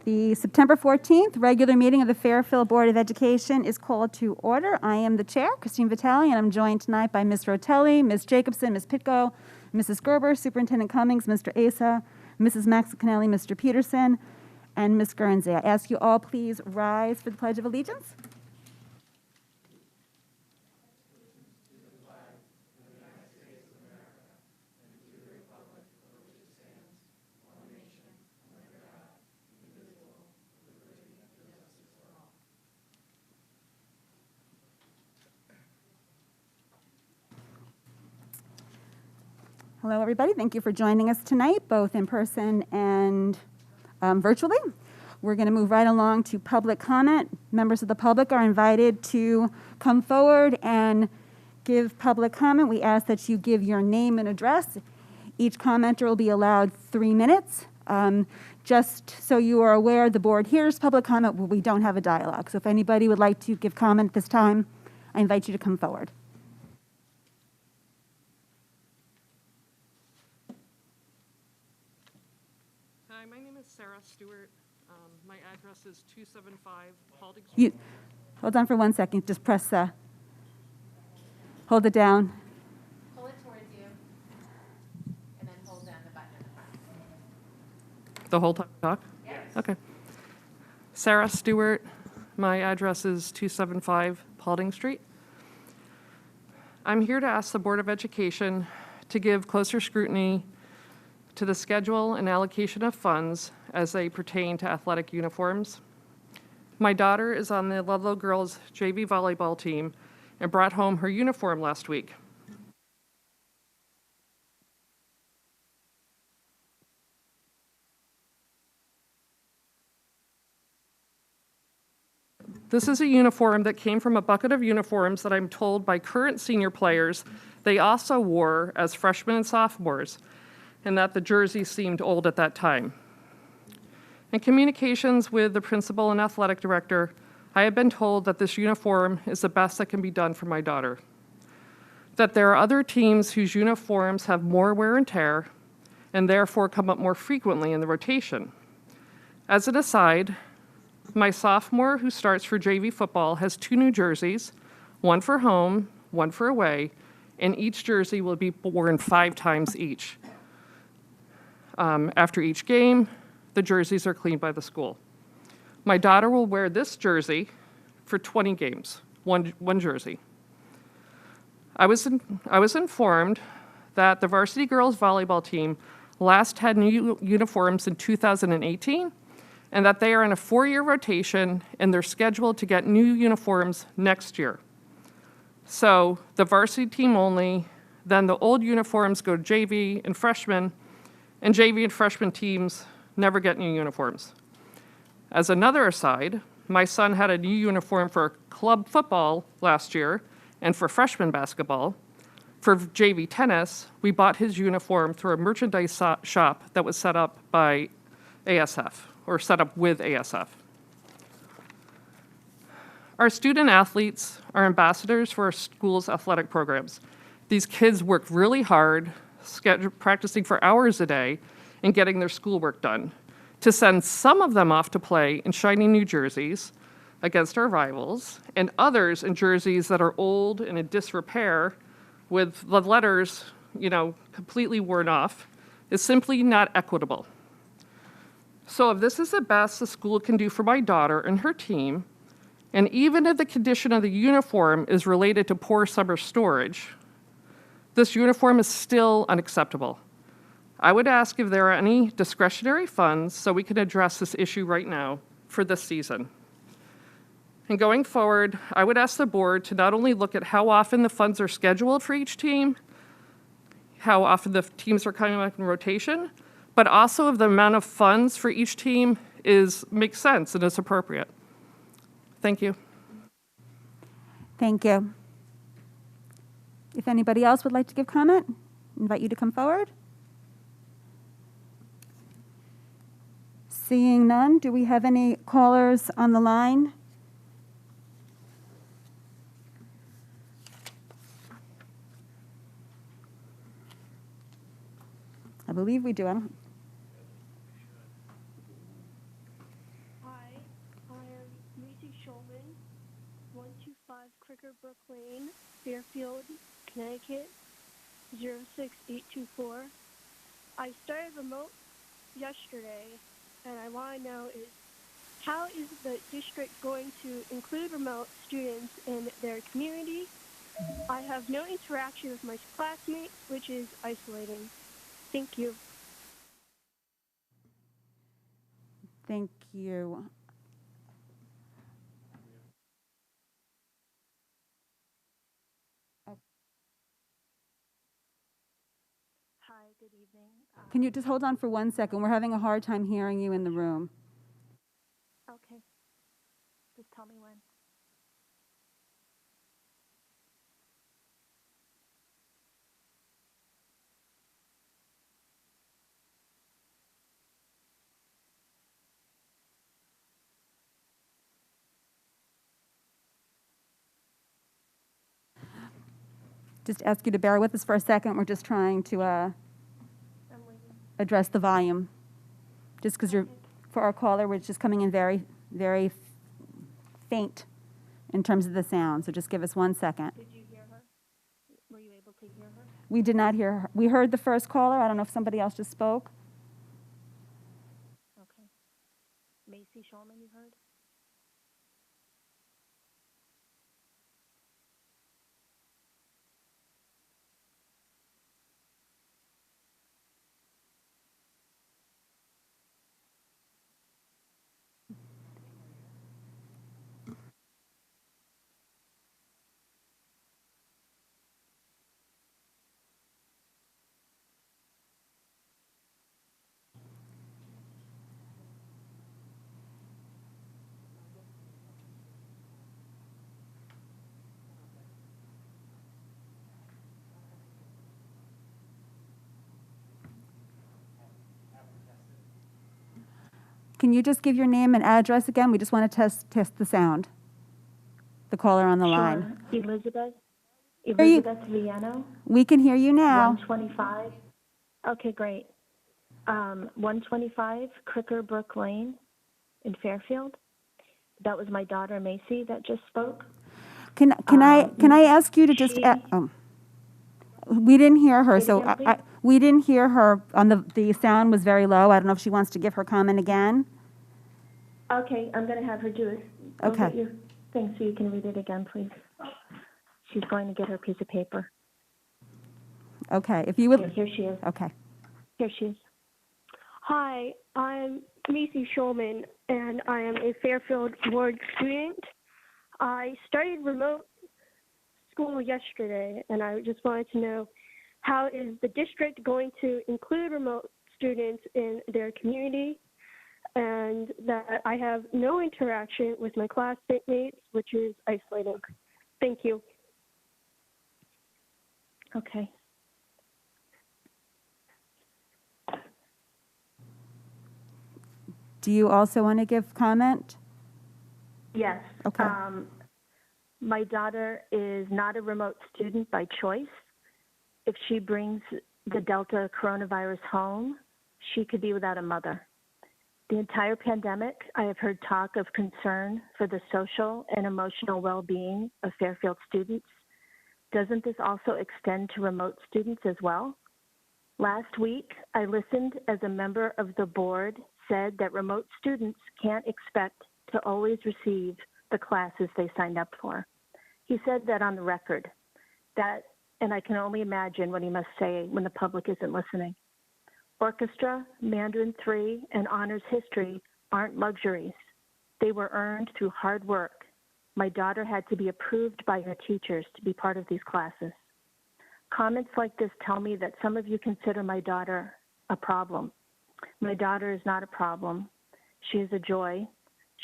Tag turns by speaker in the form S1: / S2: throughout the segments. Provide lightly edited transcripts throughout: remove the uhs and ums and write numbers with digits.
S1: The September 14th regular meeting of the Fairfield Board of Education is called to order. I am the chair, Christine Vitale, and I'm joined tonight by Ms. Rotelli, Ms. Jacobson, Ms. Pitko, Mrs. Gerber, Superintendent Cummings, Mr. Asa, Mrs. Maxicanelli, Mr. Peterson, and Ms. Guernsey. I ask you all please rise for the Pledge of Allegiance. Hello, everybody. Thank you for joining us tonight, both in person and virtually. We're going to move right along to public comment. Members of the public are invited to come forward and give public comment. We ask that you give your name and address. Each commenter will be allowed 3 minutes. Just so you are aware, the board hears public comment, but we don't have a dialogue. So if anybody would like to give comment at this time, I invite you to come forward.
S2: Hi, my name is Sarah Stewart. My address is 275 Paulding Street.
S1: Hold on for 1 second. Just press, hold it down.
S3: Pull it towards you, and then hold down the button.
S2: The whole time talk?
S3: Yes.
S2: Okay. Sarah Stewart. My address is 275 Paulding Street. I'm here to ask the Board of Education to give closer scrutiny to the schedule and allocation of funds as they pertain to athletic uniforms. My daughter is on the Ludlow Girls JV volleyball team and brought home her uniform last week. This is a uniform that came from a bucket of uniforms that I'm told by current senior players they also wore as freshmen and sophomores, and that the jersey seemed old at that time. In communications with the principal and athletic director, I have been told that this uniform is the best that can be done for my daughter. That there are other teams whose uniforms have more wear and tear and therefore come up more frequently in the rotation. As an aside, my sophomore who starts for JV football has 2 new jerseys, one for home, one for away, and each jersey will be worn 5 times each. After each game, the jerseys are cleaned by the school. My daughter will wear this jersey for 20 games, one jersey. I was informed that the varsity girls volleyball team last had new uniforms in 2018, and that they are in a 4-year rotation, and they're scheduled to get new uniforms next year. So the varsity team only, then the old uniforms go to JV and freshmen, and JV and freshman teams never get new uniforms. As another aside, my son had a new uniform for club football last year and for freshman basketball. For JV tennis, we bought his uniform through a merchandise shop that was set up by ASF, or set up with ASF. Our student athletes are ambassadors for our school's athletic programs. These kids work really hard, practicing for hours a day and getting their schoolwork done, to send some of them off to play in shiny new jerseys against our rivals, and others in jerseys that are old and in disrepair with the letters, completely worn off, is simply not equitable. So if this is the best the school can do for my daughter and her team, and even if the condition of the uniform is related to poor summer storage, this uniform is still unacceptable. I would ask if there are any discretionary funds so we can address this issue right now for this season. And going forward, I would ask the board to not only look at how often the funds are scheduled for each team, how often the teams are coming back in rotation, but also if the amount of funds for each team makes sense and is appropriate. Thank you.
S1: Thank you. If anybody else would like to give comment, I invite you to come forward. Seeing none, do we have any callers on the line? I believe we do.
S4: Crickerbrook Lane, Fairfield, Connecticut, 06824. I started remote yesterday, and I want to know is how is the district going to include remote students in their community? I have no interaction with my classmates, which is isolating. Thank you.
S1: Thank you.
S4: Hi, good evening.
S1: Can you just hold on for 1 second? We're having a hard time hearing you in the room.
S4: Okay, just tell me when.
S1: Just ask you to bear with us for a second. We're just trying to
S4: I'm waiting.
S1: address the volume. Just because you're, for our caller, we're just coming in very, very faint in terms of the sound. So just give us 1 second.
S4: Did you hear her? Were you able to hear her?
S1: We did not hear her. We heard the first caller. I don't know if somebody else just spoke.
S4: Okay. Macy Shulman, you heard?
S1: Can you just give your name and address again? We just want to test the sound. The caller on the line.
S4: Sure. Elizabeth
S1: you-
S4: Viano,
S1: We can hear you now.
S4: 125. Okay, great. 125 Crickerbrook Lane in Fairfield. That was my daughter Macy that just spoke.
S1: Can I ask you to just? We didn't hear her,
S4: Say it
S1: so
S4: again, please.
S1: we didn't hear her. On the sound was very low. I don't know if she wants to give her comment again.
S4: Okay, I'm going to have her do it. I'll
S1: Okay.
S4: get your thing so you can read it again, please. She's going to get her piece of paper.
S1: Okay, if you would.
S4: Here she is.
S1: Okay.
S4: Here she is. Hi, I'm Macy Shulman, and I am a Fairfield Ward student. I started remote school yesterday, and I just wanted to know how is the district going to include remote students in their community, and that I have no interaction with my classmates, which is isolating. Thank you. Okay.
S1: Do you also want to give comment?
S4: Yes.
S1: Okay.
S4: My daughter is not a remote student by choice. If she brings the Delta coronavirus home, she could be without a mother. The entire pandemic, I have heard talk of concern for the social and emotional well-being of Fairfield students. Doesn't this also extend to remote students as well? Last week, I listened as a member of the board said that remote students can't expect to always receive the classes they signed up for. He said that on the record, and I can only imagine what he must say when the public isn't listening. Orchestra, Mandarin 3, and honors history aren't luxuries. They were earned through hard work. My daughter had to be approved by her teachers to be part of these classes. Comments like this tell me that some of you consider my daughter a problem. My daughter is not a problem. She is a joy.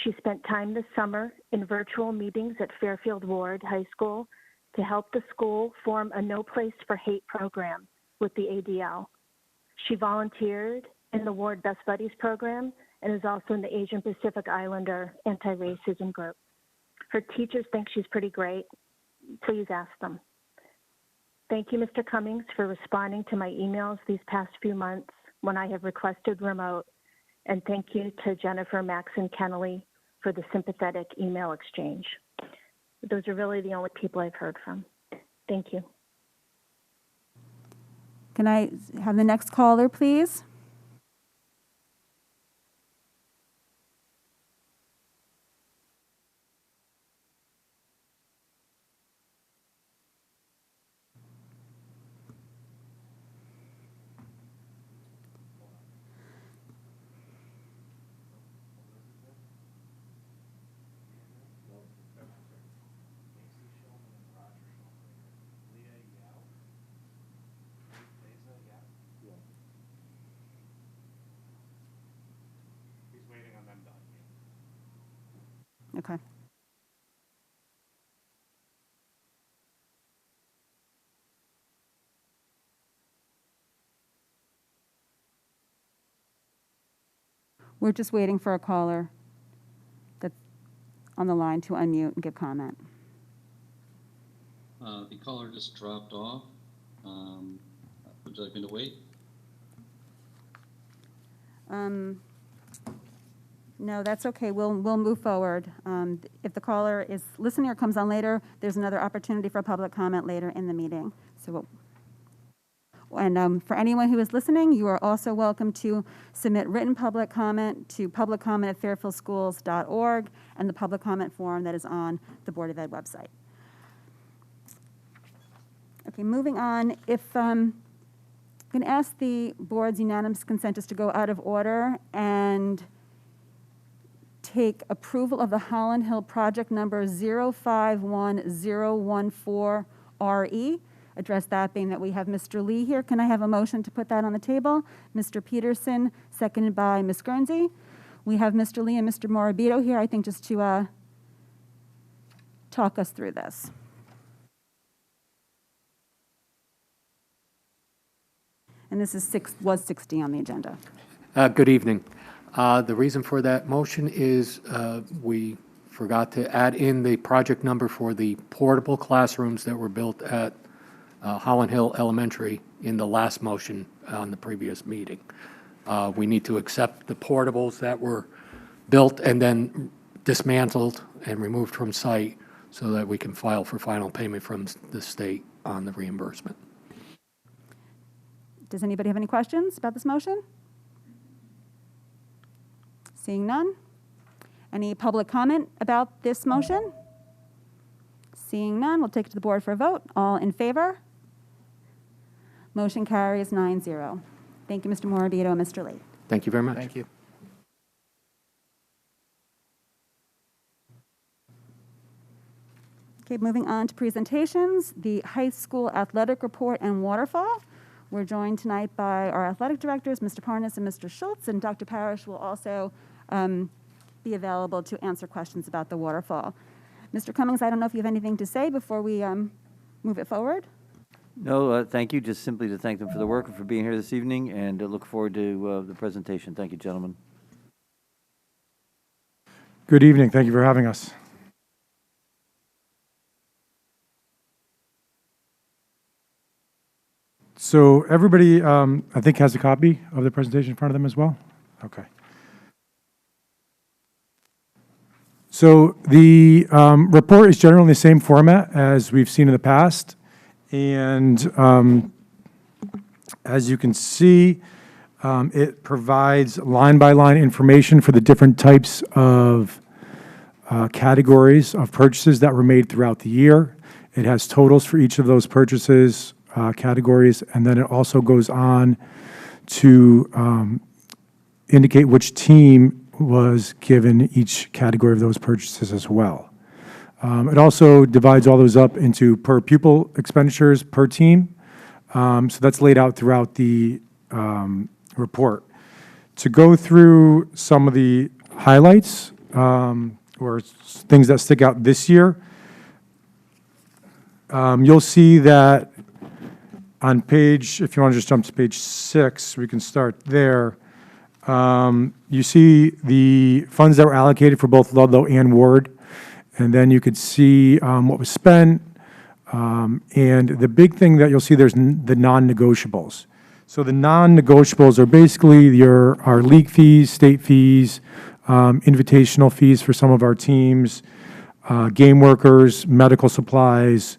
S4: She spent time this summer in virtual meetings at Fairfield Ward High School to help the school form a No Place for Hate program with the ADL. She volunteered in the Ward Best Buddies program and is also in the Asian Pacific Islander anti-racism group. Her teachers think she's pretty great. Please ask them. Thank you, Mr. Cummings, for responding to my emails these past few months when I have requested remote. And thank you to Jennifer Maxon Kennelly for the sympathetic email exchange. Those are really the only people I've heard from. Thank you.
S1: Can I have the next caller, please? Okay. We're just waiting for a caller that's on the line to unmute and give comment.
S5: The caller just dropped off. Would you like me to wait?
S1: No, that's okay. We'll move forward. If the caller is listening or comes on later, there's another opportunity for public comment later in the meeting. So, for anyone who is listening, you are also welcome to submit written public comment to publiccomment@fairfieldschools.org and the public comment form that is on the Board of Ed website. Okay, moving on. If I'm going to ask the board's unanimous consent just to go out of order and take approval of the Holland Hill project number 051014RE. Address that being that we have Mr. Lee here. Can I have a motion to put that on the table? Mr. Peterson, seconded by Ms. Guernsey. We have Mr. Lee and Mr. Morabito here, I think, just to talk us through this. And this is was 60 on the agenda.
S6: Good evening. The reason for that motion is we forgot to add in the project number for the portable classrooms that were built at Holland Hill Elementary in the last motion on the previous meeting. We need to accept the portables that were built and then dismantled and removed from site so that we can file for final payment from the state on the reimbursement.
S1: Does anybody have any questions about this motion? Seeing none. Any public comment about this motion? Seeing none, we'll take it to the board for a vote. All in favor? Motion carries 9-0. Thank you, Mr. Morabito and Mr. Lee.
S6: Thank you very much.
S7: Thank you.
S1: Okay, moving on to presentations, the high school athletic report and waterfall. We're joined tonight by our athletic directors, Mr. Parnas and Mr. Schultz, and Dr. Parrish will also be available to answer questions about the waterfall. Mr. Cummings, I don't know if you have anything to say before we move it forward.
S7: No, thank you. Just simply to thank them for the work and for being here this evening, and look forward to the presentation. Thank you, gentlemen.
S8: Good evening. Thank you for having us. So everybody, I think, has a copy of the presentation in front of them as well? Okay. So the report is generally in the same format as we've seen in the past. And as you can see, it provides line-by-line information for the different types of categories of purchases that were made throughout the year. It has totals for each of those purchases, categories, and then it also goes on to indicate which team was given each category of those purchases as well. It also divides all those up into per pupil expenditures per team. So that's laid out throughout the report. To go through some of the highlights or things that stick out this year, you'll see that on page, if you want to just jump to page 6, we can start there. You see the funds that were allocated for both Ludlow and Ward, and then you could see what was spent. And the big thing that you'll see there's the non-negotiables. So the non-negotiables are basically our league fees, state fees, invitational fees for some of our teams, game workers, medical supplies,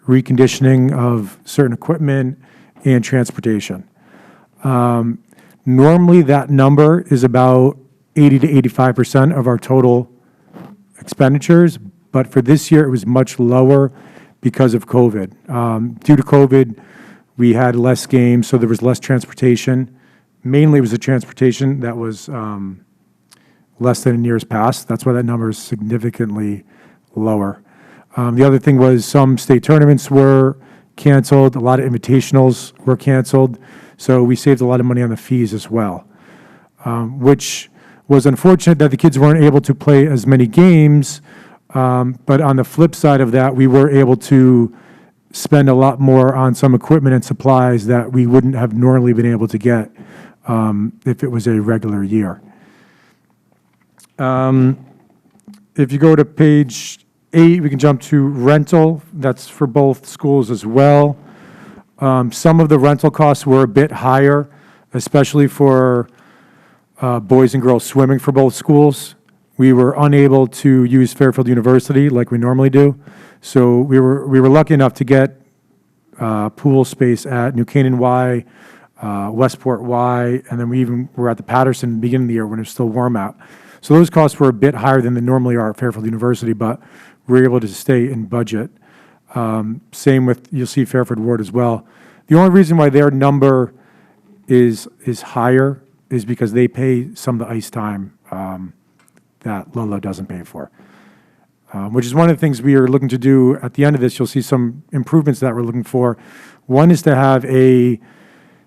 S8: reconditioning of certain equipment, and transportation. Normally, that number is about 80 to 85% of our total expenditures, but for this year, it was much lower because of COVID. Due to COVID, we had less games, so there was less transportation. Mainly, it was the transportation that was less than in years past. That's why that number is significantly lower. The other thing was some state tournaments were canceled. A lot of invitationals were canceled. So we saved a lot of money on the fees as well, which was unfortunate that the kids weren't able to play as many games. But on the flip side of that, we were able to spend a lot more on some equipment and supplies that we wouldn't have normally been able to get if it was a regular year. If you go to page 8, we can jump to rental. That's for both schools as well. Some of the rental costs were a bit higher, especially for boys and girls swimming for both schools. We were unable to use Fairfield University like we normally do. So we were lucky enough to get pool space at New Canaan Y, Westport Y, and then we even were at the Patterson at the beginning of the year when it was still warm out. So those costs were a bit higher than they normally are at Fairfield University, but we were able to stay in budget. Same with, you'll see Fairfield Ward as well. The only reason why their number is higher is because they pay some of the ice time that Ludlow doesn't pay for, which is one of the things we are looking to do at the end of this. You'll see some improvements that we're looking for. One is to have a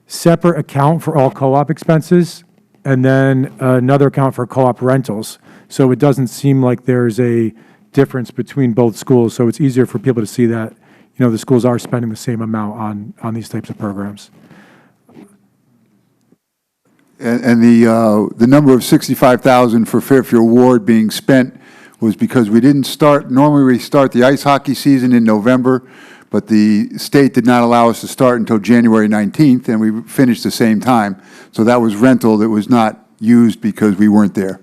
S8: separate account for all co-op expenses and then another account for co-op rentals. So it doesn't seem like there's a difference between both schools. So it's easier for people to see that, the schools are spending the same amount on these types of programs.
S9: And the number of 65,000 for Fairfield Ward being spent was because we didn't start, normally we start the ice hockey season in November, but the state did not allow us to start until January 19th, and we finished the same time. So that was rental that was not used because we weren't there.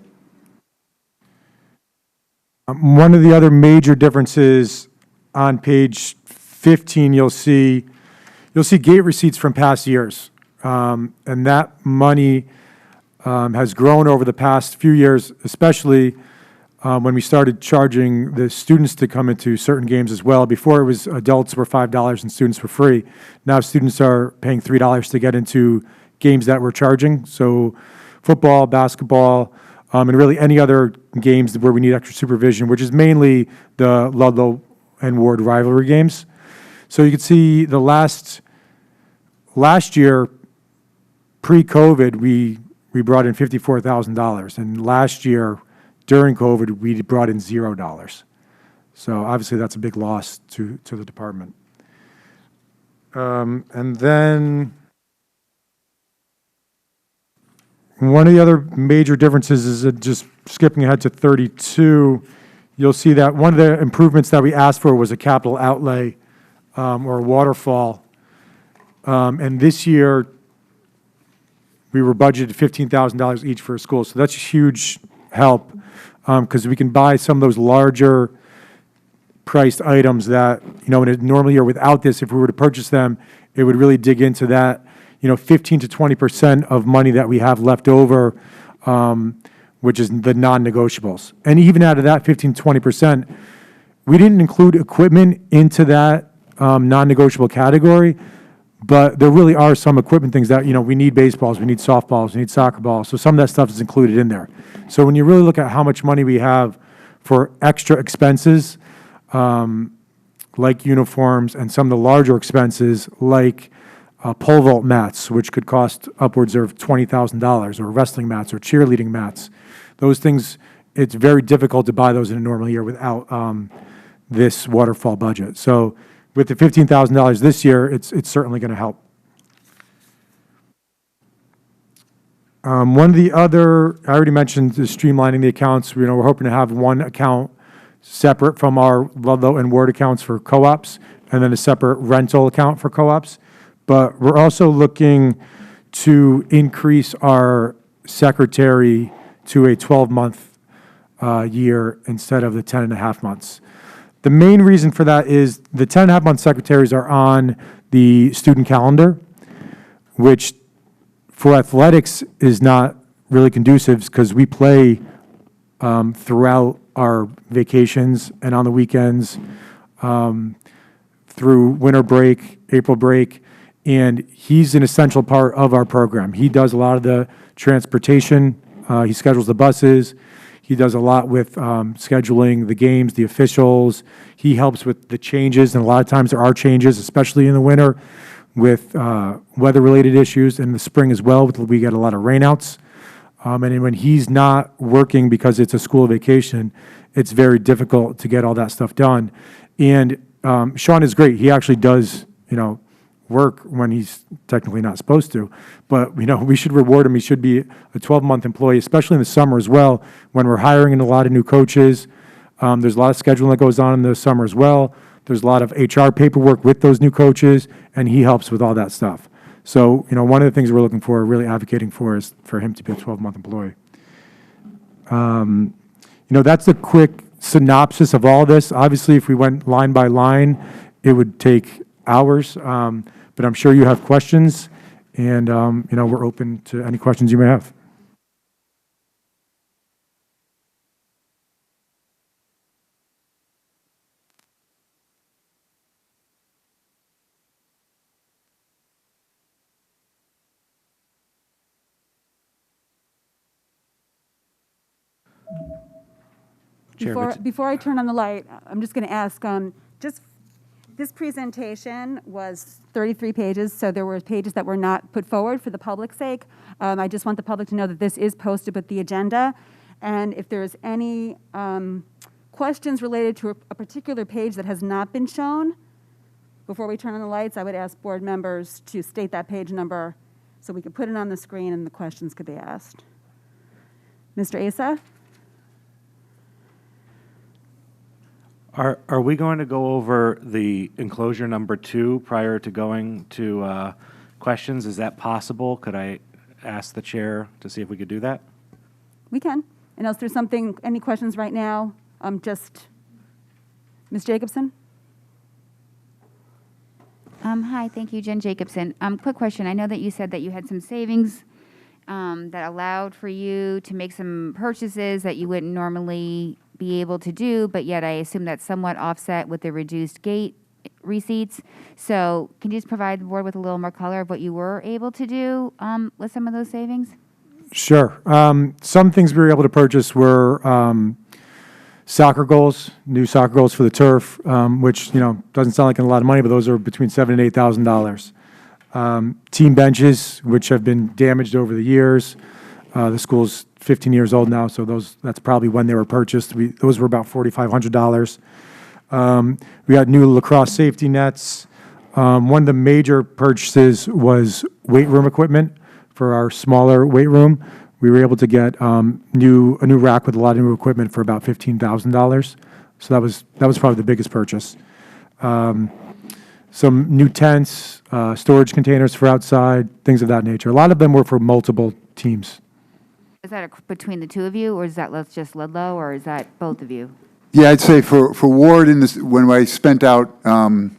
S8: One of the other major differences on page 15, you'll see gate receipts from past years. And that money has grown over the past few years, especially when we started charging the students to come into certain games as well. Before, it was adults were $5 and students were free. Now students are paying $3 to get into games that we're charging. So football, basketball, and really any other games where we need extra supervision, which is mainly the Ludlow and Ward rivalry games. So you can see the last year, pre-COVID, we brought in $54,000, and last year, during COVID, we brought in $0. So obviously, that's a big loss to the department. And then one of the other major differences is that just skipping ahead to 32, you'll see that one of the improvements that we asked for was a capital outlay or a waterfall. And this year, we were budgeted $15,000 each for a school. So that's a huge help because we can buy some of those larger priced items that, in a normal year without this, if we were to purchase them, it would really dig into that, 15 to 20% of money that we have left over, which is the non-negotiables. And even out of that 15 to 20%, we didn't include equipment into that non-negotiable category, but there really are some equipment things that, we need baseballs, we need softballs, we need soccer balls. So some of that stuff is included in there. So when you really look at how much money we have for extra expenses, like uniforms and some of the larger expenses like pole vault mats, which could cost upwards of $20,000, or wrestling mats or cheerleading mats. Those things, it's very difficult to buy those in a normal year without this waterfall budget. So with the $15,000 this year, it's certainly going to help. One of the other, I already mentioned, is streamlining the accounts. We're hoping to have one account separate from our Ludlow and Ward accounts for co-ops, and then a separate rental account for co-ops. But we're also looking to increase our secretary to a 12-month year instead of the 10 and a half months. The main reason for that is the 10 and a half month secretaries are on the student calendar, which for athletics is not really conducive because we play throughout our vacations and on the weekends, through winter break, April break, and he's an essential part of our program. He does a lot of the transportation, he schedules the buses, he does a lot with scheduling the games, the officials, he helps with the changes, and a lot of times there are changes, especially in the winter, with weather-related issues, and in the spring as well, we get a lot of rainouts. And when he's not working because it's a school vacation, it's very difficult to get all that stuff done. And Sean is great. He actually does, work when he's technically not supposed to. But, we should reward him. He should be a 12-month employee, especially in the summer as well, when we're hiring in a lot of new coaches. There's a lot of scheduling that goes on in the summer as well. There's a lot of HR paperwork with those new coaches, and he helps with all that stuff. So, one of the things we're looking for, really advocating for, is for him to be a 12-month employee. That's a quick synopsis of all this. Obviously, if we went line by line, it would take hours, but I'm sure you have questions, and, we're open to any questions you may have.
S1: Before I turn on the light, I'm just going to ask, this presentation was 33 pages, so there were pages that were not put forward for the public's sake. I just want the public to know that this is posted with the agenda, and if there's any questions related to a particular page that has not been shown, before we turn on the lights, I would ask board members to state that page number so we could put it on the screen and the questions could be asked. Mr. Asa?
S10: Are we going to go over the enclosure number 2 prior to going to questions? Is that possible? Could I ask the chair to see if we could do that?
S1: We can. And else there's any questions right now? Just Ms. Jacobson?
S11: Hi, thank you, Jen Jacobson. Quick question. I know that you said that you had some savings that allowed for you to make some purchases that you wouldn't normally be able to do, but yet I assume that's somewhat offset with the reduced gate receipts. So can you just provide the board with a little more color of what you were able to do with some of those savings?
S8: Sure. Some things we were able to purchase were soccer goals, new soccer goals for the turf, which doesn't sound like a lot of money, but those are between $7,000 and $8,000. Team benches, which have been damaged over the years. The school's 15 years old now, so that's probably when they were purchased. Those were about $4,500. We got new lacrosse safety nets. One of the major purchases was weight room equipment for our smaller weight room. We were able to get a new rack with a lot of new equipment for about $15,000. So that was probably the biggest purchase. Some new tents, storage containers for outside, things of that nature. A lot of them were for multiple teams.
S11: Is that between the two of you, or is that just Ludlow, or is that both of you?
S9: Yeah, I'd say for Ward, when I spent out, one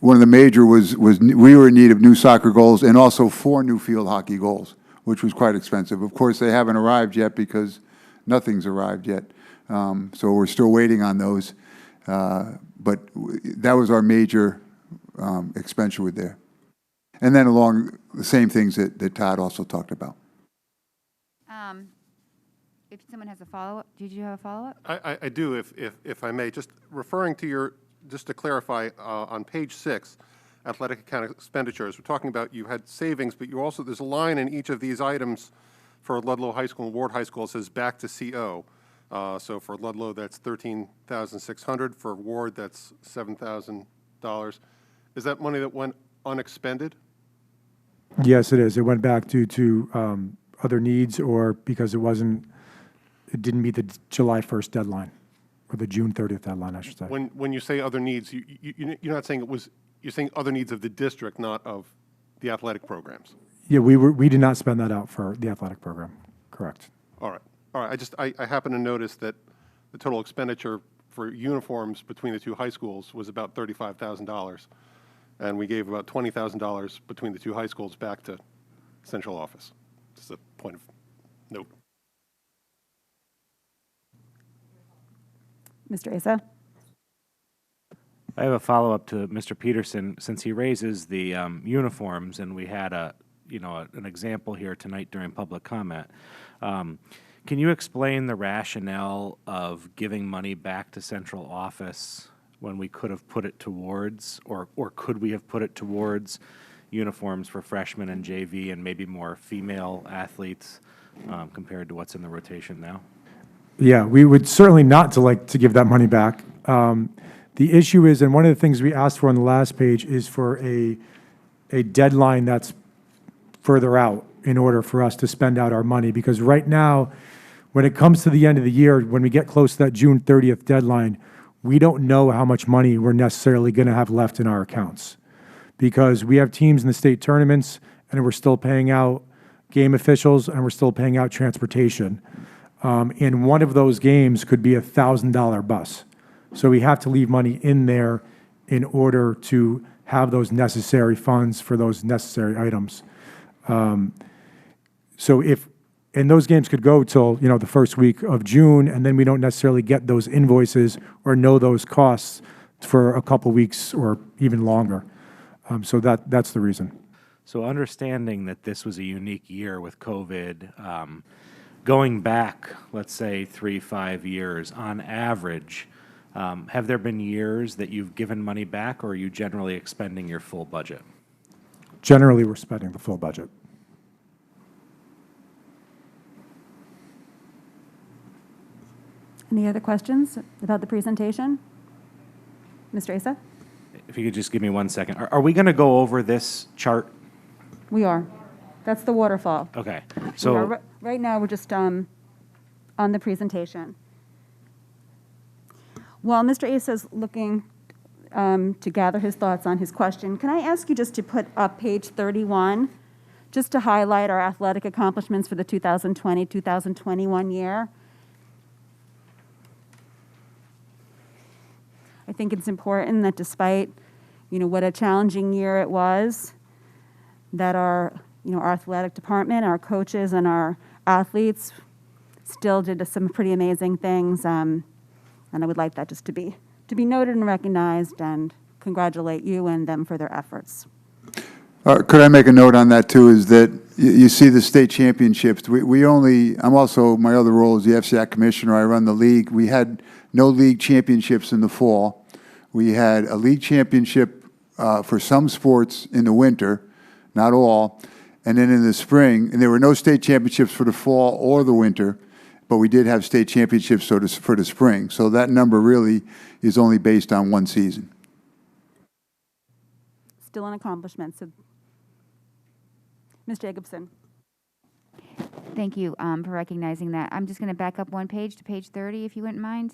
S9: of the major was we were in need of new soccer goals and also 4 new field hockey goals, which was quite expensive. Of course, they haven't arrived yet because nothing's arrived yet. So we're still waiting on those. But that was our major expenditure with there. And then along the same things that Todd also talked about.
S11: If someone has a follow-up, did you have a follow-up?
S12: I do, if I may. Just referring to just to clarify, on page 6, athletic account expenditures, we're talking about you had savings, but you also, there's a line in each of these items for Ludlow High School and Ward High School. It says back to CO. So for Ludlow, that's $13,600. For Ward, that's $7,000. Is that money that went unexpended?
S8: Yes, it is. It went back due to other needs or because it didn't meet the July 1st deadline, or the June 30th deadline, I should say.
S12: When you say other needs, you're not saying you're saying other needs of the district, not of the athletic programs.
S8: Yeah, we did not spend that out for the athletic program, correct.
S12: All right. All right, I happen to notice that the total expenditure for uniforms between the two high schools was about $35,000. And we gave about $20,000 between the two high schools back to central office. Just a point of note.
S1: Mr. Asa?
S10: I have a follow-up to Mr. Peterson, since he raises the uniforms, and we had an example here tonight during public comment. Can you explain the rationale of giving money back to central office when we could have put it towards, or could we have put it towards uniforms for freshmen and JV and maybe more female athletes compared to what's in the rotation now?
S8: Yeah, we would certainly not like to give that money back. The issue is, and one of the things we asked for on the last page is for a deadline that's further out in order for us to spend out our money. Because right now, when it comes to the end of the year, when we get close to that June 30th deadline, we don't know how much money we're necessarily going to have left in our accounts. Because we have teams in the state tournaments, and we're still paying out game officials, and we're still paying out transportation. And one of those games could be a $1,000 bus. So we have to leave money in there in order to have those necessary funds for those necessary items. And those games could go till, the first week of June, and then we don't necessarily get those invoices or know those costs for a couple weeks or even longer. So that's the reason.
S10: So understanding that this was a unique year with COVID, going back, let's say 3-5 years, on average, have there been years that you've given money back, or are you generally expending your full budget?
S8: Generally, we're spending the full budget.
S1: Any other questions about the presentation? Mr. Asa?
S10: If you could just give me 1 second. Are we going to go over this chart?
S1: We are. That's the waterfall.
S10: Okay.
S1: We are right now, we're just on the presentation. While Mr. Asa's looking to gather his thoughts on his question, can I ask you just to put up page 31, just to highlight our athletic accomplishments for the 2020-2021 year? I think it's important that despite, what a challenging year it was, that our athletic department, our coaches, and our athletes still did some pretty amazing things, and I would like that just to be noted and recognized, and congratulate you and them for their efforts.
S9: Could I make a note on that too, is that you see the state championships. I'm also, my other role is the FCAC commissioner. I run the league. We had no league championships in the fall. We had a league championship for some sports in the winter, not all, and then in the spring. And there were no state championships for the fall or the winter, but we did have state championships for the spring. So that number really is only based on one season.
S1: Still an accomplishment. So, Ms. Jacobson.
S11: Thank you for recognizing that. I'm just going to back up one page to page 30, if you wouldn't mind.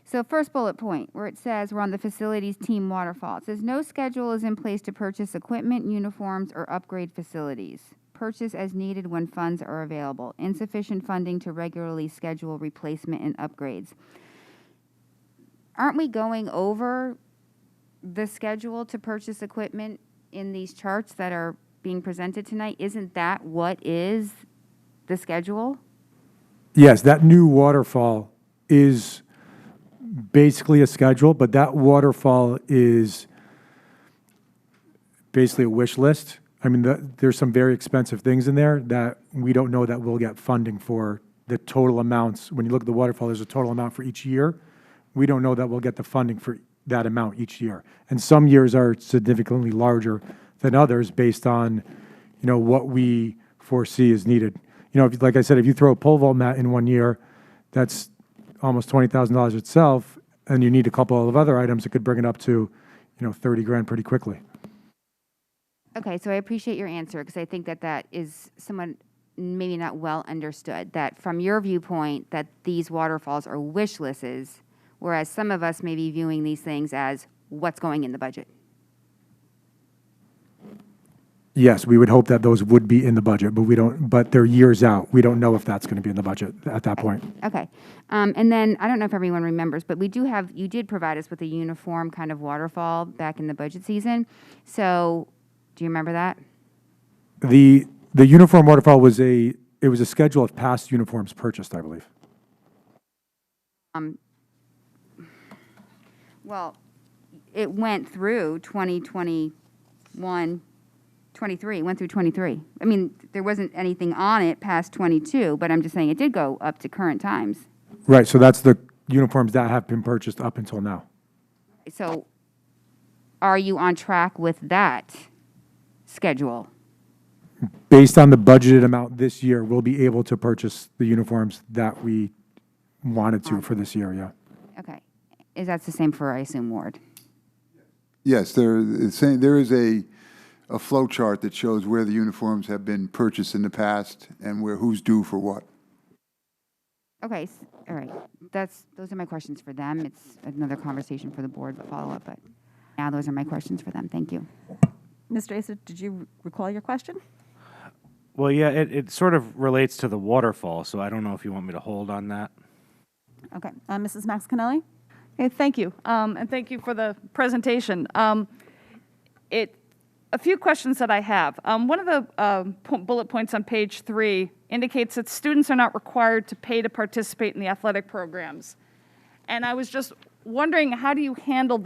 S11: So first bullet point, where it says we're on the facilities team waterfall. It says no schedule is in place to purchase equipment, uniforms, or upgrade facilities. Purchase as needed when funds are available. Insufficient funding to regularly schedule replacement and upgrades. Aren't we going over the schedule to purchase equipment in these charts that are being presented tonight? Isn't that what is the schedule?
S8: Yes, that new waterfall is basically a schedule, but that waterfall is basically a wish list. I mean, there's some very expensive things in there that we don't know that we'll get funding for. The total amounts, when you look at the waterfall, there's a total amount for each year. We don't know that we'll get the funding for that amount each year. And some years are significantly larger than others based on, what we foresee is needed. Like I said, if you throw a pole vault mat in one year, that's almost $20,000 itself, and you need a couple of other items, it could bring it up to, $30,000 pretty quickly.
S11: Okay, so I appreciate your answer, because I think that is somewhat maybe not well understood, that from your viewpoint, that these waterfalls are wish lists, whereas some of us may be viewing these things as what's going in the budget.
S8: Yes, we would hope that those would be in the budget, but we don't, but they're years out. We don't know if that's going to be in the budget at that point.
S11: Okay. And then, I don't know if everyone remembers, but you did provide us with a uniform kind of waterfall back in the budget season. So, do you remember that?
S8: The uniform waterfall was a schedule of past uniforms purchased, I believe.
S11: Well, it went through 2021, 23, it went through 23. I mean, there wasn't anything on it past 22, but I'm just saying it did go up to current times.
S8: Right, so that's the uniforms that have been purchased up until now.
S11: So, are you on track with that schedule?
S8: Based on the budgeted amount this year, we'll be able to purchase the uniforms that we wanted to for this year, yeah.
S11: Okay. Is that the same for, I assume, Ward?
S9: Yes, there is a flow chart that shows where the uniforms have been purchased in the past and who's due for what.
S11: Okay, all right. Those are my questions for them. It's another conversation for the board, but follow-up, but now those are my questions for them. Thank you.
S1: Mr. Asa, did you recall your question?
S10: Well, yeah, it sort of relates to the waterfall, so I don't know if you want me to hold on that.
S1: Okay. Mrs. Max Cannelli?
S13: Okay, thank you, and thank you for the presentation. A few questions that I have. One of the bullet points on page 3 indicates that students are not required to pay to participate in the athletic programs. And I was just wondering, how do you handle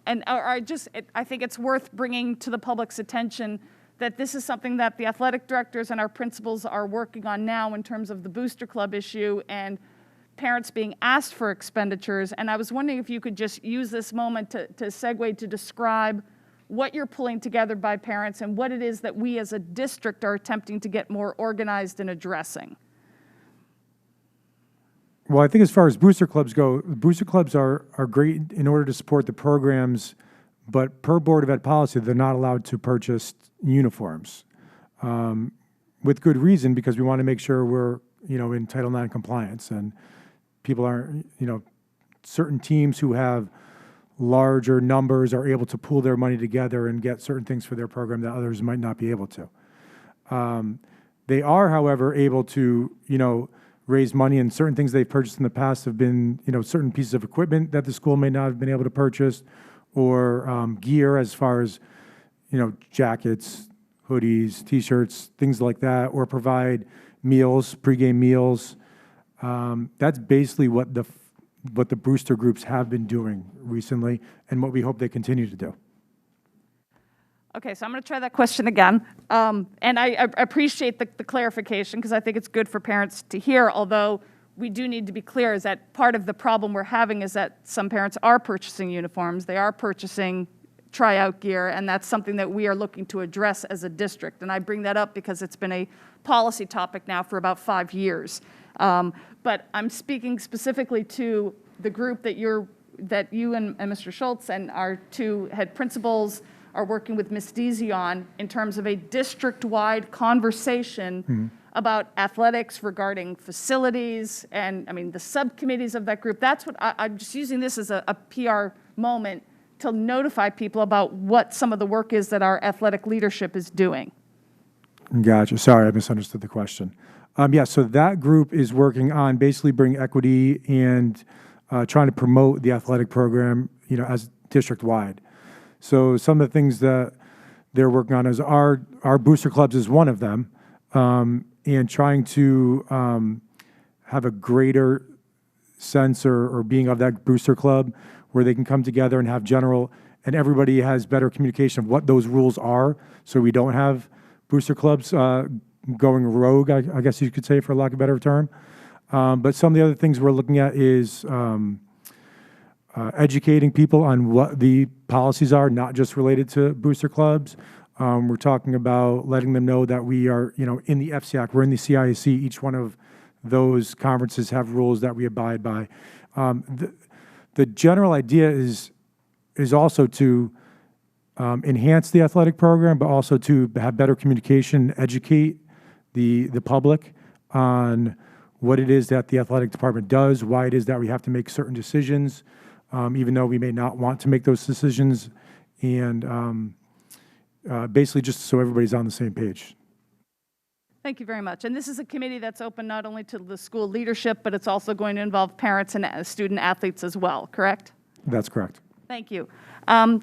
S13: I think it's worth bringing to the public's attention that this is something that the athletic directors and our principals are working on now in terms of the booster club issue and parents being asked for expenditures. And I was wondering if you could just use this moment to segue to describe what you're pulling together by parents and what it is that we as a district are attempting to get more organized and addressing.
S8: Well, I think as far as booster clubs go, booster clubs are great in order to support the programs, but per Board of Ed policy, they're not allowed to purchase uniforms. With good reason, because we want to make sure we're, in Title IX compliance, and people aren't, certain teams who have larger numbers are able to pool their money together and get certain things for their program that others might not be able to. They are, however, able to, raise money, and certain things they've purchased in the past have been, certain pieces of equipment that the school may not have been able to purchase, or gear as far as, jackets, hoodies, T-shirts, things like that, or provide meals, pregame meals. That's basically what the booster groups have been doing recently, and what we hope they continue to do.
S13: Okay, so I'm going to try that question again. And I appreciate the clarification, because I think it's good for parents to hear, although we do need to be clear is that part of the problem we're having is that some parents are purchasing uniforms, they are purchasing tryout gear, and that's something that we are looking to address as a district. And I bring that up because it's been a policy topic now for about 5 years. But I'm speaking specifically to the group that you and Mr. Schultz and our two head principals are working with Ms. Deasy on in terms of a district-wide conversation about athletics regarding facilities and, the subcommittees of that group. That's what I'm just using this as a PR moment to notify people about what some of the work is that our athletic leadership is doing.
S8: Gotcha. Sorry, I misunderstood the question. So that group is working on basically bringing equity and trying to promote the athletic program, as district-wide. So some of the things that they're working on is our booster clubs is one of them, and trying to have a greater sense or being of that booster club where they can come together and have and everybody has better communication of what those rules are, so we don't have booster clubs going rogue, I guess you could say, for lack of a better term. But some of the other things we're looking at is educating people on what the policies are, not just related to booster clubs. We're talking about letting them know that we are, in the FCIAC, we're in the CIAC. Each one of those conferences have rules that we abide by. The general idea is also to enhance the athletic program, but also to have better communication, educate the public on what it is that the athletic department does, why it is that we have to make certain decisions, even though we may not want to make those decisions, and basically just so everybody's on the same page.
S13: Thank you very much. And this is a committee that's open not only to the school leadership, but it's also going to involve parents and student athletes as well, correct?
S8: That's correct.
S13: Thank you.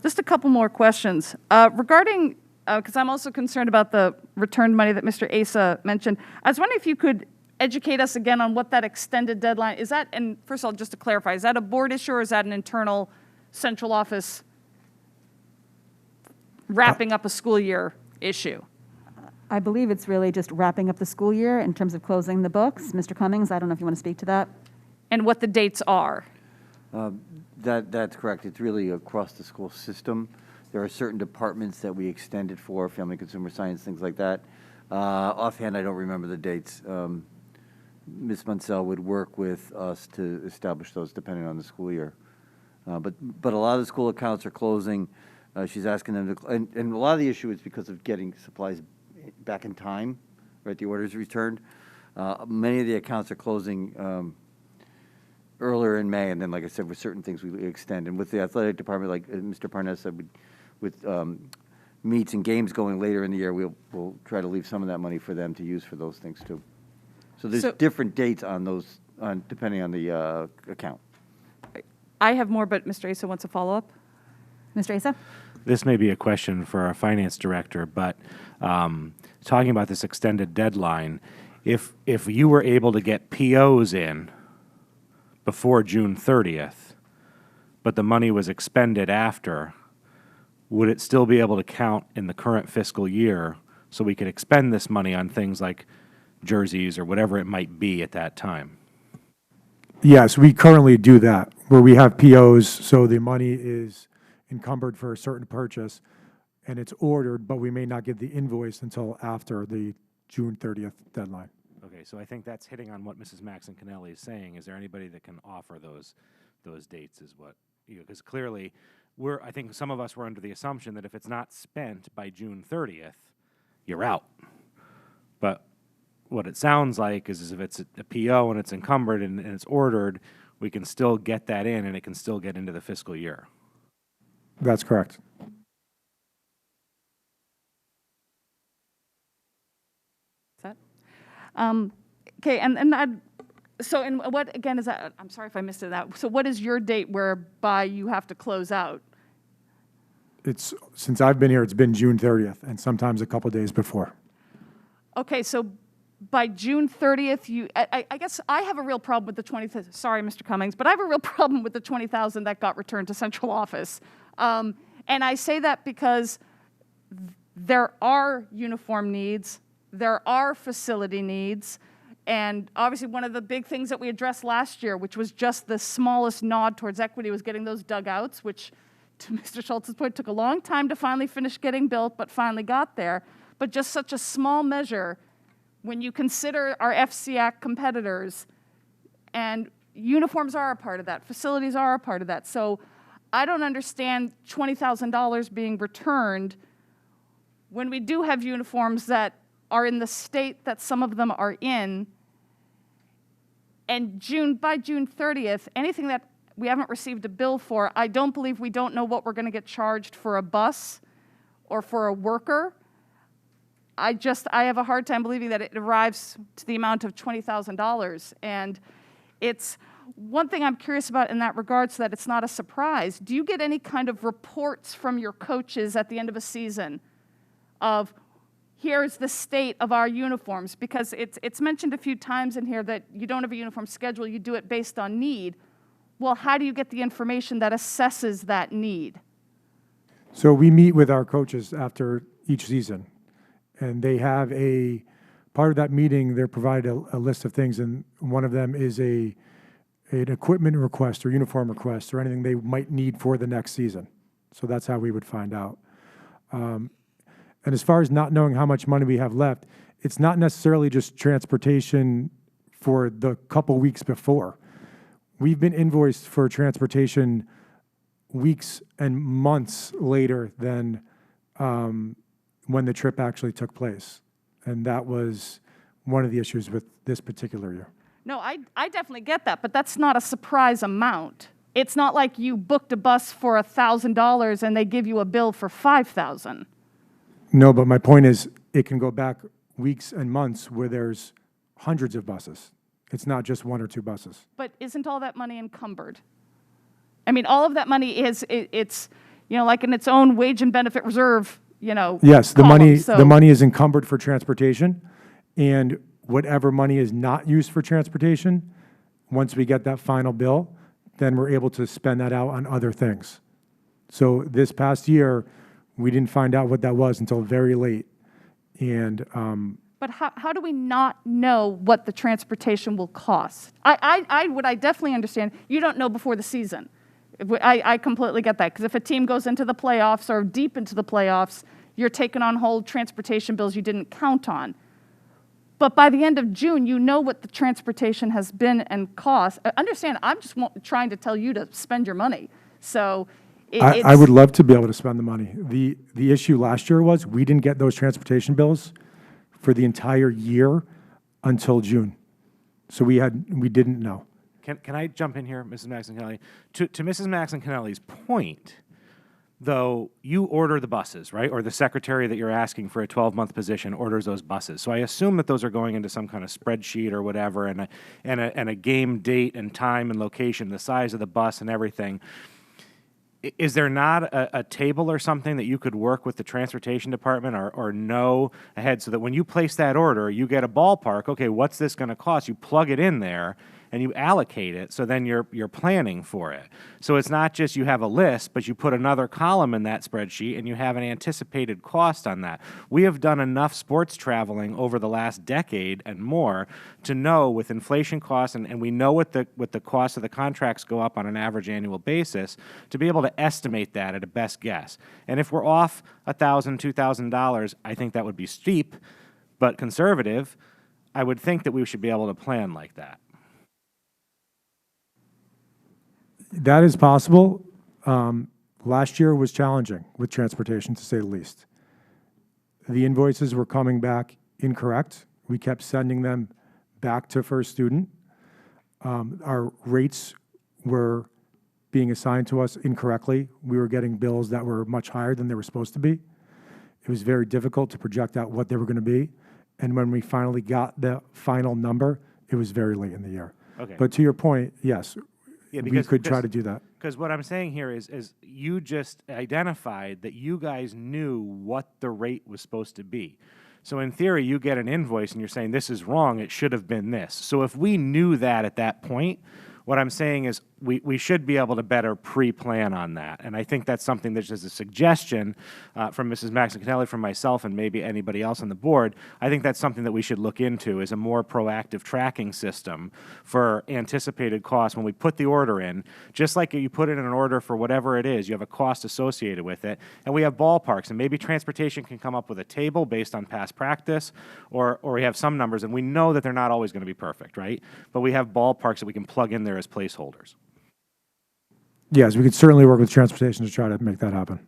S13: Just a couple more questions. Regarding, because I'm also concerned about the returned money that Mr. Asa mentioned, I was wondering if you could educate us again on what that extended deadline, is that, and first of all, just to clarify, is that a board issue or is that an internal central office wrapping up a school year issue?
S1: I believe it's really just wrapping up the school year in terms of closing the books. Mr. Cummings, I don't know if you want to speak to that.
S13: And what the dates are?
S7: That's correct. It's really across the school system. There are certain departments that we extended for, family consumer science, things like that. Offhand, I don't remember the dates. Ms. Munsell would work with us to establish those depending on the school year. But a lot of the school accounts are closing. She's asking them to, and a lot of the issue is because of getting supplies back in time, right? The orders returned. Many of the accounts are closing earlier in May, and then, like I said, with certain things we extend. And with the athletic department, like Mr. Parnes said, with meets and games going later in the year, we'll try to leave some of that money for them to use for those things too. So there's different dates on those, depending on the account.
S13: I have more, but Mr. Asa wants a follow-up.
S1: Mr. Asa?
S10: This may be a question for our finance director, but talking about this extended deadline, if you were able to get POs in before June 30th, but the money was expended after, would it still be able to count in the current fiscal year so we could expend this money on things like jerseys or whatever it might be at that time?
S8: Yes, we currently do that, where we have POs, so the money is encumbered for a certain purchase, and it's ordered, but we may not get the invoice until after the June 30th deadline.
S10: Okay, so I think that's hitting on what Mrs. Maxon-Canelli is saying. Is there anybody that can offer those dates is what, because clearly, I think some of us were under the assumption that if it's not spent by June 30th, you're out. But what it sounds like is if it's a PO and it's encumbered and it's ordered, we can still get that in and it can still get into the fiscal year.
S8: That's correct.
S13: Okay, and so and what, again, is that, I'm sorry if I missed it out. So what is your date whereby you have to close out?
S8: It's, since I've been here, it's been June 30th, and sometimes a couple days before.
S13: Okay, so by June 30th, I guess I have a real problem with the 20,000, sorry, Mr. Cummings, but I have a real problem with the 20,000 that got returned to central office. And I say that because there are uniform needs, there are facility needs, and obviously one of the big things that we addressed last year, which was just the smallest nod towards equity, was getting those dugouts, which, to Mr. Schultz's point, took a long time to finally finish getting built, but finally got there. But just such a small measure when you consider our FCAC competitors, and uniforms are a part of that, facilities are a part of that. So I don't understand $20,000 being returned when we do have uniforms that are in the state that some of them are in, and by June 30th, anything that we haven't received a bill for, I don't believe we don't know what we're going to get charged for a bus or for a worker. I have a hard time believing that it arrives to the amount of $20,000. And it's one thing I'm curious about in that regard, so that it's not a surprise. Do you get any kind of reports from your coaches at the end of a season of, here's the state of our uniforms? Because it's mentioned a few times in here that you don't have a uniform schedule, you do it based on need. Well, how do you get the information that assesses that need?
S8: So we meet with our coaches after each season, and they have part of that meeting, they're provided a list of things, and one of them is an equipment request or uniform request or anything they might need for the next season. So that's how we would find out. And as far as not knowing how much money we have left, it's not necessarily just transportation for the couple weeks before. We've been invoiced for transportation weeks and months later than when the trip actually took place. And that was one of the issues with this particular year.
S13: No, I definitely get that, but that's not a surprise amount. It's not like you booked a bus for $1,000 and they give you a bill for $5,000.
S8: No, but my point is, it can go back weeks and months where there's hundreds of buses. It's not just one or two buses.
S13: But isn't all that money encumbered? I mean, all of that money it's, like in its own wage and benefit reserve,
S8: Yes, the money,
S13: column, so-
S8: the money is encumbered for transportation, and whatever money is not used for transportation, once we get that final bill, then we're able to spend that out on other things. So this past year, we didn't find out what that was until very late. And
S13: But how do we not know what the transportation will cost? I definitely understand, you don't know before the season. I completely get that, because if a team goes into the playoffs or deep into the playoffs, you're taking on whole transportation bills you didn't count on. But by the end of June, you know what the transportation has been and cost. Understand, I'm just trying to tell you to spend your money. So
S8: I would love to be able to spend the money. The issue last year was we didn't get those transportation bills for the entire year until June. So we didn't know.
S10: Can I jump in here, Mrs. Maxon-Kennelly? To Mrs. Maxon-Kennelly's point, though, you order the buses, right? Or the secretary that you're asking for a 12-month position orders those buses. So I assume that those are going into some kind of spreadsheet or whatever, and a game date and time and location, the size of the bus and everything. Is there not a table or something that you could work with the transportation department or know ahead so that when you place that order, you get a ballpark, okay, what's this going to cost? You plug it in there and you allocate it, so then you're planning for it. So it's not just you have a list, but you put another column in that spreadsheet and you have an anticipated cost on that. We have done enough sports traveling over the last decade and more to know with inflation costs, and we know what the cost of the contracts go up on an average annual basis, to be able to estimate that at a best guess. And if we're off $1,000, $2,000, I think that would be steep, but conservative. I would think that we should be able to plan like that.
S8: That is possible. Last year was challenging with transportation, to say the least. The invoices were coming back incorrect. We kept sending them back to First Student. Our rates were being assigned to us incorrectly. We were getting bills that were much higher than they were supposed to be. It was very difficult to project out what they were going to be. And when we finally got the final number, it was very late in the year.
S10: Okay.
S8: But to your point, yes,
S10: Yeah,
S8: we could try to do that.
S10: Because what I'm saying here is you just identified that you guys knew what the rate was supposed to be. So in theory, you get an invoice and you're saying, this is wrong, it should have been this. So if we knew that at that point, what I'm saying is we should be able to better pre-plan on that. And I think that's something that's just a suggestion from Mrs. Maxon-Kennelly, from myself, and maybe anybody else on the board. I think that's something that we should look into, is a more proactive tracking system for anticipated costs when we put the order in. Just like you put in an order for whatever it is, you have a cost associated with it, and we have ballparks, and maybe transportation can come up with a table based on past practice, or we have some numbers, and we know that they're not always going to be perfect, right? But we have ballparks that we can plug in there as placeholders.
S8: Yes, we could certainly work with transportation to try to make that happen.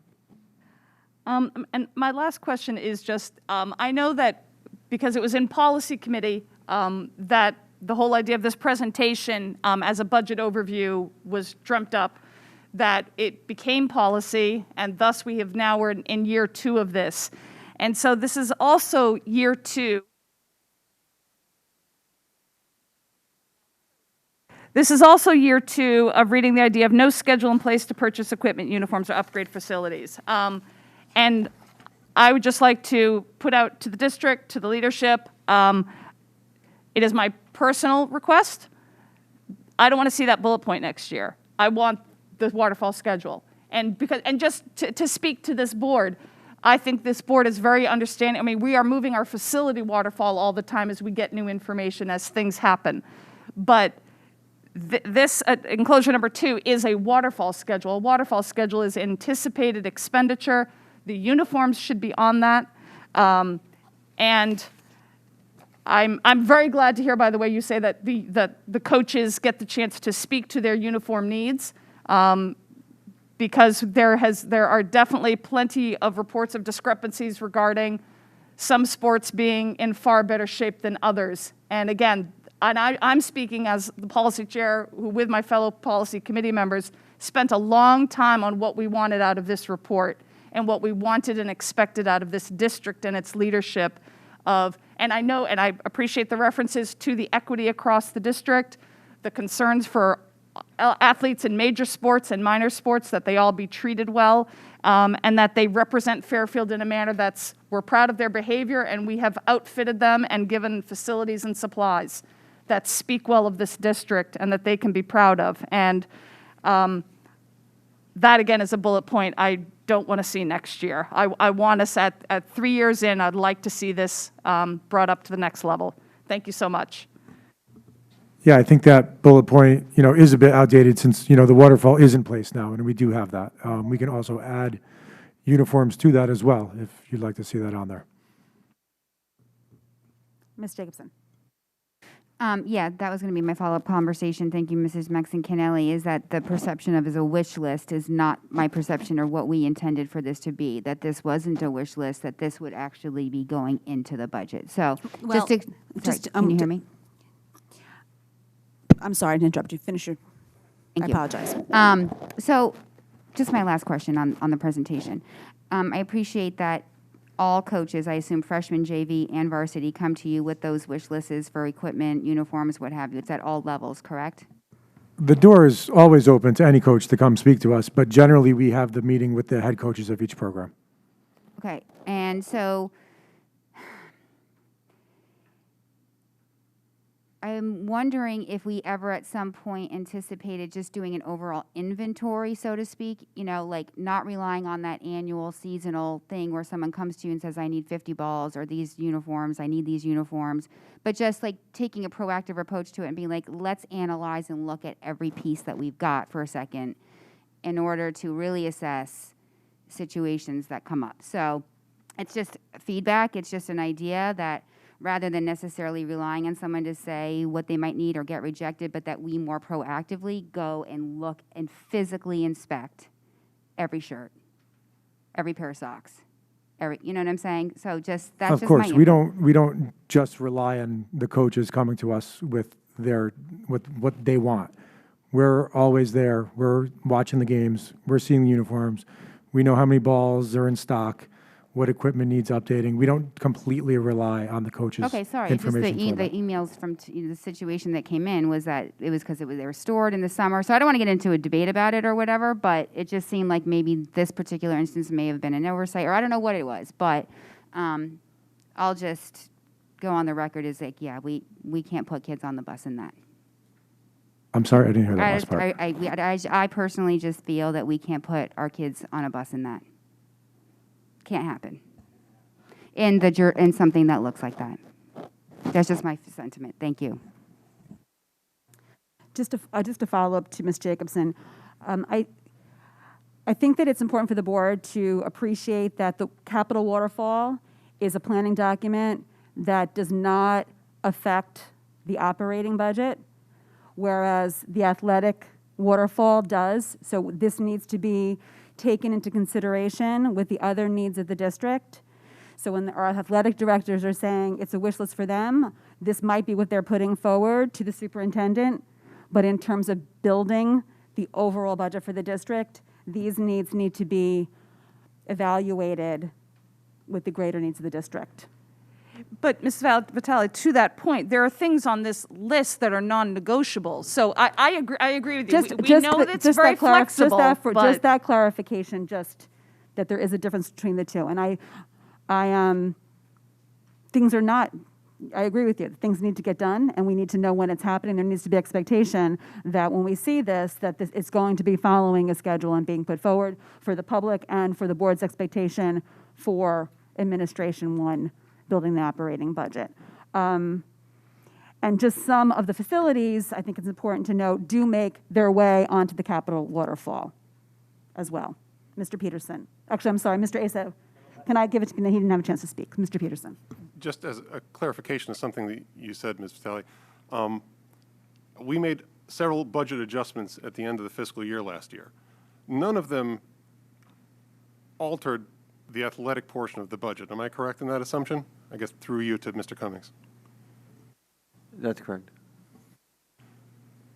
S13: And my last question is just, I know that because it was in policy committee, that the whole idea of this presentation as a budget overview was dreamt up, that it became policy, and thus we're in year 2 of this. And so this is also year 2. This is also year 2 of reading the idea of no schedule in place to purchase equipment, uniforms, or upgrade facilities. And I would just like to put out to the district, to the leadership, it is my personal request. I don't want to see that bullet point next year. I want the waterfall schedule. And just to speak to this board, I think this board is very understanding. I mean, we are moving our facility waterfall all the time as we get new information, as things happen. But this enclosure number 2 is a waterfall schedule. A waterfall schedule is anticipated expenditure. The uniforms should be on that. And I'm very glad to hear, by the way, you say that the coaches get the chance to speak to their uniform needs, because there are definitely plenty of reports of discrepancies regarding some sports being in far better shape than others. And again, I'm speaking as the policy chair, who with my fellow policy committee members spent a long time on what we wanted out of this report. and what we wanted and expected out of this district and its leadership of, and I know, and I appreciate the references to the equity across the district, the concerns for athletes in major sports and minor sports, that they all be treated well, and that they represent Fairfield in a manner that's, we're proud of their behavior, and we have outfitted them and given facilities and supplies that speak well of this district and that they can be proud of. And that, again, is a bullet point I don't want to see next year. I want us at 3 years in, I'd like to see this brought up to the next level. Thank you so much.
S8: Yeah, I think that bullet point, is a bit outdated since, the waterfall is in place now, and we do have that. We can also add uniforms to that as well, if you'd like to see that on there.
S1: Ms. Jacobson.
S11: Yeah, that was going to be my follow-up conversation. Thank you, Mrs. Maxon-Kennelly, is that the perception of as a wish list is not my perception or what we intended for this to be, that this wasn't a wish list, that this would actually be going into the budget. So
S1: Well,
S11: can you hear me?
S1: I'm sorry to interrupt you. Finish your,
S11: Thank
S1: I
S11: you.
S1: apologize.
S11: So just my last question on the presentation. I appreciate that all coaches, I assume freshmen, JV, and varsity, come to you with those wish lists for equipment, uniforms, what have you. It's at all levels, correct?
S8: The door is always open to any coach to come speak to us, but generally we have the meeting with the head coaches of each program.
S11: Okay, and so I'm wondering if we ever at some point anticipated just doing an overall inventory, so to speak, like not relying on that annual seasonal thing where someone comes to you and says, I need 50 balls or these uniforms, I need these uniforms, but just like taking a proactive approach to it and being like, let's analyze and look at every piece that we've got for a second in order to really assess situations that come up. So it's just feedback, it's just an idea that rather than necessarily relying on someone to say what they might need or get rejected, but that we more proactively go and look and physically inspect every shirt, every pair of socks, you know what I'm saying? So that's
S8: Of
S11: just
S8: course,
S11: my
S8: we
S11: input.
S8: don't just rely on the coaches coming to us with what they want. We're always there. We're watching the games. We're seeing the uniforms. We know how many balls are in stock, what equipment needs updating. We don't completely rely on the coaches'
S11: Okay, sorry. Just the
S8: information for that.
S11: emails from the situation that came in was that it was because they were stored in the summer. So I don't want to get into a debate about it or whatever, but it just seemed like maybe this particular instance may have been an oversight, or I don't know what it was. But I'll just go on the record as like, yeah, we can't put kids on the bus in that.
S8: I'm sorry, I didn't hear that last part.
S11: I personally just feel that we can't put our kids on a bus in that. Can't happen in something that looks like that. That's just my sentiment. Thank you.
S1: Just to follow up to Ms. Jacobson, I think that it's important for the board to appreciate that the capital waterfall is a planning document that does not affect the operating budget, whereas the athletic waterfall does. So this needs to be taken into consideration with the other needs of the district. So when our athletic directors are saying it's a wish list for them, this might be what they're putting forward to the superintendent. But in terms of building the overall budget for the district, these needs need to be evaluated with the greater needs of the district.
S13: But Ms. Vitale, to that point, there are things on this list that are non-negotiable. So I agree with you. We know that it's very flexible.
S1: Just that clarification, just that there is a difference between the two. And things are not, I agree with you. Things need to get done, and we need to know when it's happening. There needs to be expectation that when we see this, that it's going to be following a schedule and being put forward for the public and for the board's expectation for administration one, building the operating budget. And just some of the facilities, I think it's important to note, do make their way onto the capital waterfall as well. Mr. Peterson. Actually, I'm sorry, Mr. Asa. Can I give it to him? He didn't have a chance to speak. Mr. Peterson.
S12: Just as a clarification of something that you said, Ms. Vitale, we made several budget adjustments at the end of the fiscal year last year. None of them altered the athletic portion of the budget. Am I correct in that assumption? I guess through you to Mr. Cummings.
S7: That's correct.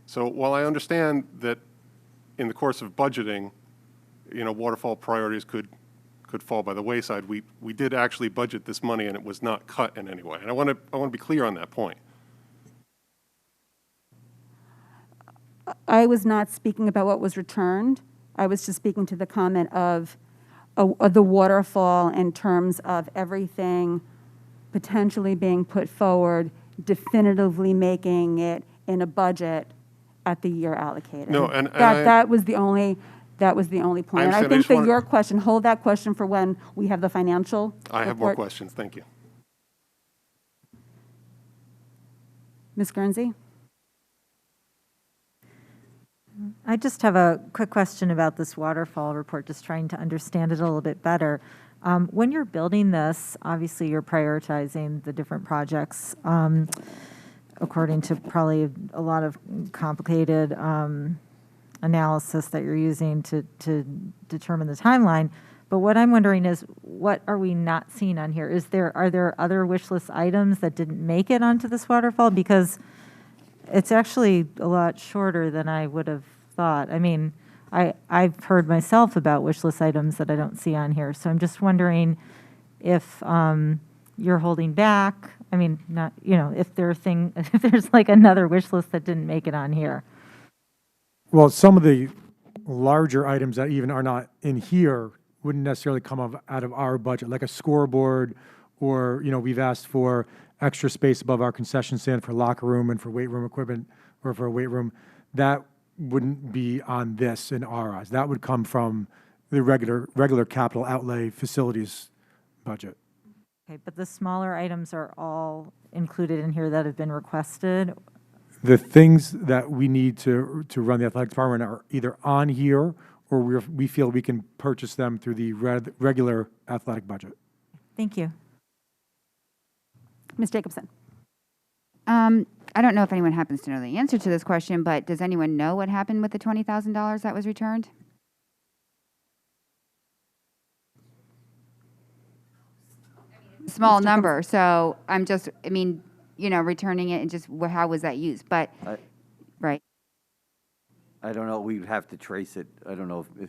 S12: So while I understand that in the course of budgeting, waterfall priorities could could fall by the wayside. We did actually budget this money, and it was not cut in any way. And I want to be clear on that point.
S1: I was not speaking about what was returned. I was just speaking to the comment of the waterfall in terms of everything potentially being put forward, definitively making it in a budget at the year allocated.
S12: No, and
S1: that was the only point. And I
S12: understand.
S1: think that your question, hold that question for when we have the financial
S12: I have more
S1: report.
S12: questions. Thank you.
S1: Ms. Guernsey?
S14: I just have a quick question about this waterfall report, just trying to understand it a little bit better. When you're building this, obviously you're prioritizing the different projects according to probably a lot of complicated analysis that you're using to determine the timeline. But what I'm wondering is, what are we not seeing on here? Are there other wish list items that didn't make it onto this waterfall? Because it's actually a lot shorter than I would have thought. I mean, I've heard myself about wish list items that I don't see on here. So I'm just wondering if you're holding back. I mean, not, if there's like another wish list that didn't make it on here.
S8: Well, some of the larger items that even are not in here wouldn't necessarily come out of our budget, like a scoreboard, or, we've asked for extra space above our concession stand for locker room and for weight room equipment, or for a weight room. That wouldn't be on this in our eyes. That would come from the regular capital outlay facilities budget.
S14: Okay, but the smaller items are all included in here that have been requested?
S8: The things that we need to run the athletic department are either on here, or we feel we can purchase them through the regular athletic budget.
S14: Thank you.
S1: Ms. Jacobson?
S11: I don't know if anyone happens to know the answer to this question, but does anyone know what happened with the $20,000 that was returned? Small number, so I'm just, returning it and just, how was that used? But, right.
S7: I don't know, we'd have to trace it. I don't know if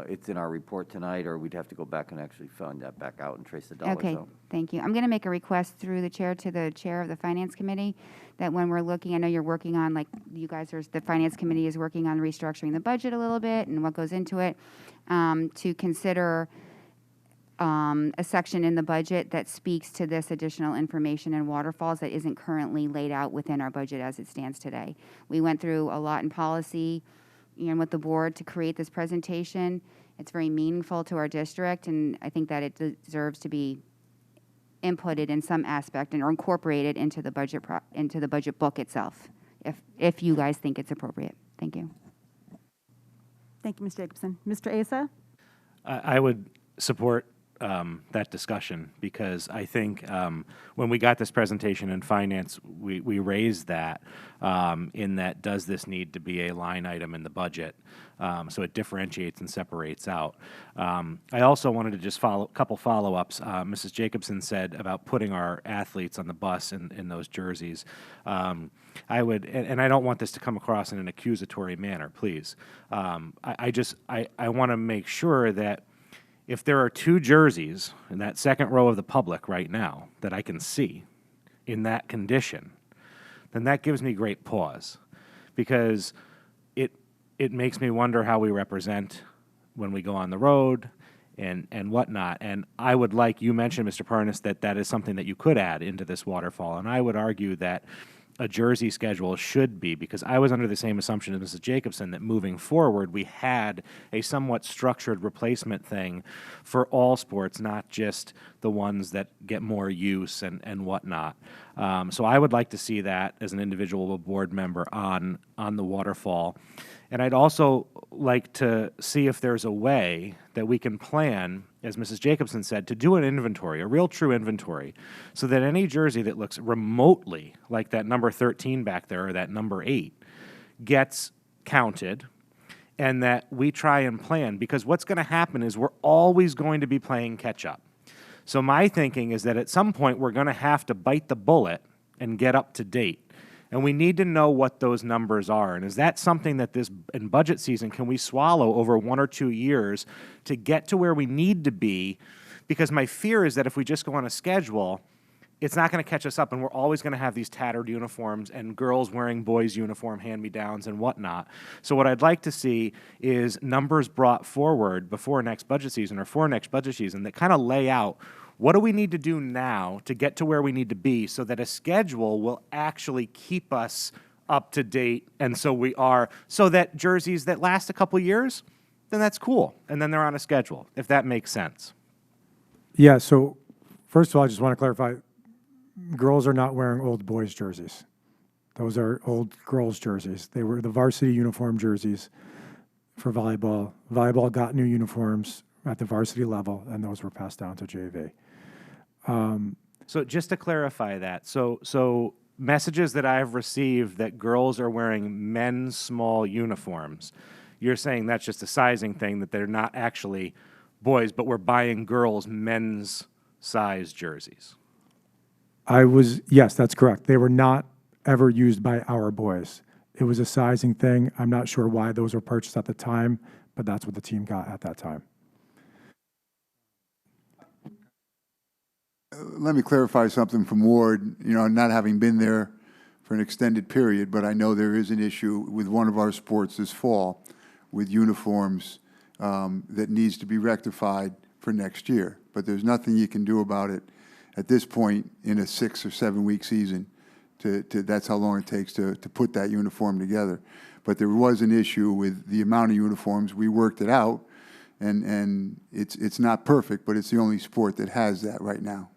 S7: it's in our report tonight, or we'd have to go back and actually find that back out and trace the dollars
S11: Okay,
S7: out.
S11: thank you. I'm going to make a request through the chair to the chair of the Finance Committee that when we're looking, I know you're working on, the Finance Committee is working on restructuring the budget a little bit and what goes into it, to consider a section in the budget that speaks to this additional information in waterfalls that isn't currently laid out within our budget as it stands today. We went through a lot in policy and with the board to create this presentation. It's very meaningful to our district, and I think that it deserves to be inputted in some aspect or incorporated into the budget book itself, if you guys think it's appropriate. Thank you.
S1: Thank you, Ms. Jacobson. Mr. Asa?
S10: I would support that discussion, because I think when we got this presentation in finance, we raised that in that, does this need to be a line item in the budget? So it differentiates and separates out. I also wanted to just couple follow-ups. Mrs. Jacobson said about putting our athletes on the bus in those jerseys. I would, and I don't want this to come across in an accusatory manner, please. I want to make sure that if there are two jerseys in that second row of the public right now that I can see in that condition, then that gives me great pause, because it makes me wonder how we represent when we go on the road and whatnot. And I would like, you mentioned, Mr. Parnas, that is something that you could add into this waterfall. And I would argue that a jersey schedule should be, because I was under the same assumption as Mrs. Jacobson that moving forward we had a somewhat structured replacement thing for all sports, not just the ones that get more use and whatnot. So I would like to see that as an individual board member on the waterfall. And I'd also like to see if there's a way that we can plan, as Mrs. Jacobson said, to do an inventory, a real true inventory, so that any jersey that looks remotely like that number 13 back there or that number 8 gets counted, and that we try and plan, because what's going to happen is we're always going to be playing catch up. So my thinking is that at some point we're going to have to bite the bullet and get up to date. And we need to know what those numbers are. And is that something that in budget season, can we swallow over 1 or 2 years to get to where we need to be? Because my fear is that if we just go on a schedule, it's not going to catch us up, and we're always going to have these tattered uniforms and girls wearing boys' uniform hand-me-downs and whatnot. So what I'd like to see is numbers brought forward before next budget season or for next budget season that kind of lay out what do we need to do now to get to where we need to be so that a schedule will actually keep us up to date, and so that jerseys that last a couple years, then that's cool, and then they're on a schedule, if that makes sense.
S8: Yeah, so first of all, I just want to clarify, girls are not wearing old boys' jerseys. Those are old girls' jerseys. They were the varsity uniform jerseys for volleyball. Volleyball got new uniforms at the varsity level, and those were passed down to JV.
S10: So just to clarify that, so messages that I've received that girls are wearing men's small uniforms, you're saying that's just a sizing thing, that they're not actually boys, but we're buying girls men's size jerseys.
S8: Yes, that's correct. They were not ever used by our boys. It was a sizing thing. I'm not sure why those were purchased at the time, but that's what the team got at that time.
S9: Let me clarify something from Ward, not having been there for an extended period, but I know there is an issue with one of our sports this fall with uniforms that needs to be rectified for next year. But there's nothing you can do about it at this point in a 6 or 7 week season. That's how long it takes to put that uniform together. But there was an issue with the amount of uniforms. We worked it out, and it's not perfect, but it's the only sport that has that right now.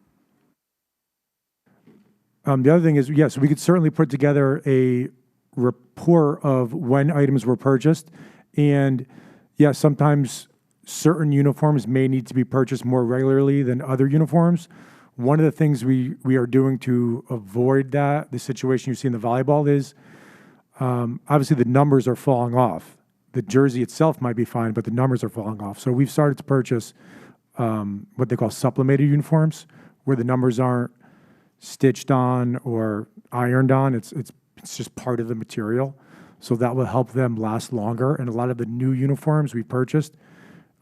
S8: The other thing is, yes, we could certainly put together a report of when items were purchased. And yes, sometimes certain uniforms may need to be purchased more regularly than other uniforms. One of the things we are doing to avoid that, the situation you see in the volleyball is, obviously the numbers are falling off. The jersey itself might be fine, but the numbers are falling off. So we've started to purchase what they call sublimated uniforms, where the numbers aren't stitched on or ironed on. It's just part of the material. So that will help them last longer. And a lot of the new uniforms we've purchased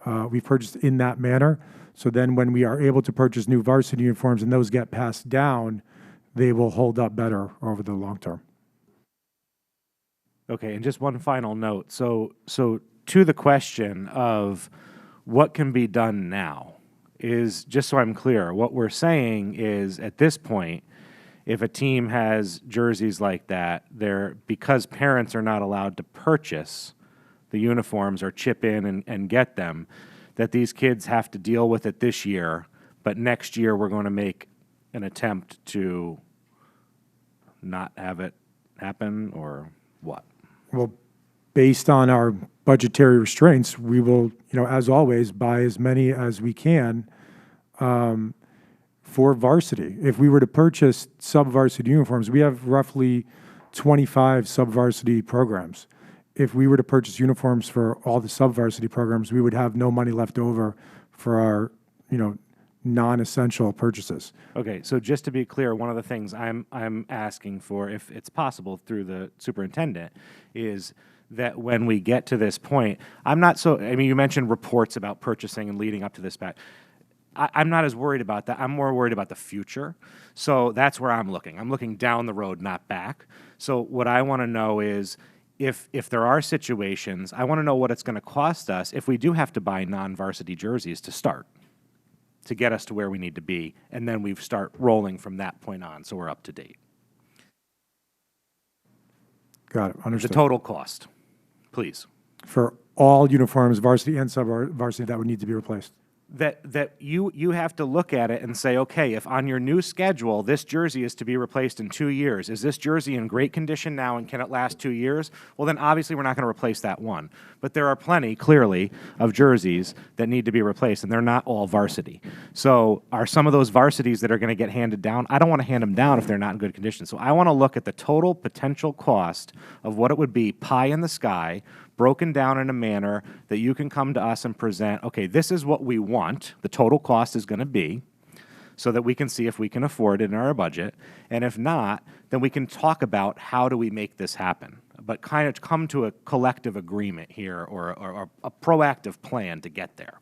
S8: in that manner. So then when we are able to purchase new varsity uniforms and those get passed down, they will hold up better over the long term.
S10: Okay, and just one final note. So to the question of what can be done now, is, just so I'm clear, what we're saying is at this point, if a team has jerseys like that, because parents are not allowed to purchase the uniforms or chip in and get them, that these kids have to deal with it this year, but next year we're going to make an attempt to not have it happen, or what?
S8: Well, based on our budgetary restraints, we will, as always, buy as many as we can for varsity. If we were to purchase sub-varsity uniforms, we have roughly 25 sub-varsity programs. If we were to purchase uniforms for all the sub-varsity programs, we would have no money left over for our, non-essential purchases.
S10: Okay, so just to be clear, one of the things I'm asking for, if it's possible through the superintendent, is that when we get to this point, you mentioned reports about purchasing and leading up to this back. I'm not as worried about that. I'm more worried about the future. So that's where I'm looking. I'm looking down the road, not back. So what I want to know is, if there are situations, I want to know what it's going to cost us if we do have to buy non-varsity jerseys to start, to get us to where we need to be, and then we start rolling from that point on, so we're up to date.
S8: Got it, understood.
S10: The total cost, please.
S8: For all uniforms, varsity and sub-varsity, that would need to be replaced.
S10: That you have to look at it and say, okay, if on your new schedule, this jersey is to be replaced in 2 years, is this jersey in great condition now and can it last 2 years? Well, then obviously we're not going to replace that one. But there are plenty, clearly, of jerseys that need to be replaced, and they're not all varsity. So are some of those varsities that are going to get handed down? I don't want to hand them down if they're not in good condition. So I want to look at the total potential cost of what it would be, pie in the sky, broken down in a manner that you can come to us and present, okay, this is what we want, the total cost is going to be, so that we can see if we can afford it in our budget. And if not, then we can talk about how do we make this happen, but kind of come to a collective agreement here or a proactive plan to get there.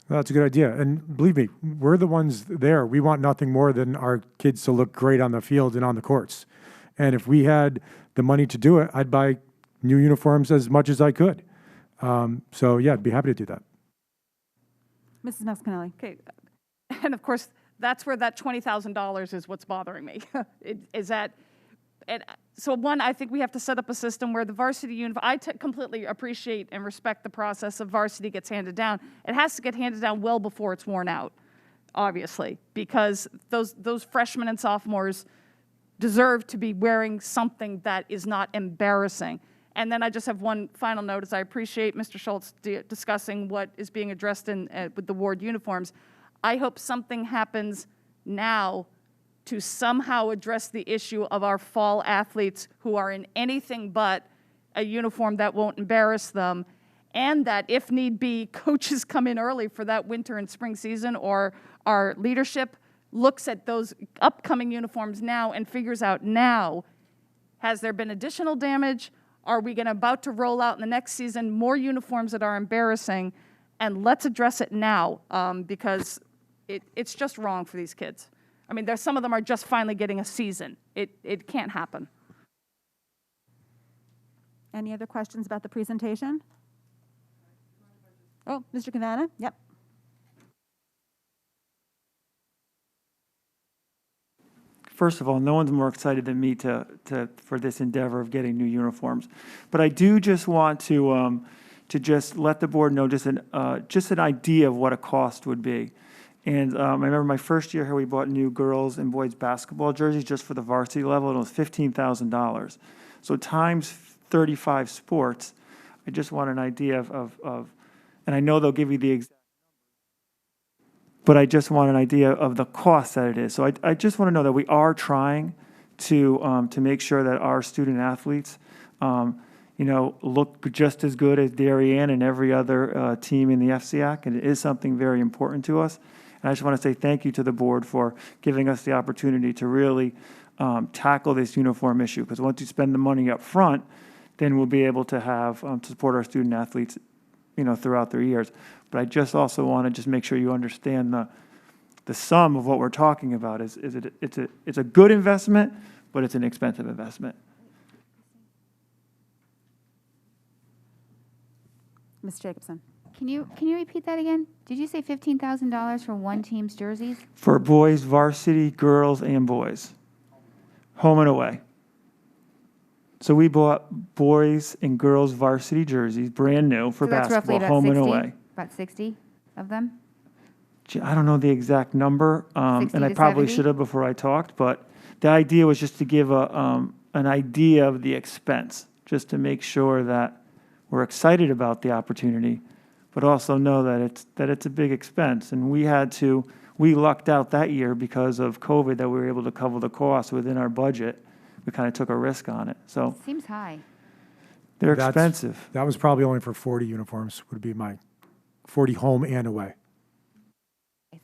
S8: That's a good idea. And believe me, we're the ones there. We want nothing more than our kids to look great on the field and on the courts. And if we had the money to do it, I'd buy new uniforms as much as I could. So yeah, I'd be happy to do that.
S1: Mrs. Mascanelli.
S13: Okay, and of course, that's where that $20,000 is what's bothering me. So one, I think we have to set up a system where the varsity uniform, I completely appreciate and respect the process of varsity gets handed down. It has to get handed down well before it's worn out, obviously, because those freshmen and sophomores deserve to be wearing something that is not embarrassing. And then I just have one final note, as I appreciate Mr. Schultz discussing what is being addressed with the ward uniforms. I hope something happens now to somehow address the issue of our fall athletes who are in anything but a uniform that won't embarrass them, and that, if need be, coaches come in early for that winter and spring season, or our leadership looks at those upcoming uniforms now and figures out now, has there been additional damage? Are we about to roll out in the next season more uniforms that are embarrassing? And let's address it now, because it's just wrong for these kids. I mean, some of them are just finally getting a season. It can't happen.
S1: Any other questions about the presentation? Oh, Mr. Cavana? Yep.
S15: First of all, no one's more excited than me for this endeavor of getting new uniforms. But I do just want to just let the board know just an idea of what a cost would be. And I remember my first year here, we bought new girls and boys basketball jerseys just for the varsity level, and it was $15,000. So times 35 sports, I just want an idea of and I know they'll give you the exact, but I just want an idea of the cost that it is. So I just want to know that we are trying to make sure that our student athletes, look just as good as Darien and every other team in the FCAC, and it is something very important to us. And I just want to say thank you to the board for giving us the opportunity to really tackle this uniform issue, because once you spend the money up front, then we'll be able to have to support our student athletes, throughout their years. But I just also want to just make sure you understand the sum of what we're talking about. It's a good investment, but it's an expensive investment.
S1: Ms. Jacobson.
S11: Can you repeat that again? Did you say $15,000 for one team's jerseys?
S15: For boys, varsity, girls, and boys. Home and away. So we bought boys and girls varsity jerseys, brand new, for basketball, home and away.
S11: About 60 of them?
S15: I don't know the exact number, and I probably
S11: 70?
S15: should have before I talked, but the idea was just to give an idea of the expense, just to make sure that we're excited about the opportunity, but also know that it's a big expense. And we lucked out that year because of COVID that we were able to cover the cost within our budget. We kind of took a risk on it. So
S11: seems high.
S15: They're expensive.
S8: That was probably only for 40 uniforms, would be my 40 home and away.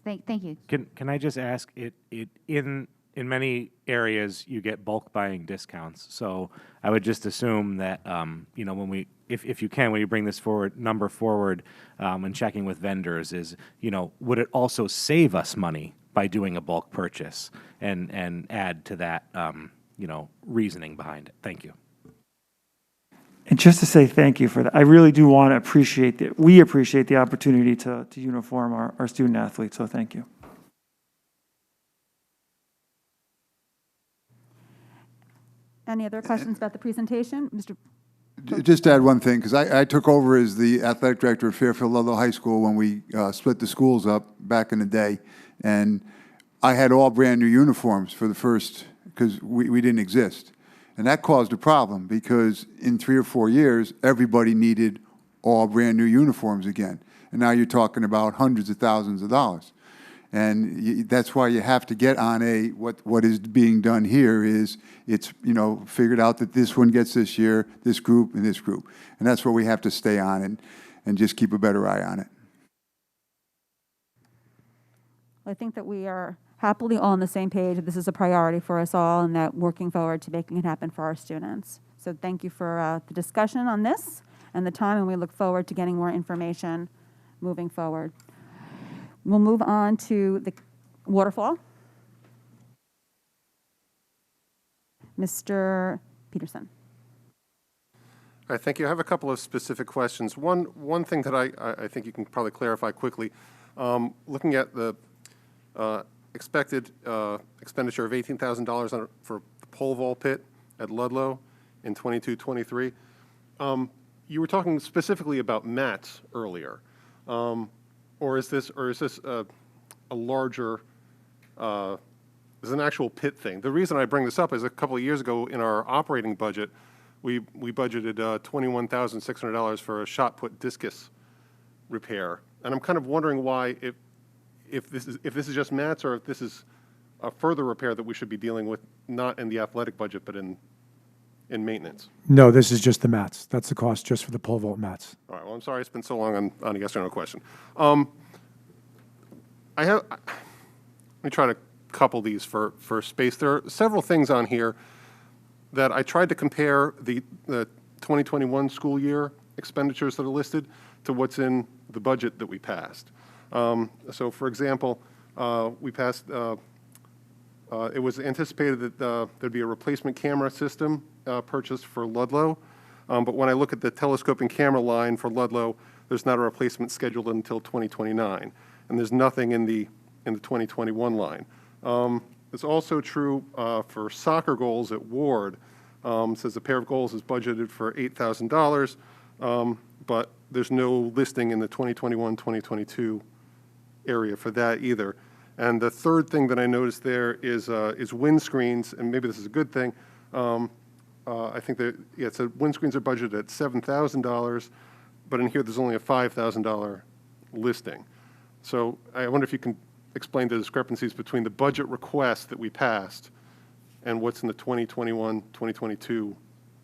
S11: Thank you.
S10: Can I just ask, in many areas you get bulk buying discounts, so I would just assume that if you can, when you bring this number forward when checking with vendors, would it also save us money by doing a bulk purchase and add to that reasoning behind it? Thank you.
S15: And just to say thank you for that, I really do want to appreciate that. We appreciate the opportunity to uniform our student athletes, so thank you.
S1: Any other questions about the presentation? Mr.
S9: Just to add one thing, because I took over as the athletic director at Fairfield Ludlow High School when we split the schools up back in the day, and I had all brand new uniforms for the first, because we didn't exist. And that caused a problem, because in 3 or 4 years, everybody needed all brand new uniforms again. And now you're talking about hundreds of thousands of dollars. And that's why you have to get on what is being done here is it's, figured out that this one gets this year, this group, and this group. And that's what we have to stay on and just keep a better eye on it.
S1: I think that we are happily all on the same page. This is a priority for us all, and that working forward to making it happen for our students. So thank you for the discussion on this and the time, and we look forward to getting more information moving forward. We'll move on to the Waterfall. Mr. Peterson.
S12: All right, thank you. I have a couple of specific questions. One thing that I think you can probably clarify quickly, looking at the expected expenditure of $18,000 for the pole vault pit at Ludlow in 22-23. You were talking specifically about mats earlier, or is this a larger? Is an actual pit thing? The reason I bring this up is a couple of years ago in our operating budget, we budgeted $21,600 for a shot put discus repair, and I'm kind of wondering why if this is just mats or if this is a further repair that we should be dealing with, not in the athletic budget but in maintenance.
S8: No, this is just the mats. That's the cost just for the pole vault mats.
S12: All right. Well, I'm sorry it's been so long on a yes or no question. Let me try to couple these for space. There are several things on here that I tried to compare the 2021 school year expenditures that are listed to what's in the budget that we passed. So, for example, we passed, it was anticipated that there'd be a replacement camera system purchased for Ludlow, but when I look at the telescoping camera line for Ludlow, there's not a replacement scheduled until 2029, and there's nothing in the 2021 line. It's also true for soccer goals at Ward. It says a pair of goals is budgeted for $8,000, but there's no listing in the 2021-2022 area for that either. And the third thing that I noticed there is windscreens, and maybe this is a good thing. I think that, yeah, it said windscreens are budgeted at $7,000, but in here there's only a $5,000 listing. So I wonder if you can explain the discrepancies between the budget request that we passed and what's in the 2021-2022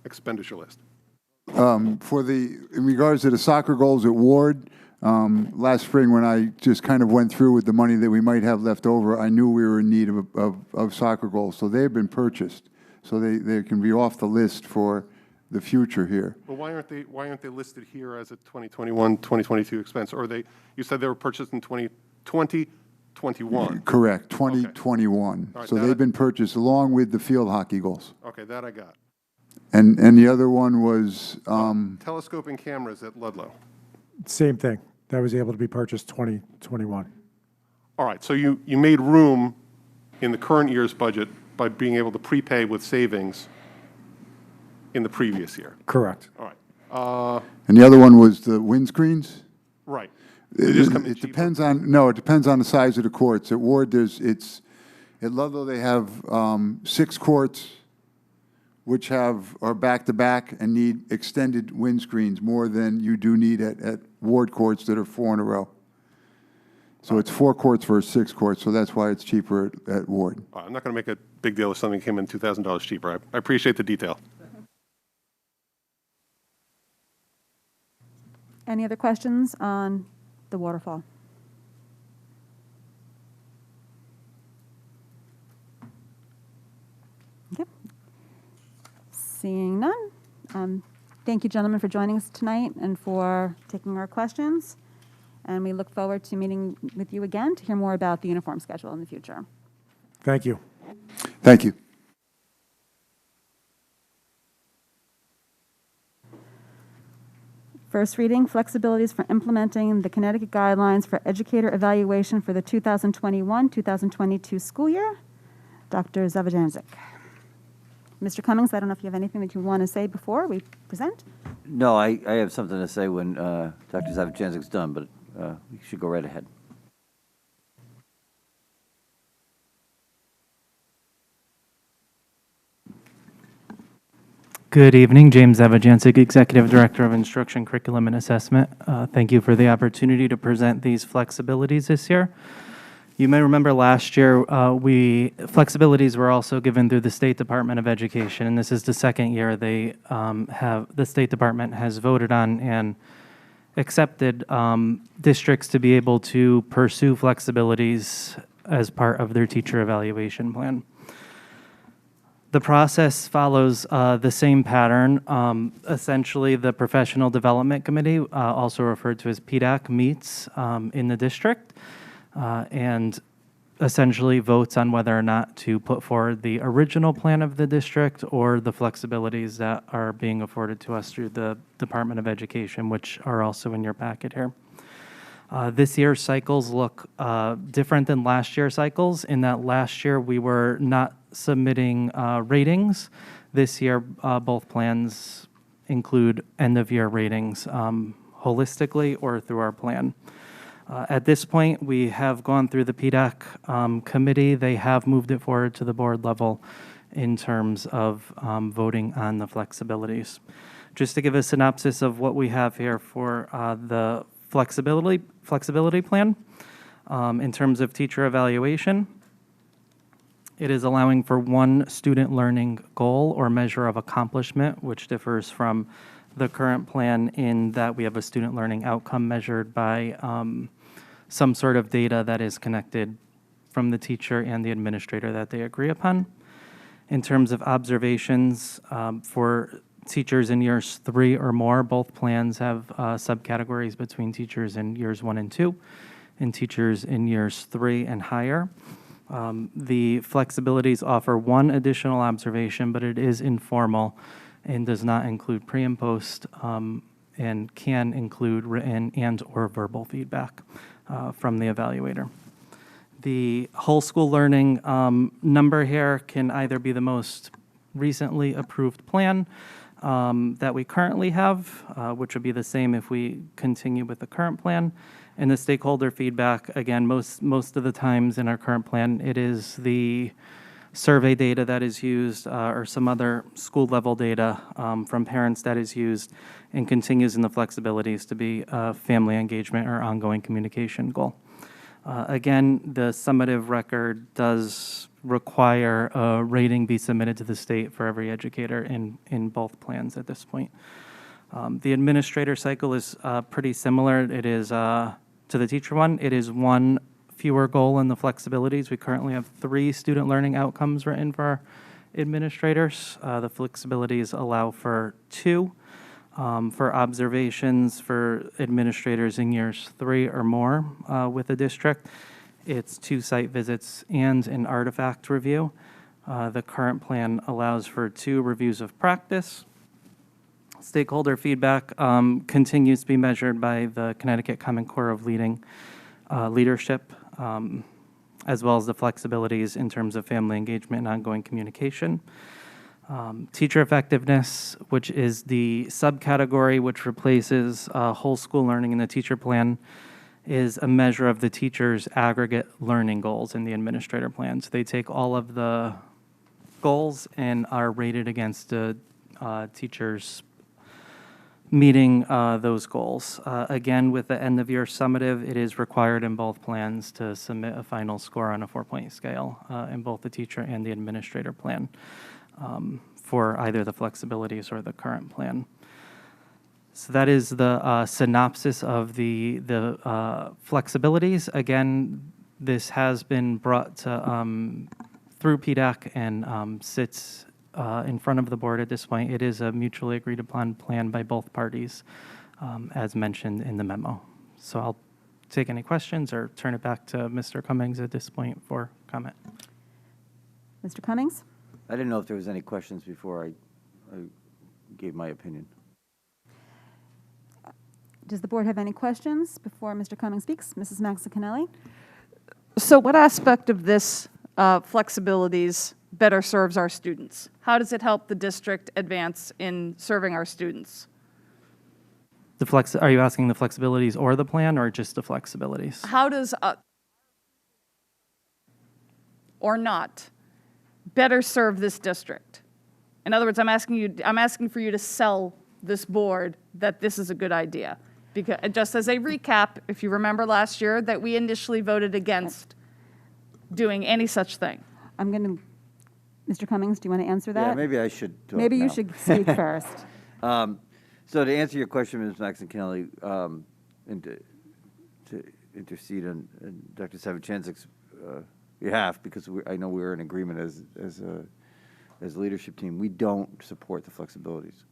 S12: expenditure list.
S9: In regards to the soccer goals at Ward, last spring when I just kind of went through with the money that we might have left over, I knew we were in need of soccer goals. So they've been purchased. So they can be off the list for the future here.
S12: Well, why aren't they listed here as a 2021-2022 expense? Or you said they were purchased in 2021.
S9: Correct, 2021.
S12: All right,
S9: So they've been purchased along with the field hockey goals.
S12: Okay, that I got.
S9: And the other one was
S12: Telescoping cameras at Ludlow.
S8: Same thing. That was able to be purchased 2021.
S12: All right, so you made room in the current year's budget by being able to prepay with savings in the previous year.
S8: Correct.
S12: All right.
S9: And the other one was the windscreens.
S12: Right.
S9: It depends on the size of the courts. At Ward, at Ludlow they have 6 courts, which are back-to-back and need extended windscreens more than you do need at Ward courts that are 4 in a row. So it's 4 courts versus 6 courts, so that's why it's cheaper at Ward.
S12: I'm not going to make a big deal if something came in $2,000 cheaper. I appreciate the detail.
S1: Any other questions on the Waterfall? Okay. Seeing none. Thank you, gentlemen, for joining us tonight and for taking our questions. And we look forward to meeting with you again to hear more about the uniform schedule in the future.
S8: Thank you.
S9: Thank you.
S1: First reading, flexibilities for implementing the Connecticut guidelines for educator evaluation for the 2021-2022 school year. Dr. Zavajancic. Mr. Cummings, I don't know if you have anything that you want to say before we present?
S7: No, I have something to say when Dr. Zavajancic's done, but we should go right ahead.
S16: Good evening, James Zavajancic, Executive Director of Instruction, Curriculum, and Assessment. Thank you for the opportunity to present these flexibilities this year. You may remember last year, flexibilities were also given through the State Department of Education, and this is the second year the State Department has voted on and accepted districts to be able to pursue flexibilities as part of their teacher evaluation plan. The process follows the same pattern. Essentially, the Professional Development Committee, also referred to as PDAC, meets in the district and essentially votes on whether or not to put forward the original plan of the district or the flexibilities that are being afforded to us through the Department of Education, which are also in your packet here. This year's cycles look different than last year's cycles in that last year we were not submitting ratings. This year, both plans include end-of-year ratings holistically or through our plan. At this point, we have gone through the PDAC committee. They have moved it forward to the board level in terms of voting on the flexibilities. Just to give a synopsis of what we have here for the flexibility plan, in terms of teacher evaluation, it is allowing for one student learning goal or measure of accomplishment, which differs from the current plan in that we have a student learning outcome measured by some sort of data that is connected from the teacher and the administrator that they agree upon. In terms of observations, for teachers in years 3 or more, both plans have subcategories between teachers in years 1 and 2 and teachers in years 3 and higher. The flexibilities offer one additional observation, but it is informal and does not include pre and post and can include written and or verbal feedback from the evaluator. The whole school learning number here can either be the most recently approved plan that we currently have, which would be the same if we continue with the current plan. And the stakeholder feedback, again, most of the times in our current plan, it is the survey data that is used or some other school level data from parents that is used and continues in the flexibilities to be a family engagement or ongoing communication goal. Again, the summative record does require a rating be submitted to the state for every educator in both plans at this point. The administrator cycle is pretty similar. It is to the teacher one. It is one fewer goal in the flexibilities. We currently have 3 student learning outcomes written for our administrators. The flexibilities allow for 2. For observations for administrators in years 3 or more with the district, it's 2 site visits and an artifact review. The current plan allows for 2 reviews of practice. Stakeholder feedback continues to be measured by the Connecticut Common Core of Leadership, as well as the flexibilities in terms of family engagement and ongoing communication. Teacher effectiveness, which is the subcategory which replaces whole school learning in the teacher plan, is a measure of the teacher's aggregate learning goals in the administrator plan. So they take all of the goals and are rated against the teacher's meeting those goals. Again, with the end of year summative, it is required in both plans to submit a final score on a 4-point scale in both the teacher and the administrator plan for either the flexibilities or the current plan. So that is the synopsis of the flexibilities. Again, this has been brought to, through PDAC and sits in front of the board at this point. It is a mutually agreed upon plan by both parties, as mentioned in the memo. So I'll take any questions or turn it back to Mr. Cummings at this point for comment.
S1: Mr. Cummings?
S7: I didn't know if there was any questions before I gave my opinion.
S1: Does the board have any questions before Mr. Cummings speaks? Mrs. Maxicanelli?
S13: So what aspect of this flexibilities better serves our students? How does it help the district advance in serving our students?
S16: Are you asking the flexibilities or the plan or just the flexibilities?
S13: How does, or not, better serve this district? In other words, I'm asking for you to sell this board that this is a good idea. Because just as a recap, if you remember last year, that we initially voted against doing any such thing.
S1: I'm going to, Mr. Cummings, do you want to answer that?
S7: Yeah, maybe I should talk
S1: Maybe you
S7: now.
S1: should speak first.
S7: So to answer your question, Ms. Maxicanelli, and to intercede on Dr. Savichensik's behalf, because I know we're in agreement as a leadership team, we don't support the flexibilities.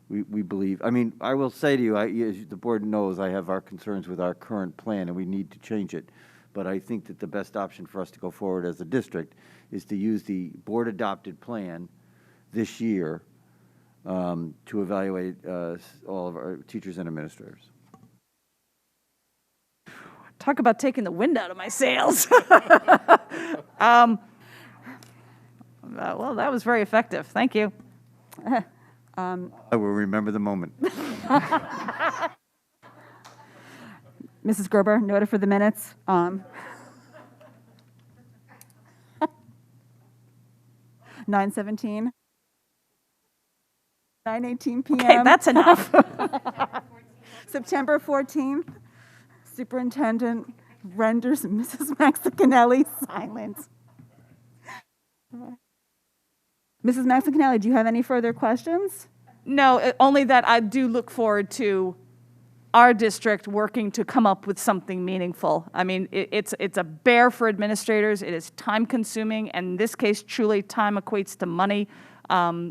S7: We believe, I mean, I will say to you, as the board knows, I have our concerns with our current plan, and we need to change it. But I think that the best option for us to go forward as a district is to use the board-adopted plan this year to evaluate all of our teachers and administrators.
S13: Talk about taking the wind out of my sails. Well, that was very effective. Thank you.
S7: I will remember the moment.
S1: Mrs. Gerber, noted for the minutes. 9:17. 9:18 p.m.
S13: Okay, that's enough.
S1: September 14th, Superintendent renders Mrs. Maxicanelli silent. Mrs. Maxicanelli, do you have any further questions?
S13: No, only that I do look forward to our district working to come up with something meaningful. I mean, it's a bear for administrators. It is time consuming, and in this case, truly time equates to money.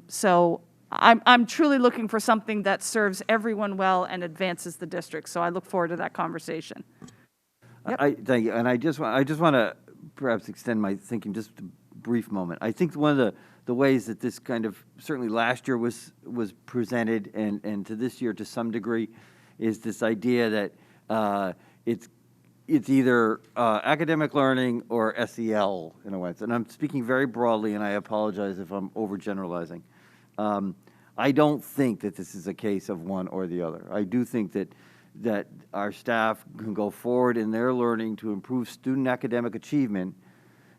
S13: So I'm truly looking for something that serves everyone well and advances the district. So I look forward to that conversation.
S7: Thank you, and I just want to perhaps extend my thinking just a brief moment. I think one of the ways that this kind of, certainly last year was presented, and to this year to some degree, is this idea that it's either academic learning or SEL in a way. And I'm speaking very broadly, and I apologize if I'm overgeneralizing. I don't think that this is a case of one or the other. I do think that our staff can go forward in their learning to improve student academic achievement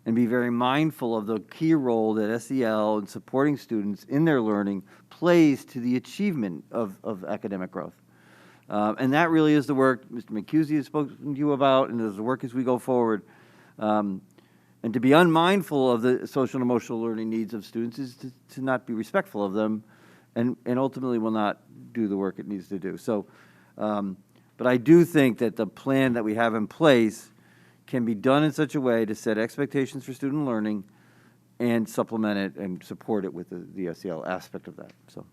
S7: and be very mindful of the key role that SEL and supporting students in their learning plays to the achievement of academic growth. And that really is the work Mr. McCusey has spoken to you about, and is the work as we go forward. And to be unmindful of the social and emotional learning needs of students is to not be respectful of them, and ultimately will not do the work it needs to do. So, but I do think that the plan that we have in place can be done in such a way to set expectations for student learning and supplement it and support it with the SEL aspect of that. So.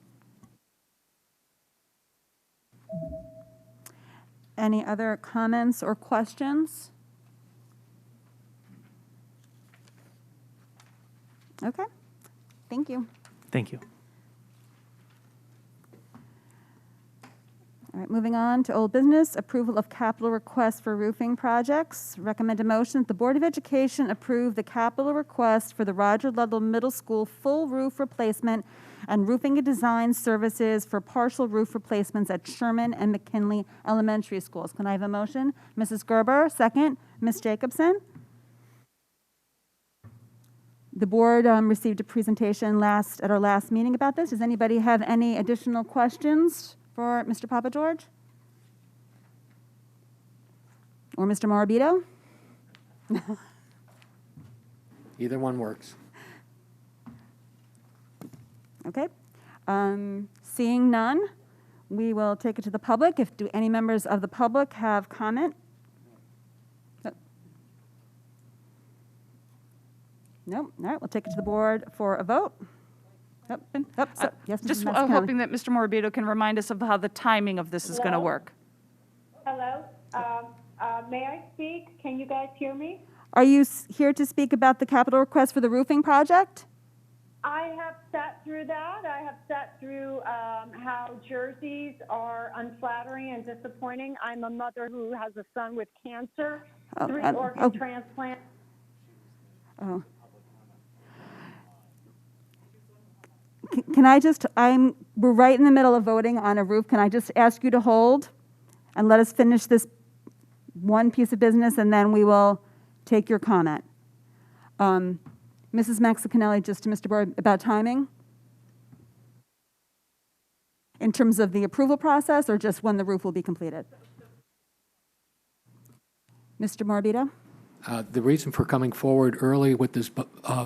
S1: Any other comments or questions? Okay, thank you.
S16: Thank you.
S1: All right, moving on to old business, approval of capital requests for roofing projects. Recommend a motion that the Board of Education approve the capital request for the Roger Ludlow Middle School full roof replacement and roofing and design services for partial roof replacements at Sherman and McKinley Elementary Schools. Can I have a motion? Mrs. Gerber, second. Ms. Jacobson? The board received a presentation at our last meeting about this. Does anybody have any additional questions for Mr. Papa George? Or Mr. Morabito?
S6: Either one works.
S1: Okay. Seeing none, we will take it to the public. Do any members of the public have comment? No. All right, we'll take it to the board for a vote. Yes,
S13: Just
S1: Mrs. Maxicanelli.
S13: hoping that Mr. Morabito can remind us of how the timing of this is going to work.
S17: Hello? May I speak? Can you guys hear me?
S1: Are you here to speak about the capital request for the roofing project?
S17: I have sat through that. I have sat through how jerseys are unflattering and disappointing. I'm a mother who has a son with cancer, 3 organ transplants.
S1: Oh. Can I just, we're right in the middle of voting on a roof. Can I just ask you to hold and let us finish this one piece of business, and then we will take your comment. Mrs. Maxicanelli, just to Mr. Board, about timing? In terms of the approval process, or just when the roof will be completed? Mr. Morabito?
S6: The reason for coming forward early with this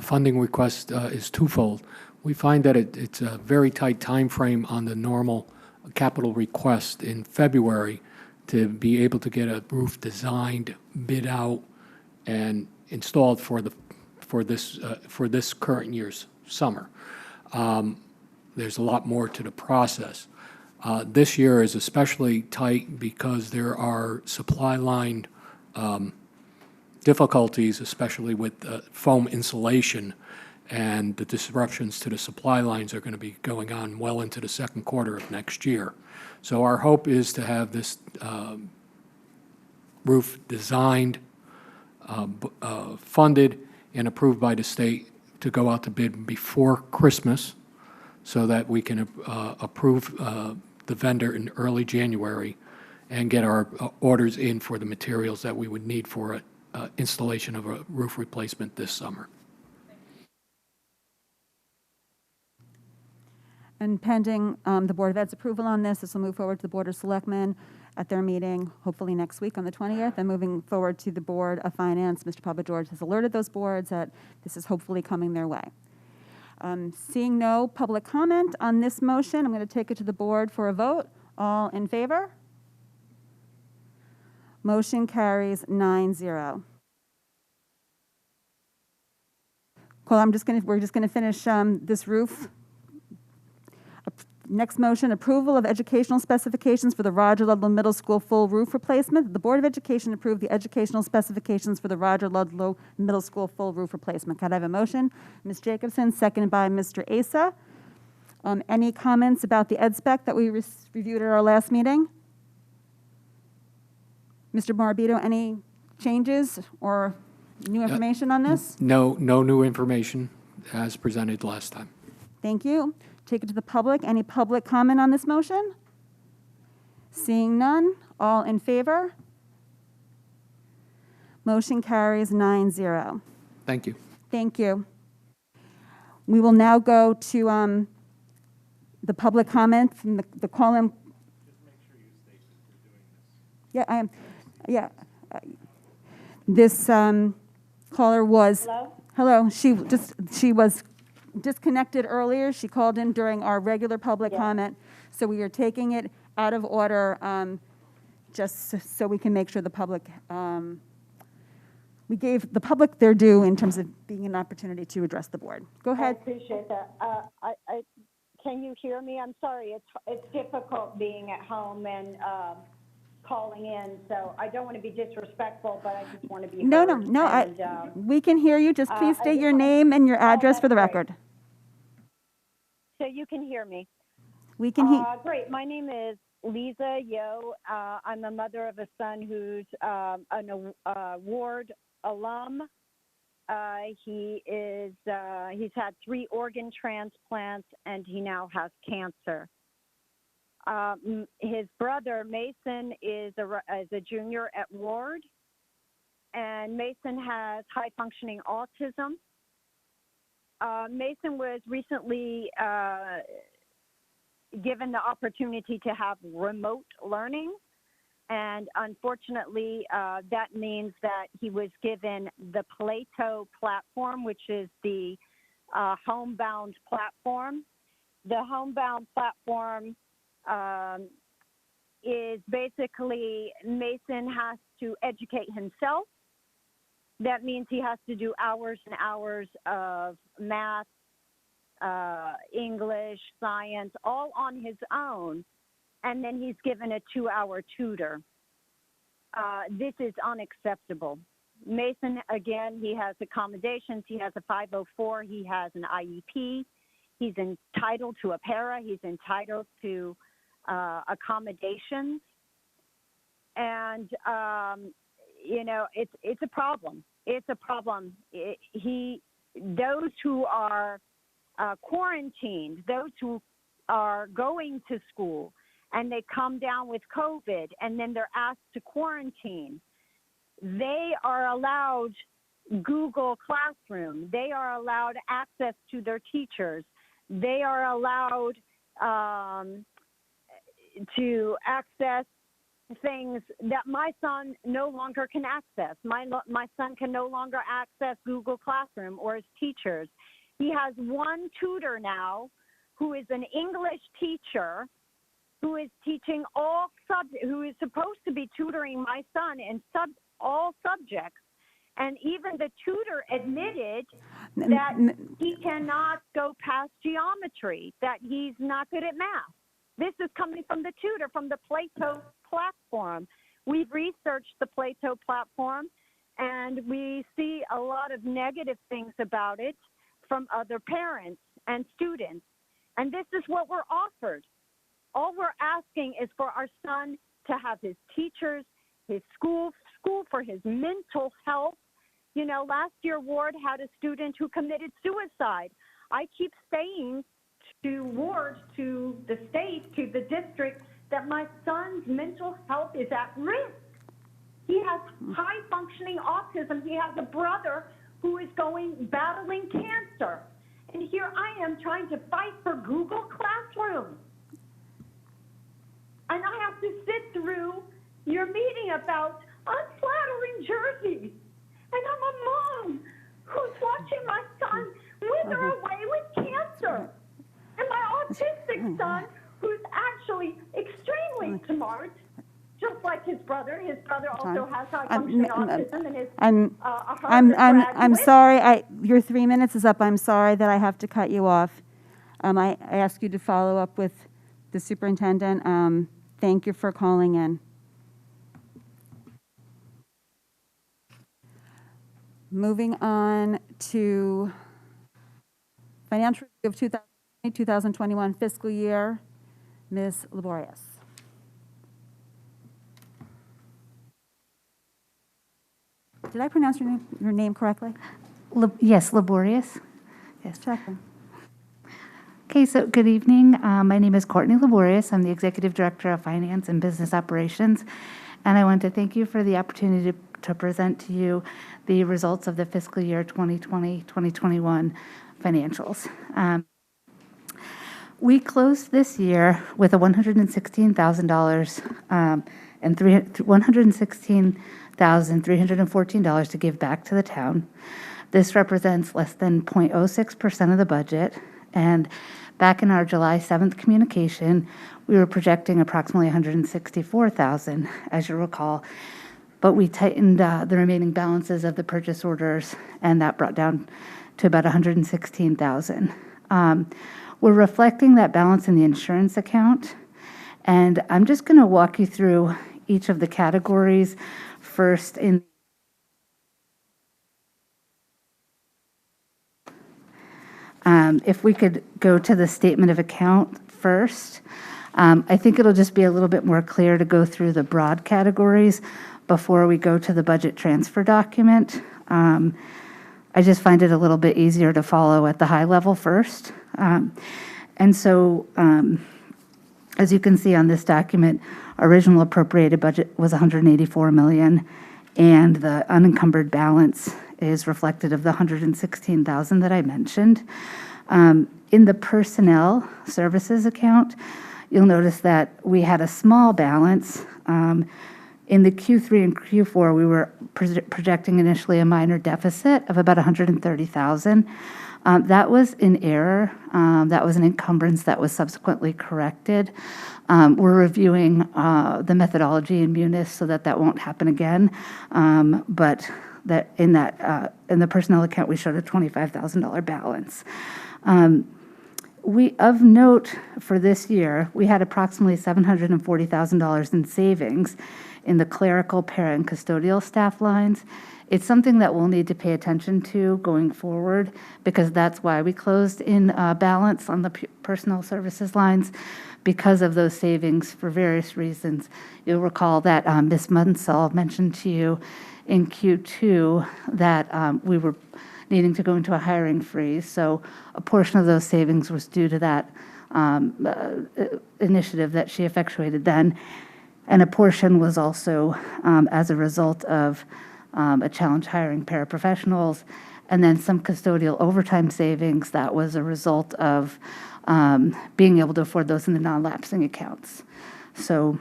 S6: funding request is twofold. We find that it's a very tight time frame on the normal capital request in February to be able to get a roof designed, bid out, and installed for this current year's summer. There's a lot more to the process. This year is especially tight because there are supply line difficulties, especially with foam insulation, and the disruptions to the supply lines are going to be going on well into the second quarter of next year. So our hope is to have this roof designed, funded, and approved by the state to go out to bid before Christmas so that we can approve the vendor in early January and get our orders in for the materials that we would need for installation of a roof replacement this summer.
S1: And pending the Board of Ed's approval on this, this will move forward to the Board of Selectmen at their meeting, hopefully next week on the 20th, and moving forward to the Board of Finance. Mr. Papa George has alerted those boards that this is hopefully coming their way. Seeing no public comment on this motion, I'm going to take it to the board for a vote. All in favor? Motion carries 9-0. Well, we're just going to finish this roof. Next motion, approval of educational specifications for the Roger Ludlow Middle School full roof replacement. The Board of Education approved the educational specifications for the Roger Ludlow Middle School full roof replacement. Can I have a motion? Ms. Jacobson, seconded by Mr. Asa. Any comments about the ed spec that we reviewed at our last meeting? Mr. Morabito, any changes or new information on this?
S6: No new information as presented last time.
S1: Thank you. Take it to the public. Any public comment on this motion? Seeing none, all in favor? Motion carries 9-0.
S6: Thank you.
S1: Thank you. We will now go to the public comment from the call-in. Just make sure you state that you're doing this. Yeah, I am. Yeah. This caller was. Hello. She was disconnected earlier. She called in during our regular public comment, so we are taking it out of order just so we can make sure the public, we gave the public their due in terms of being an opportunity to address the board. Go ahead.
S17: I appreciate that. Can you hear me? I'm sorry. It's difficult being at home and calling in, so I don't want to be disrespectful, but I just want to be
S1: No,
S17: heard.
S1: we can hear you. Just please state your name and your address for the record.
S17: So you can hear me.
S1: We can hear.
S17: Great. My name is Lisa Yo. I'm a mother of a son who's an award alum. He's had 3 organ transplants and he now has cancer. His brother Mason is a junior at Ward, and Mason has high functioning autism. Mason was recently given the opportunity to have remote learning, and unfortunately that means that he was given the Plato platform, which is the homebound platform. The homebound platform is basically Mason has to educate himself. That means he has to do hours and hours of math, English, science, all on his own, and then he's given a 2-hour tutor. This is unacceptable. Mason, again, he has accommodations. He has a 504. He has an IEP. He's entitled to a para. He's entitled to accommodations, and it's a problem. It's a problem. Those who are quarantined, those who are going to school, and they come down with COVID, and then they're asked to quarantine, they are allowed Google Classroom. They are allowed access to their teachers. They are allowed to access things that my son no longer can access. My son can no longer access Google Classroom or his teachers. He has one tutor now who is an English teacher who is teaching all subjects, who is supposed to be tutoring my son in all subjects, And even the tutor admitted that he cannot go past geometry, that he's not good at math. This is coming from the tutor, from the Plato platform. We've researched the Plato platform, and we see a lot of negative things about it from other parents and students. And this is what we're offered. All we're asking is for our son to have his teachers, his school for his mental health. You know, last year Ward had a student who committed suicide. I keep saying to Ward, to the state, to the district, that my son's mental health is at risk. He has high functioning autism. He has a brother who is battling cancer. And here I am trying to fight for Google Classroom. And I have to sit through your meeting about unflattering jerseys. And I'm a mom who's watching my son wither away with cancer. And my autistic son, who's actually extremely smart, just like his brother. His brother also has high functioning autism and is a Harvard
S1: I'm
S17: graduate.
S1: sorry, your 3 minutes is up. I'm sorry that I have to cut you off. I ask you to follow up with the superintendent. Thank you for calling in. Moving on to financial review of 2020-2021 fiscal year, Ms. Laborious. Did I pronounce your name correctly?
S18: Yes, Laborious. Yes.
S1: Checking.
S18: Okay, so good evening. My name is Courtney Laborious. I'm the Executive Director of Finance and Business Operations, and I want to thank you for the opportunity to present to you the results of the fiscal year 2020-2021 financials. We closed this year with a $116,000 and $116,314 to give back to the town. This represents less than 0.06% of the budget. And back in our July 7th communication, we were projecting approximately $164,000, as you recall. But we tightened the remaining balances of the purchase orders, and that brought down to about $116,000. We're reflecting that balance in the insurance account, and I'm just going to walk you through each of the categories. First, if we could go to the statement of account first, I think it'll just be a little bit more clear to go through the broad categories before we go to the budget transfer document. I just find it a little bit easier to follow at the high level first. And so, as you can see on this document, original appropriated budget was $184 million, and the unencumbered balance is reflected of the $116,000 that I mentioned. In the personnel services account, you'll notice that we had a small balance. In the Q3 and Q4, we were projecting initially a minor deficit of about $130,000. That was in error. That was an encumbrance that was subsequently corrected. We're reviewing the methodology in Munis so that that won't happen again. But that in the personnel account, we showed a $25,000 balance. Of note for this year, we had approximately $740,000 in savings in the clerical, para, and custodial staff lines. It's something that we'll need to pay attention to going forward, because that's why we closed in balance on the personnel services lines, because of those savings for various reasons. You'll recall that Ms. Munsell mentioned to you in Q2 that we were needing to go into a hiring freeze. So a portion of those savings was due to that initiative that she effectuated then. And a portion was also as a result of a challenge hiring paraprofessionals, and then some custodial overtime savings that was a result of being able to afford those in the non-lapsing accounts. So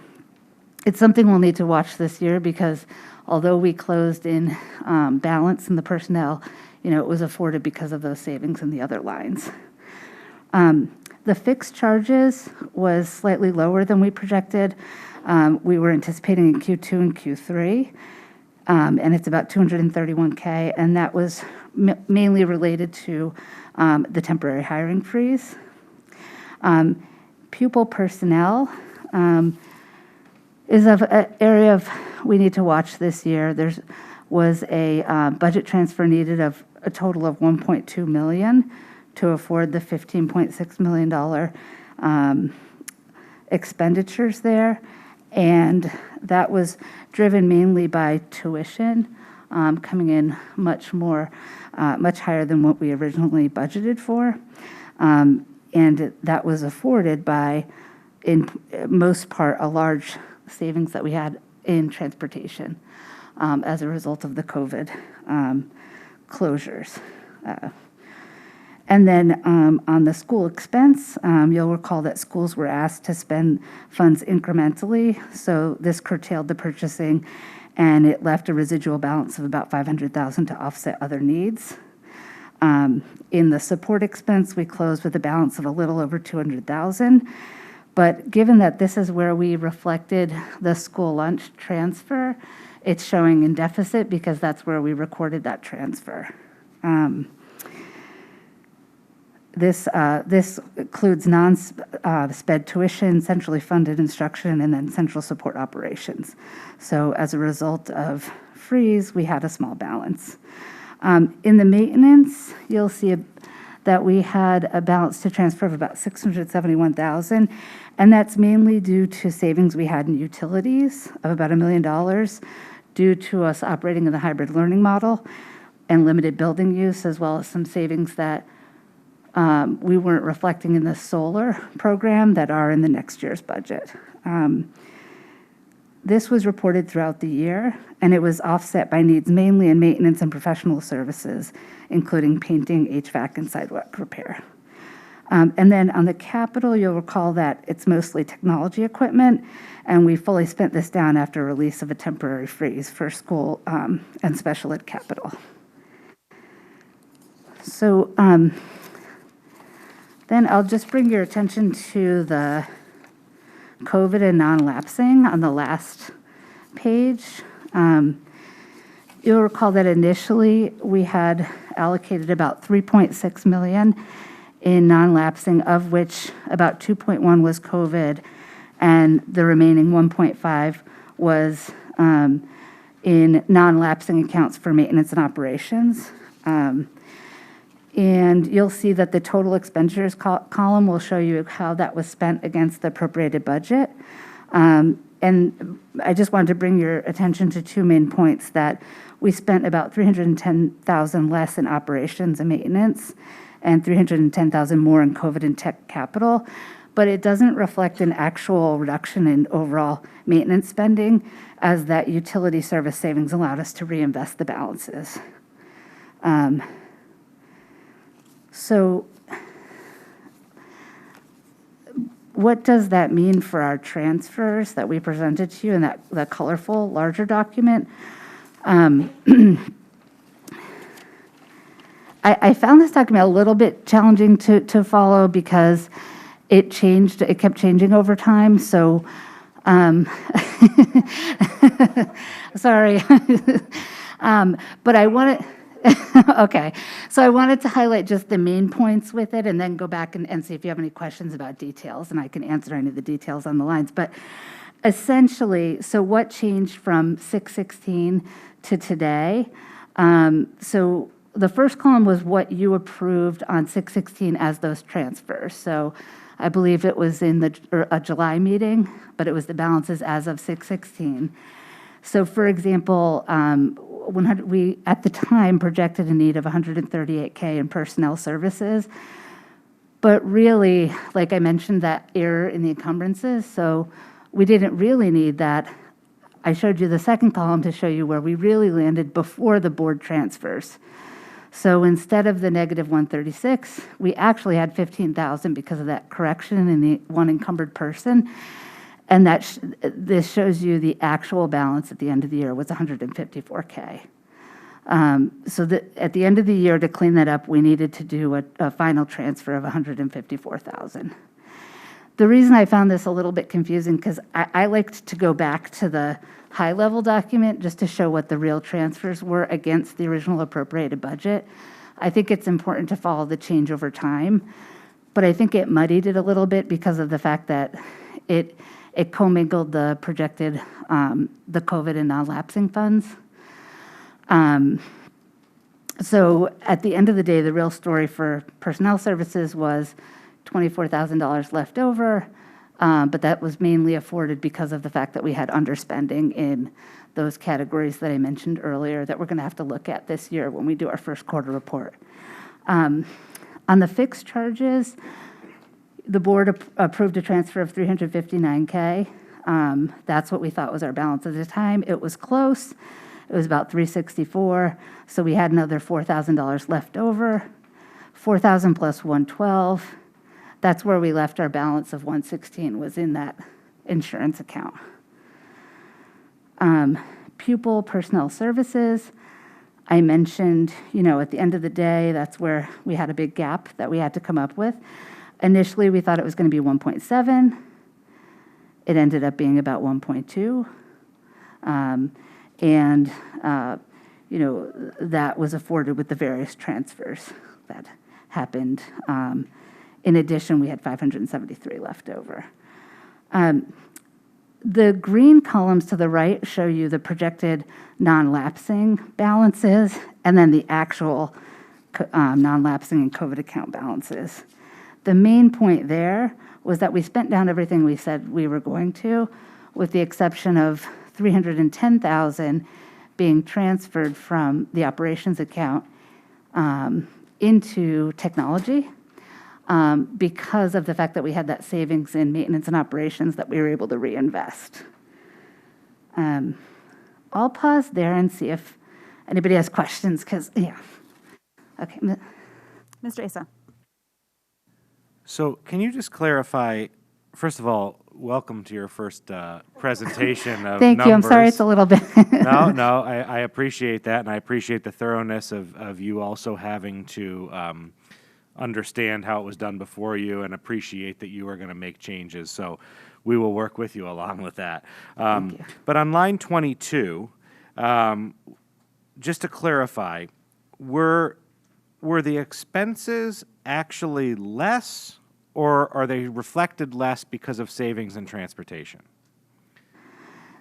S18: it's something we'll need to watch this year, because although we closed in balance in the personnel, it was afforded because of those savings in the other lines. The fixed charges was slightly lower than we projected. We were anticipating in Q2 and Q3. and it's about 231K, and that was mainly related to the temporary hiring freeze. Pupil Personnel is an area of we need to watch this year. There was a budget transfer needed of a total of $1.2 million to afford the $15.6 million expenditures there. And that was driven mainly by tuition coming in much higher than what we originally budgeted for. And that was afforded by, in most part, a large savings that we had in transportation as a result of the COVID closures. And then on the school expense, you'll recall that schools were asked to spend funds incrementally. So this curtailed the purchasing, and it left a residual balance of about $500,000 to offset other needs. In the support expense, we closed with a balance of a little over $200,000. But given that this is where we reflected the school lunch transfer, it's showing in deficit because that's where we recorded that transfer. This includes non-sped tuition, centrally funded instruction, and then central support operations. So as a result of freeze, we had a small balance. In the maintenance, you'll see that we had a balance to transfer of about $671,000, and that's mainly due to savings we had in utilities of about $1 million due to us operating in the hybrid learning model and limited building use, as well as some savings that we weren't reflecting in the solar program that are in the next year's budget. This was reported throughout the year, and it was offset by needs mainly in maintenance and professional services, including painting, HVAC, and sidewalk repair. And then on the capital, you'll recall that it's mostly technology equipment, and we fully spent this down after release of a temporary freeze for school and special ed capital. So then I'll just bring your attention to the COVID and non-lapsing on the last page. You'll recall that initially we had allocated about $3.6 million in non-lapsing, of which about 2.1 was COVID, and the remaining 1.5 was in non-lapsing accounts for maintenance and operations. And you'll see that the total expenditures column will show you how that was spent against the appropriated budget. And I just wanted to bring your attention to two main points: that we spent about $310,000 less in operations and maintenance and $310,000 more in COVID and tech capital, but it doesn't reflect an actual reduction in overall maintenance spending, as that utility service savings allowed us to reinvest the balances. So what does that mean for our transfers that we presented to you in that colorful, larger document? I found this document a little bit challenging to follow because it kept changing over time. So, sorry. But I wanted, okay. So I wanted to highlight just the main points with it and then go back and see if you have any questions about details, and I can answer any of the details on the lines. But essentially, so what changed from 6/16 to today? So the first column was what you approved on 6/16 as those transfers. So I believe it was in a July meeting, but it was the balances as of 6/16. So for example, we at the time projected a need of $138K in personnel services, but really, like I mentioned, that error in the encumbrances, so we didn't really need that. I showed you the second column to show you where we really landed before the board transfers. So instead of the negative 136, we actually had 15,000 because of that correction in the one encumbered person. And this shows you the actual balance at the end of the year was 154K. So at the end of the year, to clean that up, we needed to do a final transfer of 154,000. The reason I found this a little bit confusing, because I liked to go back to the high-level document just to show what the real transfers were against the original appropriated budget. I think it's important to follow the change over time, but I think it muddied it a little bit because of the fact that it commingled the projected, the COVID and non-lapsing funds. So at the end of the day, the real story for personnel services was $24,000 left over, but that was mainly afforded because of the fact that we had underspending in those categories that I mentioned earlier that we're going to have to look at this year when we do our first quarter report. On the fixed charges, the board approved a transfer of $359K. That's what we thought was our balance at the time. It was close. It was about $364, so we had another $4,000 left over. $4,000 plus $112. That's where we left our balance of $116, was in that insurance account. Pupil Personnel Services, I mentioned, at the end of the day, that's where we had a big gap that we had to come up with. Initially, we thought it was going to be 1.7. It ended up being about 1.2. That was afforded with the various transfers that happened. In addition, we had 573 left over. The green columns to the right show you the projected non-lapsing balances and then the actual non-lapsing and COVID account balances. The main point there was that we spent down everything we said we were going to, with the exception of $310,000 being transferred from the operations account into technology because of the fact that we had that savings in maintenance and operations that we were able to reinvest. I'll pause there and see if anybody has questions, because, yeah. Okay.
S1: Mr. Asa.
S10: So can you just clarify, first of all, welcome to your first presentation of
S18: Thank
S10: numbers.
S18: you. I'm sorry it's a little bit.
S10: No, I appreciate that, and I appreciate the thoroughness of you also having to understand how it was done before you and appreciate that you are going to make changes. So we will work with you along with that.
S18: Thank you.
S10: But on line 22, just to clarify, were the expenses actually less, or are they reflected less because of savings in transportation?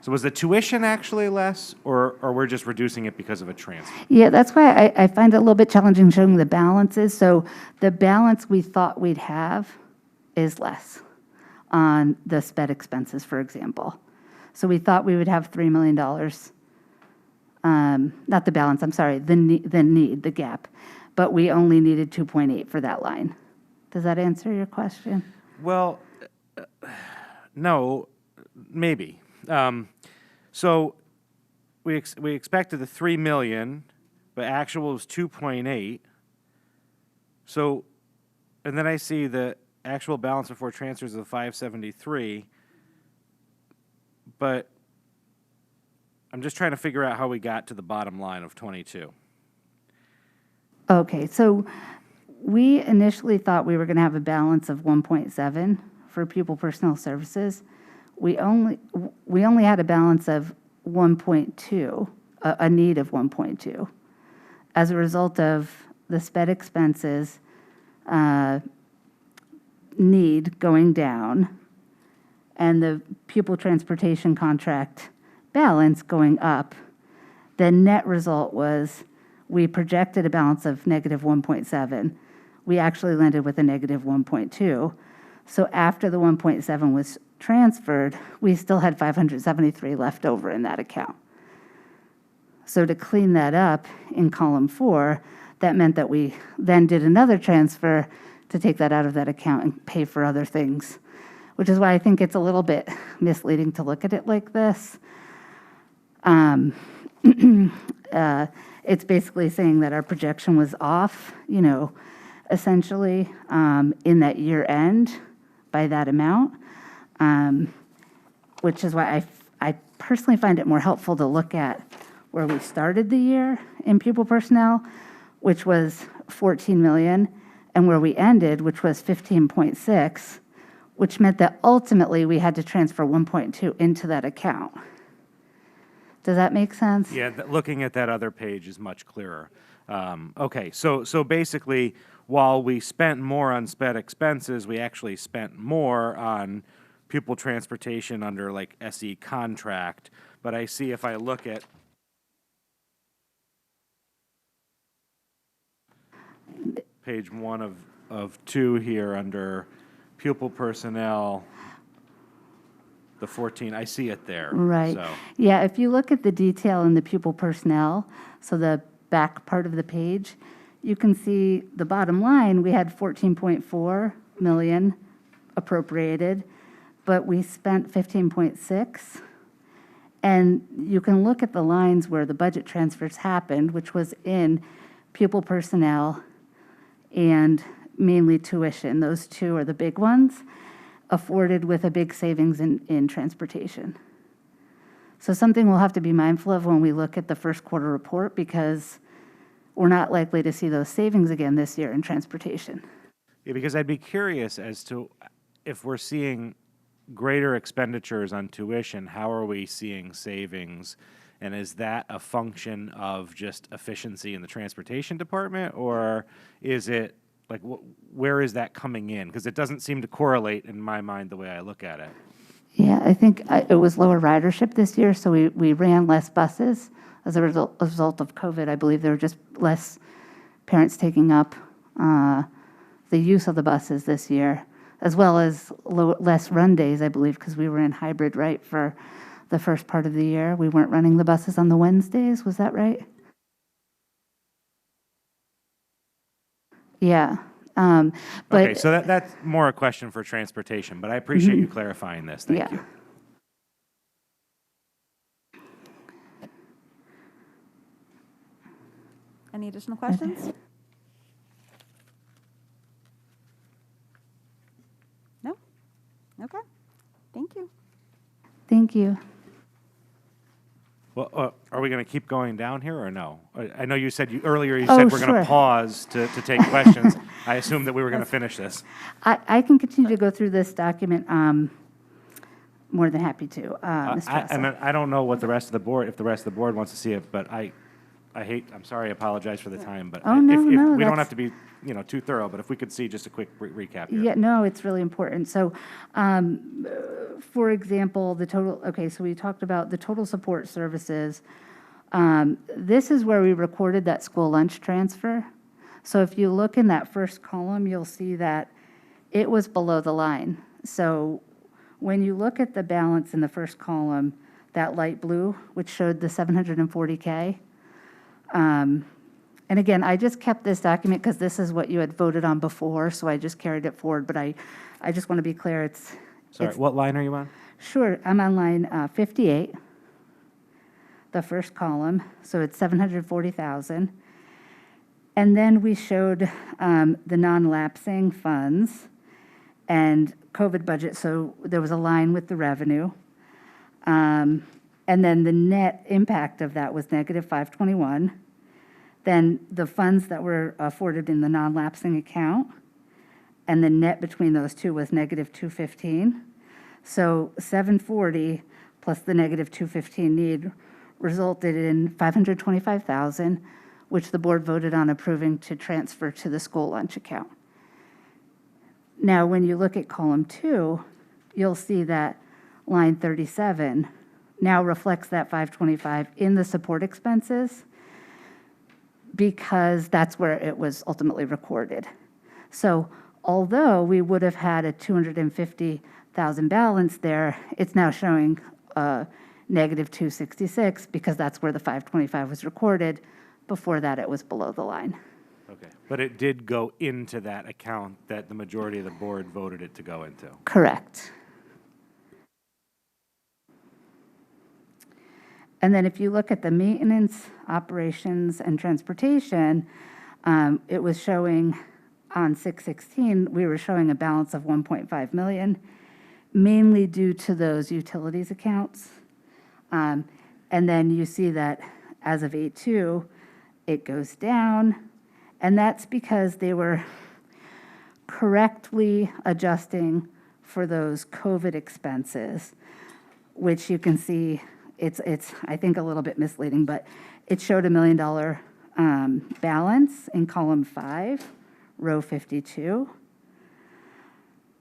S10: So was the tuition actually less, or we're just reducing it because of a transfer?
S18: Yeah, that's why I find it a little bit challenging showing the balances. So the balance we thought we'd have is less on the SPED expenses, for example. So we thought we would have $3 million. Not the balance, I'm sorry, the gap. But we only needed 2.8 for that line. Does that answer your question?
S10: Well, no, maybe. So we expected the 3 million, but actual was 2.8. So, and then I see the actual balance before transfers of 573. But I'm just trying to figure out how we got to the bottom line of 22.
S18: Okay, so we initially thought we were going to have a balance of 1.7 for Pupil Personnel Services. We only had a balance of 1.2, a need of 1.2. As a result of the SPED expenses need going down and the pupil transportation contract balance going up, the net result was we projected a balance of negative 1.7. We actually landed with a negative 1.2. So after the 1.7 was transferred, we still had 573 left over in that account. So to clean that up in column 4, that meant that we then did another transfer to take that out of that account and pay for other things, which is why I think it's a little bit misleading to look at it like this. It's basically saying that our projection was off, essentially, in that year end by that amount, which is why I personally find it more helpful to look at where we started the year in pupil personnel, which was 14 million, and where we ended, which was 15.6, which meant that ultimately we had to transfer 1.2 into that account. Does that make sense?
S10: Yeah, looking at that other page is much clearer. Okay, so basically, while we spent more on sped expenses, we actually spent more on pupil transportation under like SE contract. But I see if I look at page 1 of 2 here under pupil personnel, the 14, I see it there.
S18: Right.
S10: So.
S18: Yeah, if you look at the detail in the pupil personnel, so the back part of the page, you can see the bottom line, we had 14.4 million appropriated, but we spent 15.6. And you can look at the lines where the budget transfers happened, which was in pupil personnel and mainly tuition. Those two are the big ones, afforded with a big savings in transportation. So something we'll have to be mindful of when we look at the first quarter report, because we're not likely to see those savings again this year in transportation.
S10: Yeah, because I'd be curious as to if we're seeing greater expenditures on tuition, how are we seeing savings? And is that a function of just efficiency in the transportation department, or is it like, where is that coming in? Because it doesn't seem to correlate in my mind the way I look at it.
S18: Yeah, I think it was lower ridership this year, so we ran less buses. As a result of COVID, I believe there were just less parents taking up the use of the buses this year, as well as less run days, I believe, because we were in hybrid, right, for the first part of the year. We weren't running the buses on the Wednesdays, was that right? Yeah. But
S10: okay, so that's more a question for transportation, but I appreciate you clarifying this. Thank you.
S1: Any additional questions? No? Okay. Thank you.
S18: Thank you.
S10: Well, are we going to keep going down here or no? I know you said earlier you said we're going to pause to take questions. I assumed that we were going to finish this.
S18: I can continue to go through this document. More than happy to, Mr. Russell.
S10: I don't know what the rest of the board, if the rest of the board wants to see it, but I'm sorry, I apologize for the time, but we don't have to be, too thorough, but if we could see just a quick recap here.
S18: Yeah, no, it's really important. So, for example, so we talked about the total support services. This is where we recorded that school lunch transfer. So if you look in that first column, you'll see that it was below the line. So when you look at the balance in the first column, that light blue, which showed the 740K, and again, I just kept this document because this is what you had voted on before, so I just carried it forward, but I just want to be clear,
S10: Sorry, what line are you on?
S18: Sure, I'm on line 58, the first column, so it's 740,000. And then we showed the non-lapsing funds and COVID budget, so there was a line with the revenue. And then the net impact of that was negative 521. Then the funds that were afforded in the non-lapsing account, and the net between those two was negative 215. So 740 plus the negative 215 need resulted in 525,000, which the board voted on approving to transfer to the school lunch account. Now, when you look at column 2, you'll see that line 37 now reflects that 525 in the support expenses, because that's where it was ultimately recorded. So although we would have had a 250,000 balance there, it's now showing negative 266 because that's where the 525 was recorded. Before that, it was below the line.
S10: Okay, but it did go into that account that the majority of the board voted it to go into.
S18: Correct. And then if you look at the maintenance, operations, and transportation, it was showing on 6/16, we were showing a balance of 1.5 million, mainly due to those utilities accounts. And then you see that as of 8/2, it goes down, and that's because they were correctly adjusting for those COVID expenses, which you can see, it's I think, a little bit misleading, but it showed $1 million balance in column 5, row 52,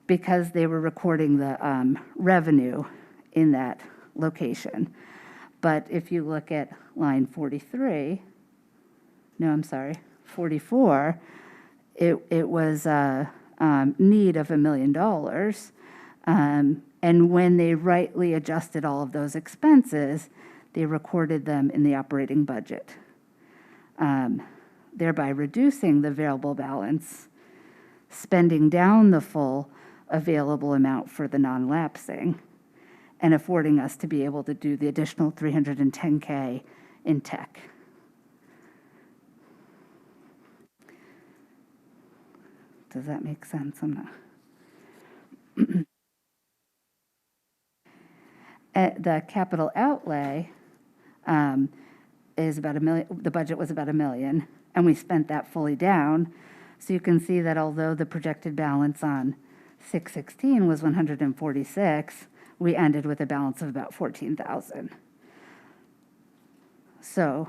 S18: because they were recording the revenue in that location. But if you look at line 44, it was a need of $1 million. And when they rightly adjusted all of those expenses, they recorded them in the operating budget, thereby reducing the available balance, spending down the full available amount for the non-lapsing, and affording us to be able to do the additional $310K in tech. Does that make sense? I'm not. The capital outlay is about $1 million. The budget was about $1 million, and we spent that fully down. So you can see that although the projected balance on 6/16 was 146, we ended with a balance of about 14,000. So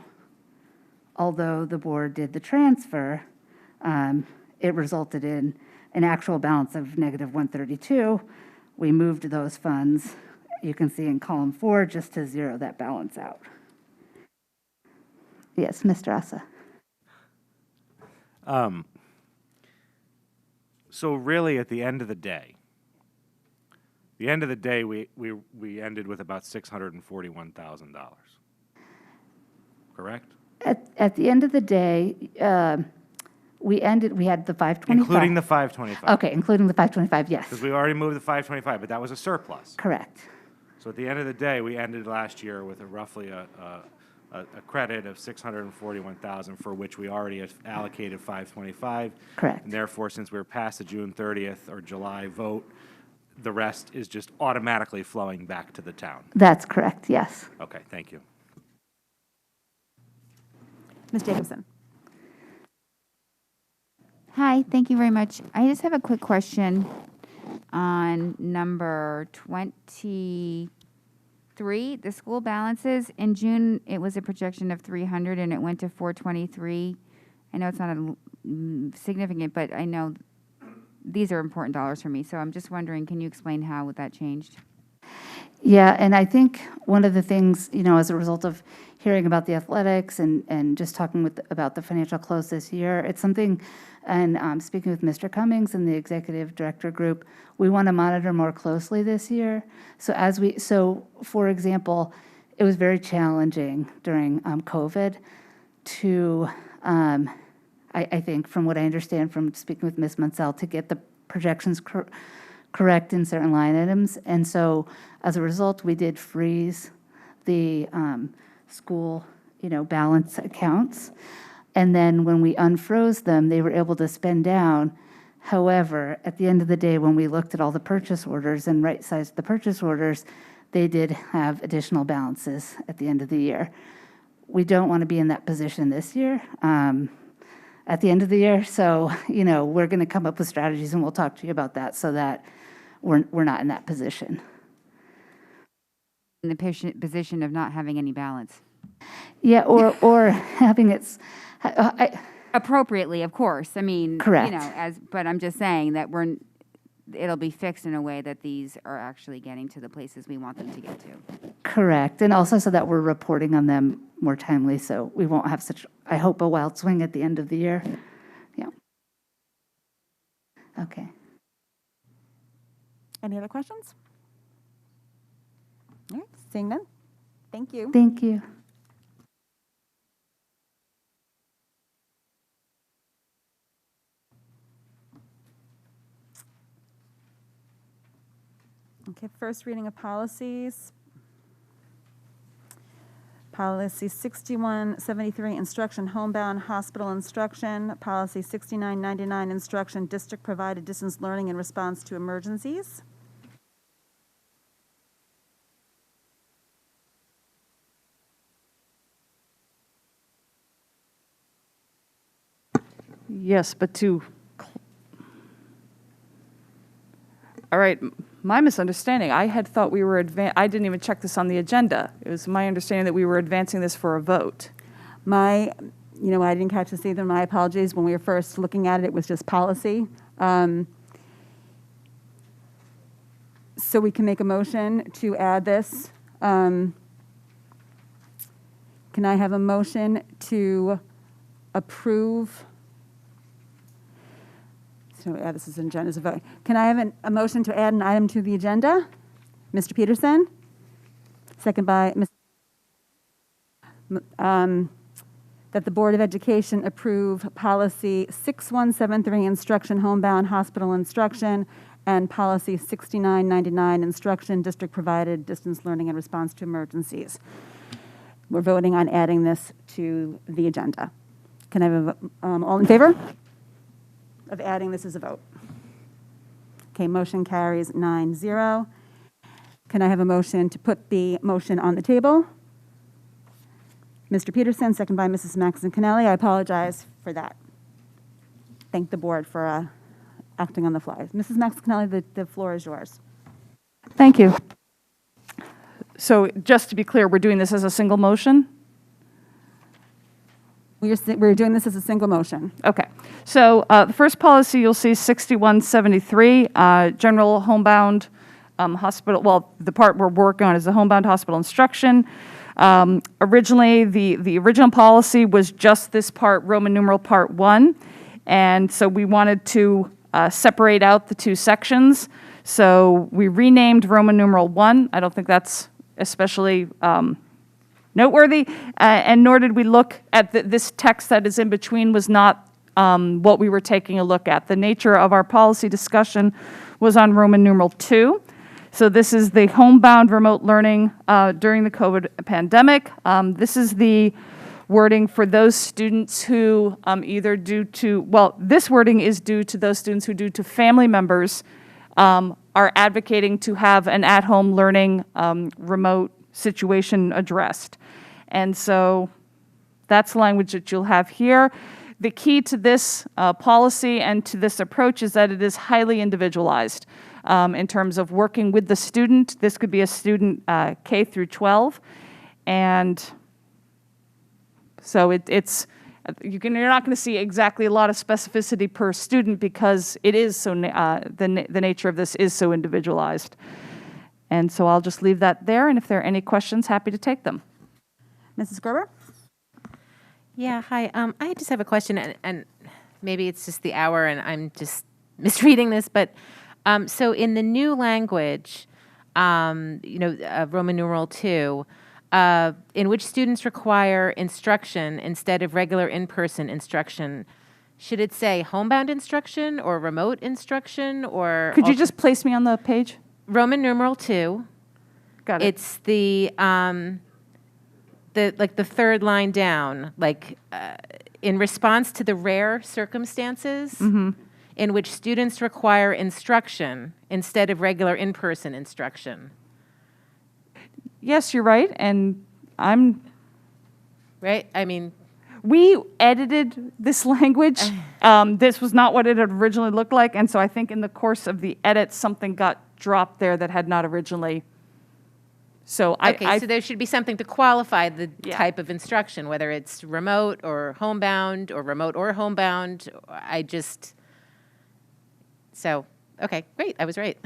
S18: although the board did the transfer, it resulted in an actual balance of negative 132. We moved those funds, you can see in column 4, just to zero that balance out. Yes, Mr. Asa.
S10: So really, at the end of the day, we ended with about $641,000. Correct?
S18: At the end of the day, we had the 525.
S10: Including the 525.
S18: Okay, including the 525, yes.
S10: Because we already moved the 525, but that was a surplus.
S18: Correct.
S10: So at the end of the day, we ended last year with roughly a credit of $641,000, for which we already had allocated 525.
S18: Correct.
S10: And therefore, since we're past the June 30th or July vote, the rest is just automatically flowing back to the town.
S18: That's correct, yes.
S10: Okay, thank you.
S1: Ms. Jacobson.
S11: Hi, thank you very much. I just have a quick question on number 23, the school balances. In June, it was a projection of 300 and it went to 423. I know it's not significant, but I know these are important dollars for me. So I'm just wondering, can you explain how that changed?
S18: Yeah, and I think one of the things, as a result of hearing about the athletics and just talking about the financial close this year, it's something, and speaking with Mr. Cummings and the executive director group, we want to monitor more closely this year. So for example, it was very challenging during COVID to, I think from what I understand from speaking with Ms. Munsell, to get the projections correct in certain line items. And so as a result, we did freeze the school, balance accounts. And then when we unfroze them, they were able to spend down. However, at the end of the day, when we looked at all the purchase orders and right-sized the purchase orders, they did have additional balances at the end of the year. We don't want to be in that position this year, at the end of the year. So, we're going to come up with strategies, and we'll talk to you about that so that we're not in that position.
S11: In the position of not having any balance.
S18: Yeah, or having it
S11: appropriately, of course. I mean,
S18: correct.
S11: But I'm just saying that it'll be fixed in a way that these are actually getting to the places we want them to get to.
S18: Correct, and also so that we're reporting on them more timely, so we won't have such, I hope, a wild swing at the end of the year. Yeah. Okay.
S1: Any other questions? All right, seeing none. Thank you.
S18: Thank you.
S1: Okay, first reading of policies. Policy 6173, instruction homebound hospital instruction. Policy 6999, instruction district provided distance learning in response to emergencies.
S13: Yes, but All right, my misunderstanding. I had thought we were I didn't even check this on the agenda. It was my understanding that we were advancing this for a vote.
S1: I didn't catch this either. My apologies. When we were first looking at it, it was just policy. So we can make a motion to add this. Can I have a motion to approve? So add this as an agenda as a vote. Can I have a motion to add an item to the agenda? Mr. Peterson? Second by Ms. That the Board of Education approve policy 6173, instruction, homebound hospital instruction, and policy 6999, instruction, district provided distance learning in response to emergencies. We're voting on adding this to the agenda. Can I have all in favor of adding this as a vote? Okay, motion carries 9-0. Can I have a motion to put the motion on the table? Mr. Peterson, second by Mrs. Maxon Cannelli. I apologize for that. Thank the board for acting on the fly. Mrs. Maxon Cannelli, the floor is yours.
S13: Thank you. So just to be clear, we're doing this as a single motion?
S1: We're doing this as a single motion.
S13: Okay. So the first policy you'll see 6173, general homebound hospital. Well, the part we're working on is the homebound hospital instruction. Originally, the original policy was just this part, Roman numeral part 1. And so we wanted to separate out the two sections. So we renamed Roman numeral 1. I don't think that's especially noteworthy. And nor did we look at this text that is in between was not what we were taking a look at. The nature of our policy discussion was on Roman numeral 2. So this is the homebound remote learning during the COVID pandemic. This is the wording for those students who either due to, well, this wording is due to those students who due to family members are advocating to have an at-home learning remote situation addressed. And so that's language that you'll have here. The key to this policy and to this approach is that it is highly individualized. In terms of working with the student. This could be a student K through 12. And so you're not going to see exactly a lot of specificity per student because it is so, the nature of this is so individualized. And so I'll just leave that there. And if there are any questions, happy to take them.
S1: Mrs. Gerber?
S3: Yeah, hi. I just have a question, and maybe it's just the hour and I'm just misreading this, but so in the new language, Roman numeral 2, in which students require instruction instead of regular in-person instruction, should it say homebound instruction or remote instruction or?
S13: Could you just place me on the page?
S3: Roman numeral 2.
S13: Got it.
S3: It's the third line down, in response to the rare circumstances. Mm-hmm. In which students require instruction instead of regular in-person instruction.
S13: Yes, you're right, and I'm...
S3: Right? I mean...
S13: We edited this language. This was not what it had originally looked like, and so I think in the course of the edit, something got dropped there that had not originally... So so
S3: there should be something to qualify the type of instruction, whether it's remote or homebound or remote or homebound. So, okay, great, I was right.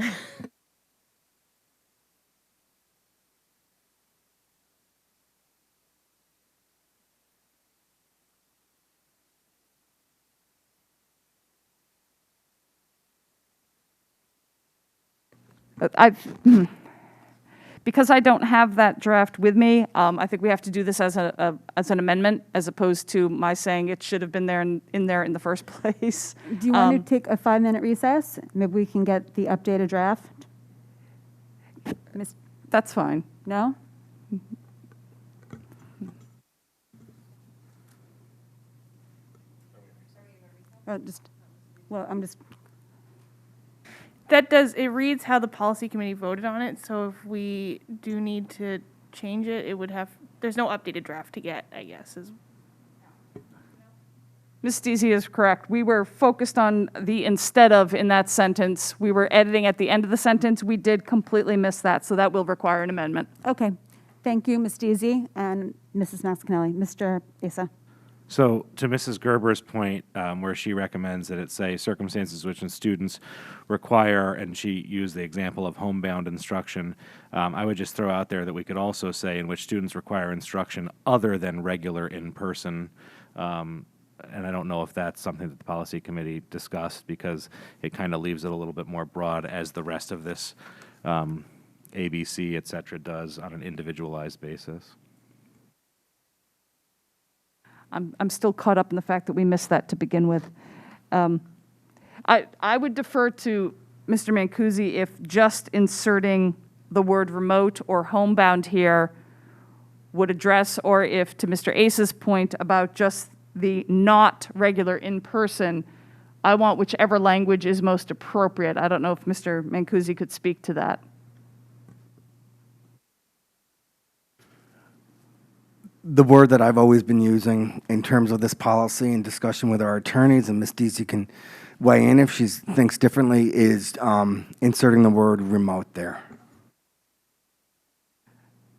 S13: Because I don't have that draft with me, I think we have to do this as an amendment, as opposed to my saying it should have been there in there in the first place.
S1: Do you want to take a 5-minute recess? Maybe we can get the updated draft?
S13: That's fine.
S1: No?
S19: It reads how the policy committee voted on it, so if we do need to change it, there's no updated draft to get, I guess.
S13: Ms. Deasy is correct. We were focused on the instead of in that sentence. We were editing at the end of the sentence. We did completely miss that, so that will require an amendment.
S1: Okay. Thank you, Ms. Deasy and Mrs. Mascanelli. Mr. Asa.
S10: So to Mrs. Gerber's point, where she recommends that it say circumstances which students require, and she used the example of homebound instruction, I would just throw out there that we could also say in which students require instruction other than regular in-person. And I don't know if that's something that the policy committee discussed, because it kind of leaves it a little bit more broad, as the rest of this ABC, et cetera, does on an individualized basis.
S13: I'm still caught up in the fact that we missed that to begin with. I would defer to Mr. Mancusi if just inserting the word remote or homebound here would address, or if, to Mr. Asa's point about just the not regular in-person, I want whichever language is most appropriate. I don't know if Mr. Mancusi could speak to that.
S20: The word that I've always been using in terms of this policy and discussion with our attorneys, and Ms. Deasy can weigh in if she thinks differently, is inserting the word remote there.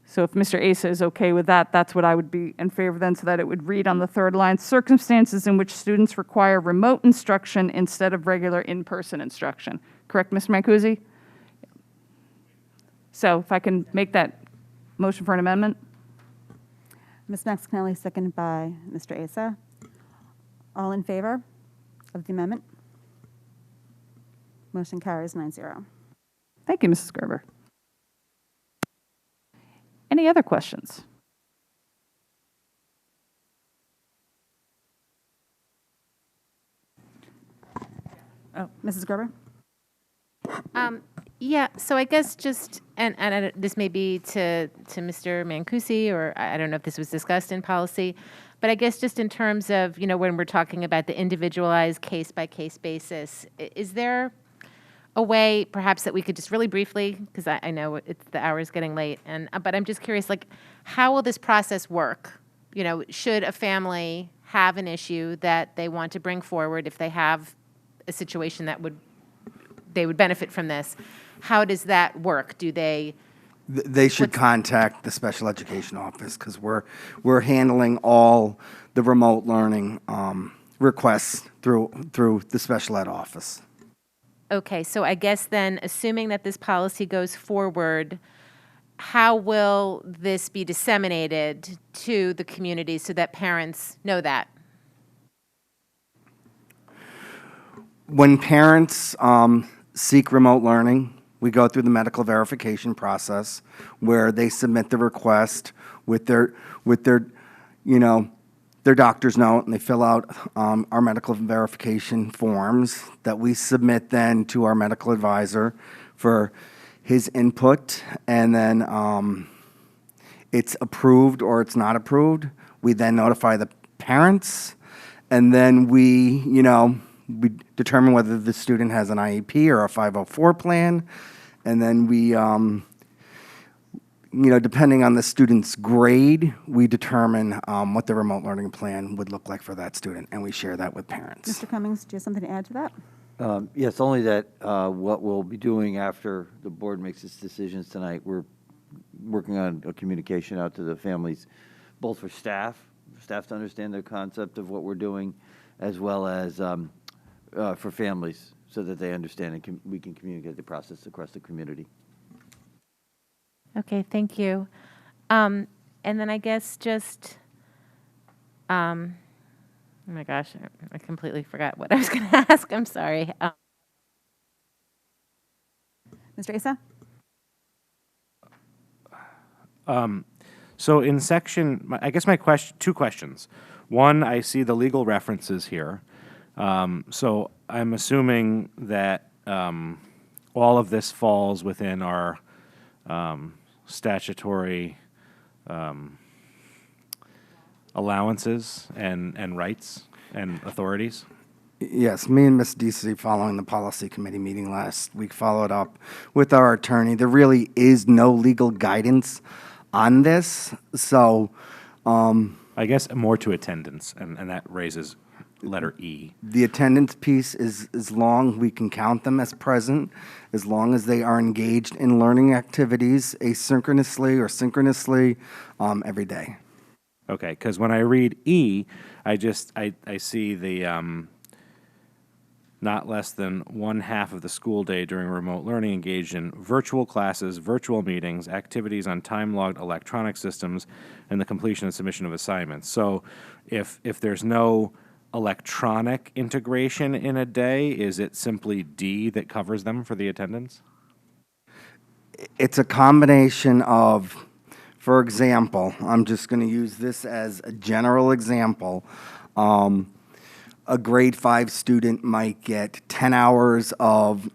S13: So if Mr. Asa is okay with that, that's what I would be in favor then, so that it would read on the third line, circumstances in which students require remote instruction instead of regular in-person instruction. Correct, Mr. Mancusi? So if I can make that motion for an amendment?
S1: Ms. Mascanelli, seconded by Mr. Asa. All in favor of the amendment? Motion carries 9-0.
S13: Thank you, Mrs. Gerber. Any other questions?
S1: Oh, Mrs. Gerber?
S3: Yeah, so I guess just, and this may be to Mr. Mancusi, or I don't know if this was discussed in policy, but I guess just in terms of, when we're talking about the individualized case-by-case basis, is there a way perhaps that we could just really briefly, because I know the hour is getting late, but I'm just curious, how will this process work? Should a family have an issue that they want to bring forward, if they have a situation that they would benefit from this, how does that work? Do they?
S20: They should contact the special education office, because we're handling all the remote learning requests through the special ed office.
S3: Okay, so I guess then, assuming that this policy goes forward, how will this be disseminated to the community so that parents know that?
S20: When parents seek remote learning, we go through the medical verification process where they submit the request with their doctor's note, and they fill out our medical verification forms that we submit then to our medical advisor for his input, and then it's approved or it's not approved. We then notify the parents, and then we determine whether the student has an IEP or a 504 plan, and then we, depending on the student's grade, we determine what the remote learning plan would look like for that student, and we share that with parents.
S1: Mr. Cummings, do you have something to add to that?
S7: Yes, only that what we'll be doing after the board makes its decisions tonight, we're working on a communication out to the families, both for staff to understand the concept of what we're doing, as well as for families, so that they understand and we can communicate the process across the community.
S3: Okay, thank you. And then I guess just, oh my gosh, I completely forgot what I was going to ask. I'm sorry.
S1: Mr. Asa?
S10: So in section, I guess two questions. One, I see the legal references here. So I'm assuming that all of this falls within our statutory allowances and rights and authorities?
S20: Yes, me and Ms. Deasy, following the policy committee meeting last week, followed up with our attorney. There really is no legal guidance on this, so...
S10: I guess more to attendance, and that raises letter E.
S20: The attendance piece is as long, we can count them as present, as long as they are engaged in learning activities asynchronously or synchronously every day.
S10: Okay, because when I read E, I see the not less than 1/2 of the school day during remote learning engaged in virtual classes, virtual meetings, activities on time-logged electronic systems, and the completion and submission of assignments. So if there's no electronic integration in a day, is it simply D that covers them for the attendance?
S20: It's a combination of, for example, I'm just going to use this as a general example. A grade 5 student might get 10 hours of,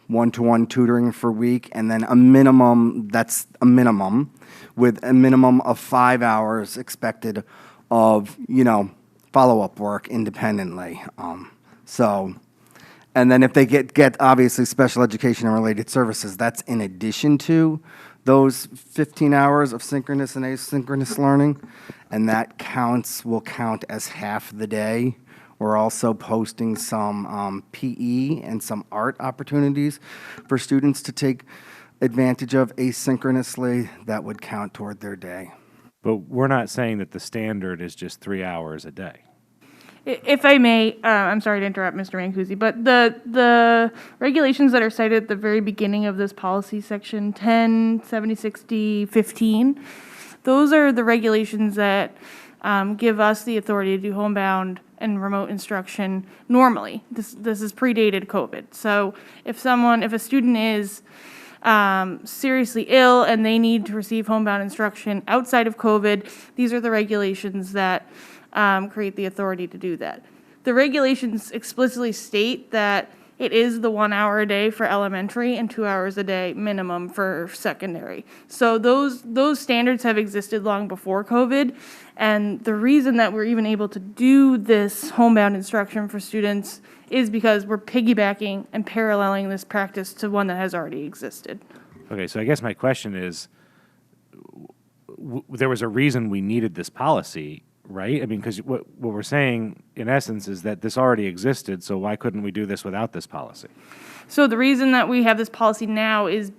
S20: one-to-one tutoring per week, and then a minimum, that's a minimum, with a minimum of 5 hours expected of, follow-up work independently. And then if they get obviously special education and related services, that's in addition to those 15 hours of synchronous and asynchronous learning, and that will count as half the day. We're also posting some PE and some art opportunities for students to take advantage of asynchronously. That would count toward their day.
S10: But we're not saying that the standard is just 3 hours a day.
S19: If I may, I'm sorry to interrupt, Mr. Mancusi, but the regulations that are cited at the very beginning of this policy, section 10, 70, 60, 15, those are the regulations that give us the authority to do homebound and remote instruction normally. This is predated COVID. So if a student is seriously ill and they need to receive homebound instruction outside of COVID, these are the regulations that create the authority to do that. The regulations explicitly state that it is the 1 hour a day for elementary and 2 hours a day minimum for secondary. So those standards have existed long before COVID, and the reason that we're even able to do this homebound instruction for students is because we're piggybacking and paralleling this practice to one that has already existed.
S10: Okay, so I guess my question is, there was a reason we needed this policy, right? I mean, because what we're saying, in essence, is that this already existed, so why couldn't we do this without this policy?
S19: So the reason that we have this policy now is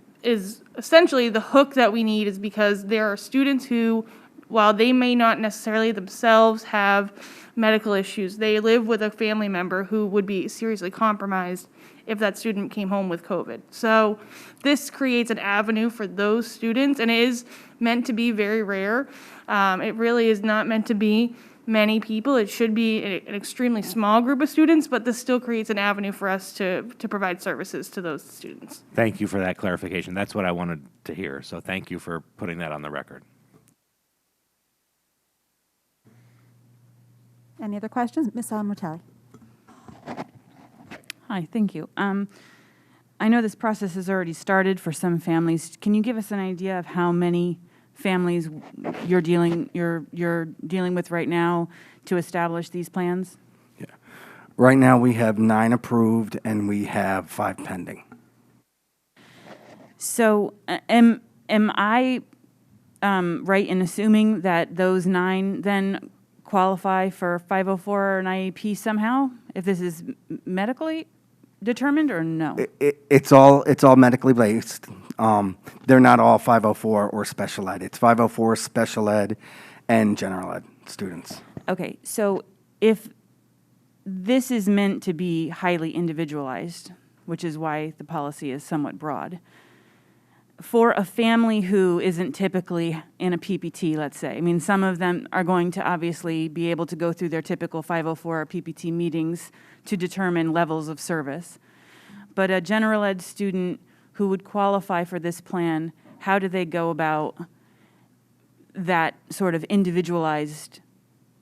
S19: essentially the hook that we need is because there are students who, while they may not necessarily themselves have medical issues, they live with a family member who would be seriously compromised if that student came home with COVID. So this creates an avenue for those students, and it is meant to be very rare. It really is not meant to be many people. It should be an extremely small group of students, but this still creates an avenue for us to provide services to those students.
S10: Thank you for that clarification. That's what I wanted to hear, so thank you for putting that on the record.
S1: Any other questions? Ms. Mortelli.
S21: Hi, thank you. I know this process has already started for some families. Can you give us an idea of how many families you're dealing with right now to establish these plans?
S20: Yeah. Right now we have 9 approved and we have 5 pending.
S21: So am I right in assuming that those 9 then qualify for 504 or an IEP somehow, if this is medically determined, or no?
S20: It's all medically based. They're not all 504 or special ed. It's 504 special ed and general ed students.
S21: Okay, so if this is meant to be highly individualized, which is why the policy is somewhat broad, for a family who isn't typically in a PPT, let's say, I mean, some of them are going to obviously be able to go through their typical 504 or PPT meetings to determine levels of service. But a general ed student who would qualify for this plan, how do they go about that sort of individualized?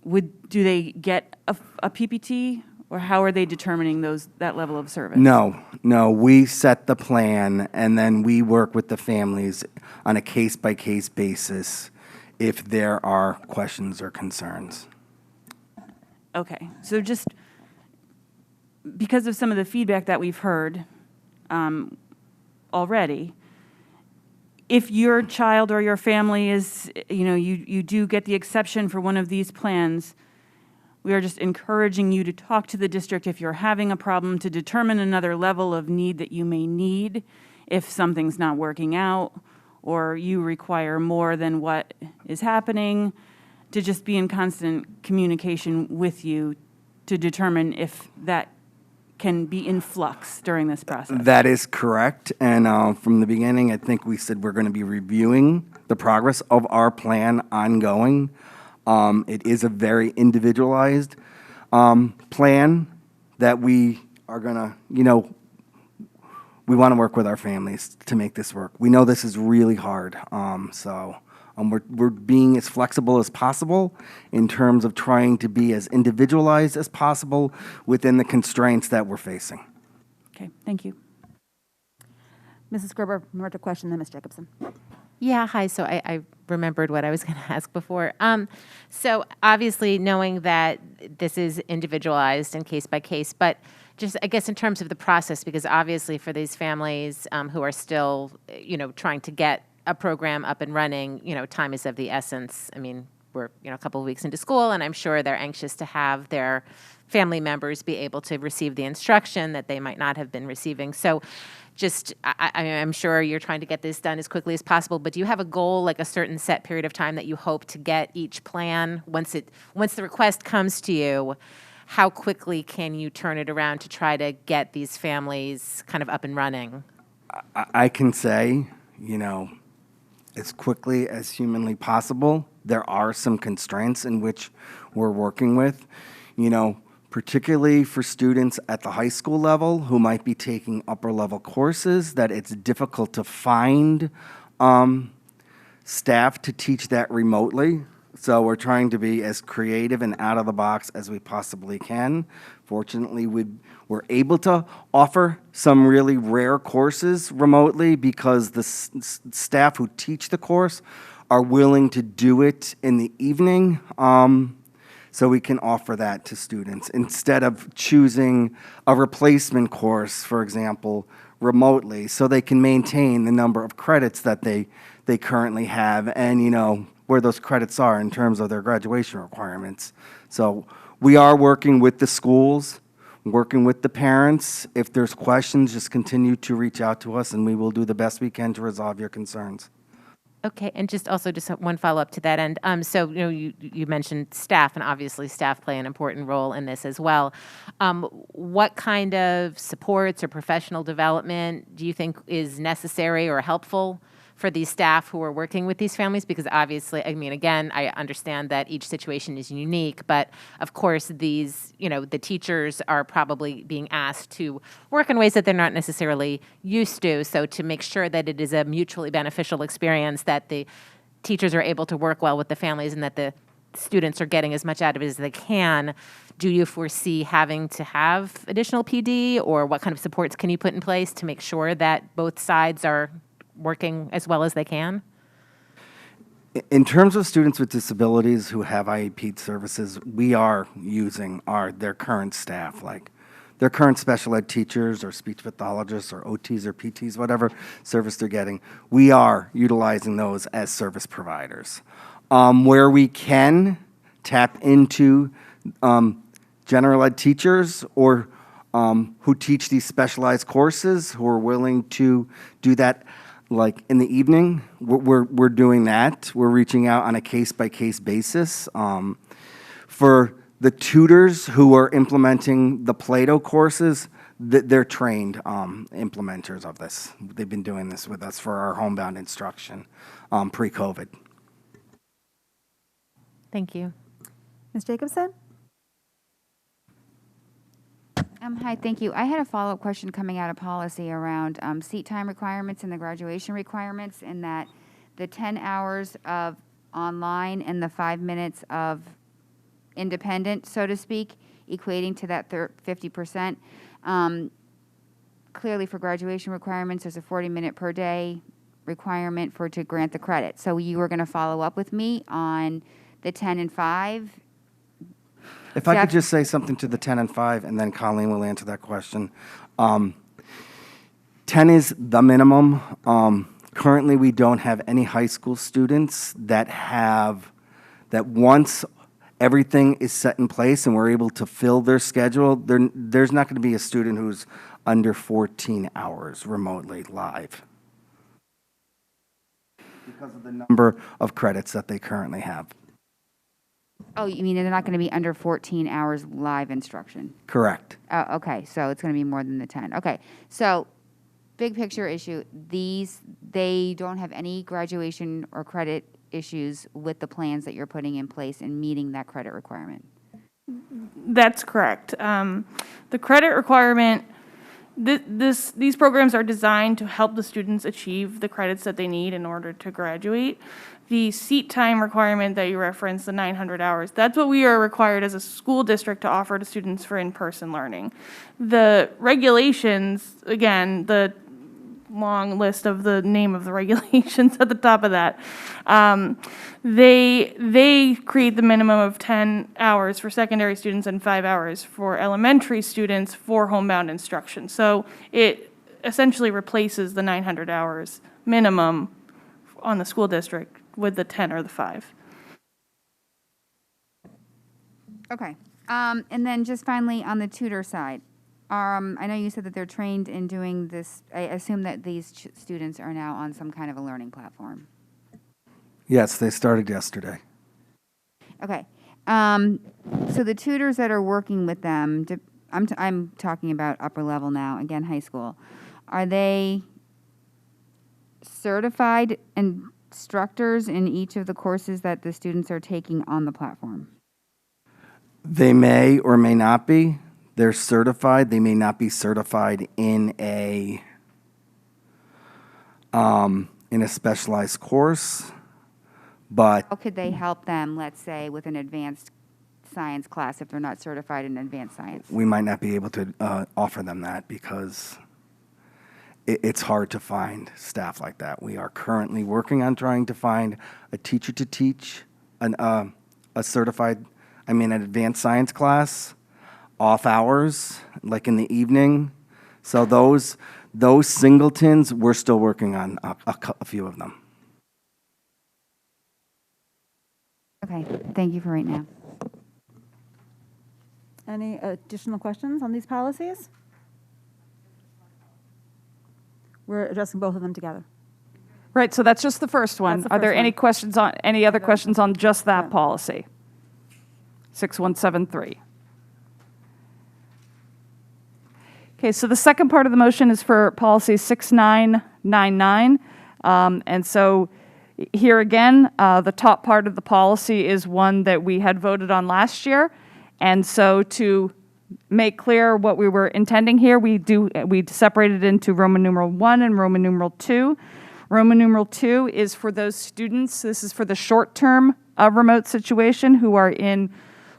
S21: Do they get a PPT, or how are they determining that level of service?
S20: No, we set the plan and then we work with the families on a case-by-case basis if there are questions or concerns.
S21: Okay, so just because of some of the feedback that we've heard already, if your child or your family is, you do get the exception for one of these plans, We are just encouraging you to talk to the district if you're having a problem, to determine another level of need that you may need if something's not working out or you require more than what is happening, to just be in constant communication with you to determine if that can be in flux during this process.
S20: That is correct. And from the beginning, I think we said we're going to be reviewing the progress of our plan ongoing. It is a very individualized plan that we are going to, we want to work with our families to make this work. We know this is really hard. We're being as flexible as possible in terms of trying to be as individualized as possible within the constraints that we're facing.
S1: Okay, thank you. Mrs. Gerber, more to question than Ms. Jacobson.
S3: Yeah, hi. So I remembered what I was going to ask before. So obviously knowing that this is individualized and case by case, but just I guess in terms of the process, because obviously for these families who are still, trying to get a program up and running, time is of the essence. I mean, we're, a couple of weeks into school, and I'm sure they're anxious to have their family members be able to receive the instruction that they might not have been receiving. So just, I'm sure you're trying to get this done as quickly as possible, but do you have a goal, like a certain set period of time that you hope to get each plan? Once the request comes to you, how quickly can you turn it around to try to get these families kind of up and running?
S20: I can say, as quickly as humanly possible. There are some constraints in which we're working with, particularly for students at the high school level who might be taking upper level courses, that it's difficult to find staff to teach that remotely. So we're trying to be as creative and out of the box as we possibly can. Fortunately, we're able to offer some really rare courses remotely because the staff who teach the course are willing to do it in the evening. So we can offer that to students instead of choosing a replacement course, for example, remotely, so they can maintain the number of credits that they currently have and, where those credits are in terms of their graduation requirements. So we are working with the schools, working with the parents. If there's questions, just continue to reach out to us, and we will do the best we can to resolve your concerns.
S3: Okay, and just one follow-up to that end. So, you mentioned staff, and obviously staff play an important role in this as well. What kind of supports or professional development do you think is necessary or helpful for these staff who are working with these families? Because obviously, again, I understand that each situation is unique, but of course these, the teachers are probably being asked to work in ways that they're not necessarily used to. So to make sure that it is a mutually beneficial experience, that the teachers are able to work well with the families and that the students are getting as much out of it as they can, do you foresee having to have additional PD, or what kind of supports can you put in place to make sure that both sides are working as well as they can?
S20: In terms of students with disabilities who have IEP services, we are using their current staff, like their current special ed teachers or speech pathologists or OTs or PTs, whatever service they're getting. We are utilizing those as service providers. Where we can tap into general ed teachers or who teach these specialized courses, who are willing to do that like in the evening, we're doing that. We're reaching out on a case-by-case basis. For the tutors who are implementing the Plato courses, they're trained implementers of this. They've been doing this with us for our homebound instruction pre-COVID.
S3: Thank you.
S1: Ms. Jacobson?
S11: Hi, thank you. I had a follow-up question coming out of policy around seat time requirements and the graduation requirements, and that the 10 hours of online and the 5 minutes of independent, so to speak, equating to that 50%. Clearly for graduation requirements, there's a 40-minute per day requirement to grant the credit. So you were going to follow up with me on the 10 and 5.
S20: If I could just say something to the 10 and 5, and then Colleen will answer that question. 10 is the minimum. Currently, we don't have any high school students that once everything is set in place and we're able to fill their schedule, there's not going to be a student who's under 14 hours remotely live because of the number of credits that they currently have.
S11: Oh, you mean they're not going to be under 14 hours live instruction?
S20: Correct.
S11: Oh, okay, so it's going to be more than the 10. Okay, so big picture issue, they don't have any graduation or credit issues with the plans that you're putting in place and meeting that credit requirement?
S19: That's correct. The credit requirement, these programs are designed to help the students achieve the credits that they need in order to graduate. The seat time requirement that you referenced, the 900 hours, that's what we are required as a school district to offer to students for in-person learning. The regulations, again, the long list of the name of the regulations at the top of that, they create the minimum of 10 hours for secondary students and 5 hours for elementary students for homebound instruction. So it essentially replaces the 900 hours minimum on the school district with the 10 or the 5.
S11: Okay. And then just finally on the tutor side, I know you said that they're trained in doing this. I assume that these students are now on some kind of a learning platform.
S20: Yes, they started yesterday.
S11: Okay. So the tutors that are working with them, I'm talking about upper level now, again, high school. Are they certified instructors in each of the courses that the students are taking on the platform?
S20: They may or may not be. They're certified. They may not be certified in a specialized course, but
S11: How could they help them, let's say, with an advanced science class if they're not certified in advanced science?
S20: we might not be able to offer them that because it's hard to find staff like that. We are currently working on trying to find a teacher to teach a certified, an advanced science class off hours, like in the evening. So those singletons, we're still working on a few of them.
S11: Okay, thank you for right now.
S1: Any additional questions on these policies? We're addressing both of them together.
S13: Right, so that's just the first one.
S1: That's the
S13: Are there
S1: first
S13: any
S1: one.
S13: questions on, any other questions on just that policy? 6173. Okay, so the second part of the motion is for policy 6999. And so here again, the top part of the policy is one that we had voted on last year. And so to make clear what we were intending here, we separated into Roman numeral 1 and Roman numeral 2. Roman numeral 2 is for those students, this is for the short-term remote situation who are in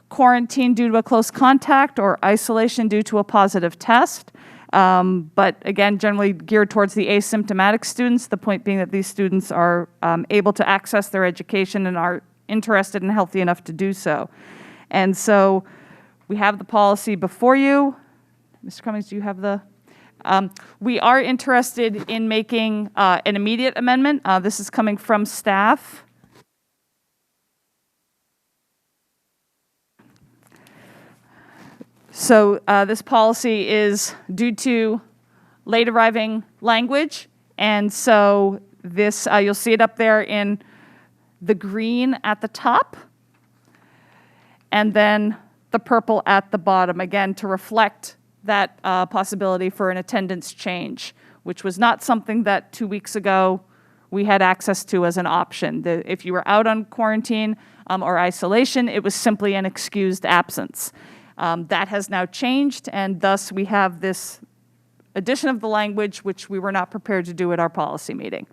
S13: quarantine due to a close contact or isolation due to a positive test. But again, generally geared towards the asymptomatic students, the point being that these students are able to access their education and are interested and healthy enough to do so. And so we have the policy before you. Mr. Cummings, do you have the? We are interested in making an immediate amendment. This is coming from staff. So this policy is due to late arriving language. And so this, you'll see it up there in the green at the top. And then the purple at the bottom, again, to reflect that possibility for an attendance change, which was not something that 2 weeks ago we had access to as an option. If you were out on quarantine or isolation, it was simply an excused absence. That has now changed, and thus we have this addition of the language, which we were not prepared to do at our policy meeting.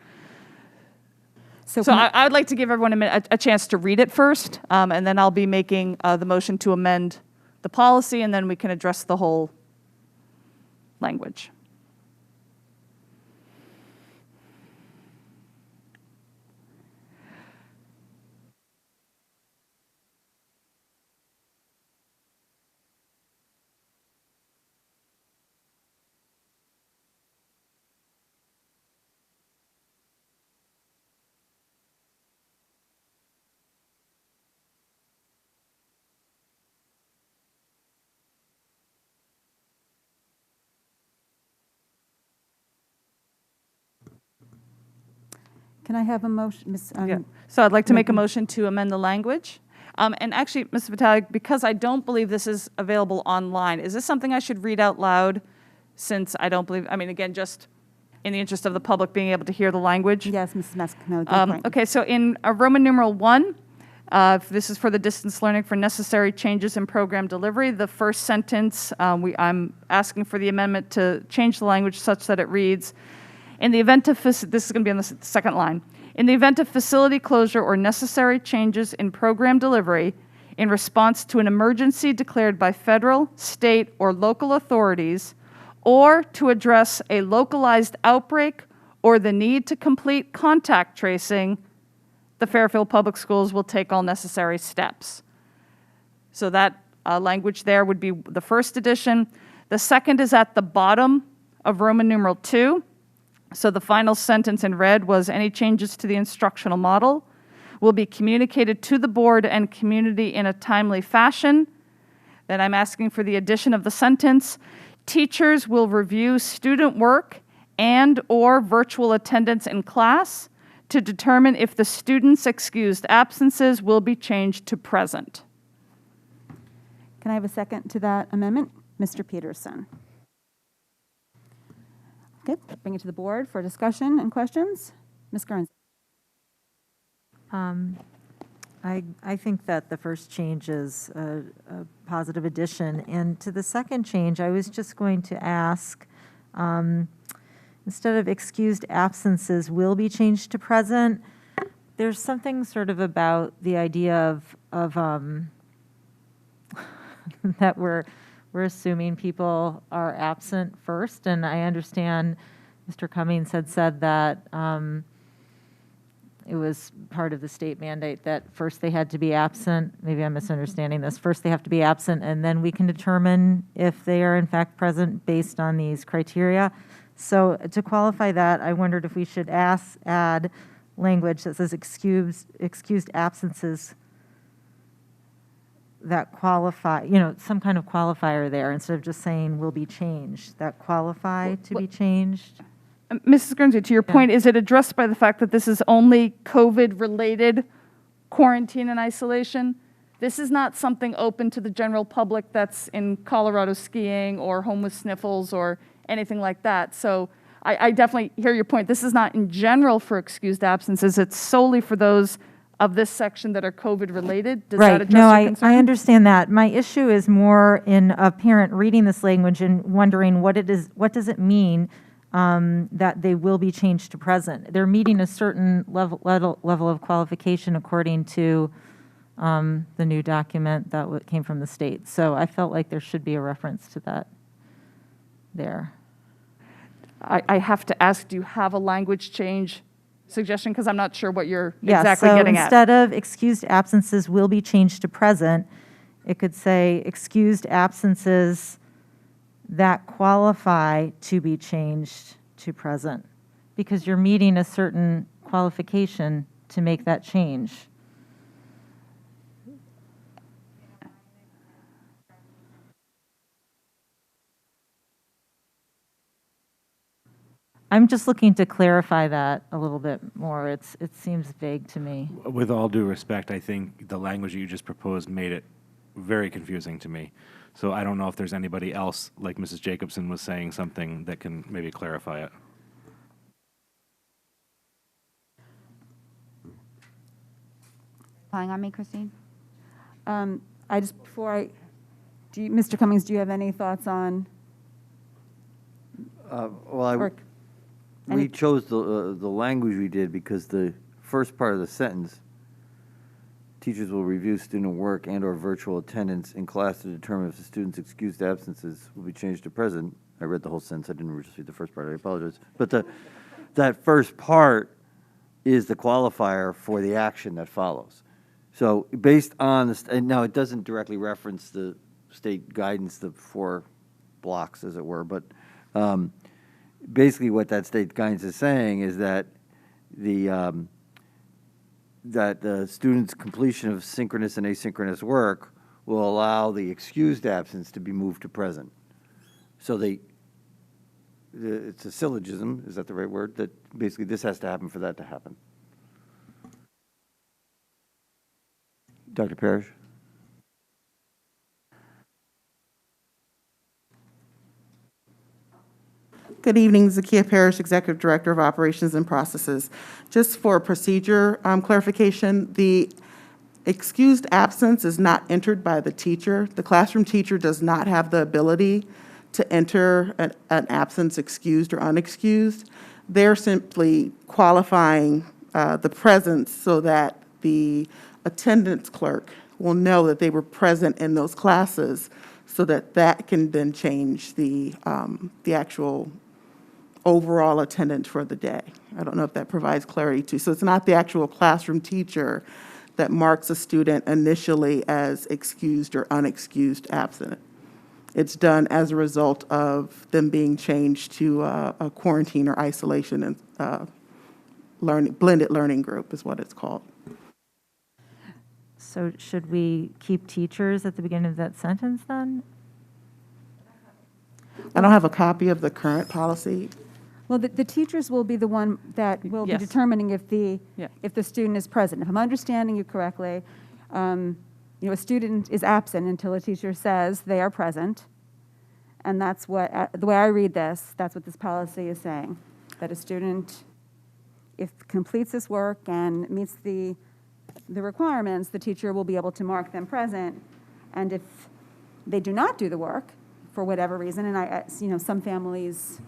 S13: So I would like to give everyone a chance to read it first, and then I'll be making the motion to amend the policy, and then we can address the whole language.
S1: Can I have a motion, Ms.?
S13: Yeah. So I'd like to make a motion to amend the language. And actually, Ms. Vitale, because I don't believe this is available online, is this something I should read out loud? Since I don't believe, I mean, again, just in the interest of the public being able to hear the language.
S1: Yes, Mrs. Mascano, good point.
S13: Okay, so in Roman numeral 1, this is for the distance learning for necessary changes in program delivery. The first sentence, I'm asking for the amendment to change the language such that it reads, in the event of, this is going to be on the second line, in the event of facility closure or necessary changes in program delivery in response to an emergency declared by federal, state, or local authorities, or to address a localized outbreak or the need to complete contact tracing, the Fairfield Public Schools will take all necessary steps. So that language there would be the first addition. The second is at the bottom of Roman numeral 2. So the final sentence in red was, any changes to the instructional model will be communicated to the board and community in a timely fashion. Then I'm asking for the addition of the sentence, teachers will review student work and/or virtual attendance in class to determine if the student's excused absences will be changed to present.
S1: Can I have a second to that amendment? Mr. Peterson. Okay, bring it to the board for discussion and questions. Ms. Gerns.
S14: I think that the first change is a positive addition. And to the second change, I was just going to ask, instead of excused absences will be changed to present, there's something sort of about the idea of that we're assuming people are absent first. And I understand Mr. Cummings had said that it was part of the state mandate that first they had to be absent. Maybe I'm misunderstanding this. First they have to be absent, and then we can determine if they are in fact present based on these criteria. So to qualify that, I wondered if we should add language that says excused absences that qualify, some kind of qualifier there, instead of just saying will be changed, that qualify to be changed.
S13: Mrs. Guernsey, to your point, is it addressed by the fact that this is only COVID-related quarantine and isolation? This is not something open to the general public that's in Colorado skiing or home with sniffles or anything like that. So I definitely hear your point. This is not in general for excused absences. It's solely for those of this section that are COVID-related. Does that address your concern?
S14: I understand that. My issue is more in a parent reading this language and wondering what does it mean that they will be changed to present. They're meeting a certain level of qualification according to the new document that came from the state. So I felt like there should be a reference to that there.
S13: I have to ask, do you have a language change suggestion? Because I'm not sure what you're exactly getting at.
S14: Instead of excused absences will be changed to present, it could say excused absences that qualify to be changed to present, because you're meeting a certain qualification to make that change. I'm just looking to clarify that a little bit more. It seems vague to me.
S10: With all due respect, I think the language you just proposed made it very confusing to me. So I don't know if there's anybody else, like Mrs. Jacobson was saying, something that can maybe clarify it.
S11: Calling on me, Christine?
S1: Mr. Cummings, do you have any thoughts on?
S7: We chose the language we did because the first part of the sentence, teachers will review student work and/or virtual attendance in class to determine if the student's excused absences will be changed to present. I read the whole sentence. I didn't just read the first part. I apologize. But that first part is the qualifier for the action that follows. So based on this, and now it doesn't directly reference the state guidance, the 4 blocks, as it were, but basically what that state guidance is saying is that the student's completion of synchronous and asynchronous work will allow the excused absence to be moved to present. So it's a syllogism, is that the right word? That basically this has to happen for that to happen. Dr. Parrish?
S2: Good evening, Zakia Parrish, Executive Director of Operations and Processes. Just for procedure clarification, the excused absence is not entered by the teacher. The classroom teacher does not have the ability to enter an absence excused or unexcused. They're simply qualifying the presence so that the attendance clerk will know that they were present in those classes, so that that can then change the actual overall attendance for the day. I don't know if that provides clarity too. So it's not the actual classroom teacher that marks a student initially as excused or unexcused absent. It's done as a result of them being changed to a quarantine or isolation and blended learning group is what it's called.
S14: So should we keep teachers at the beginning of that sentence then?
S2: I don't have a copy of the current policy.
S1: Well, the teachers will be the one that will be
S13: Yes.
S1: determining if the
S13: Yeah.
S1: if the student is present. If I'm understanding you correctly, a student is absent until a teacher says they are present, and that's what the way I read this, that's what this policy is saying, that a student, if completes this work and meets the requirements, the teacher will be able to mark them present, and if they do not do the work for whatever reason, and some families,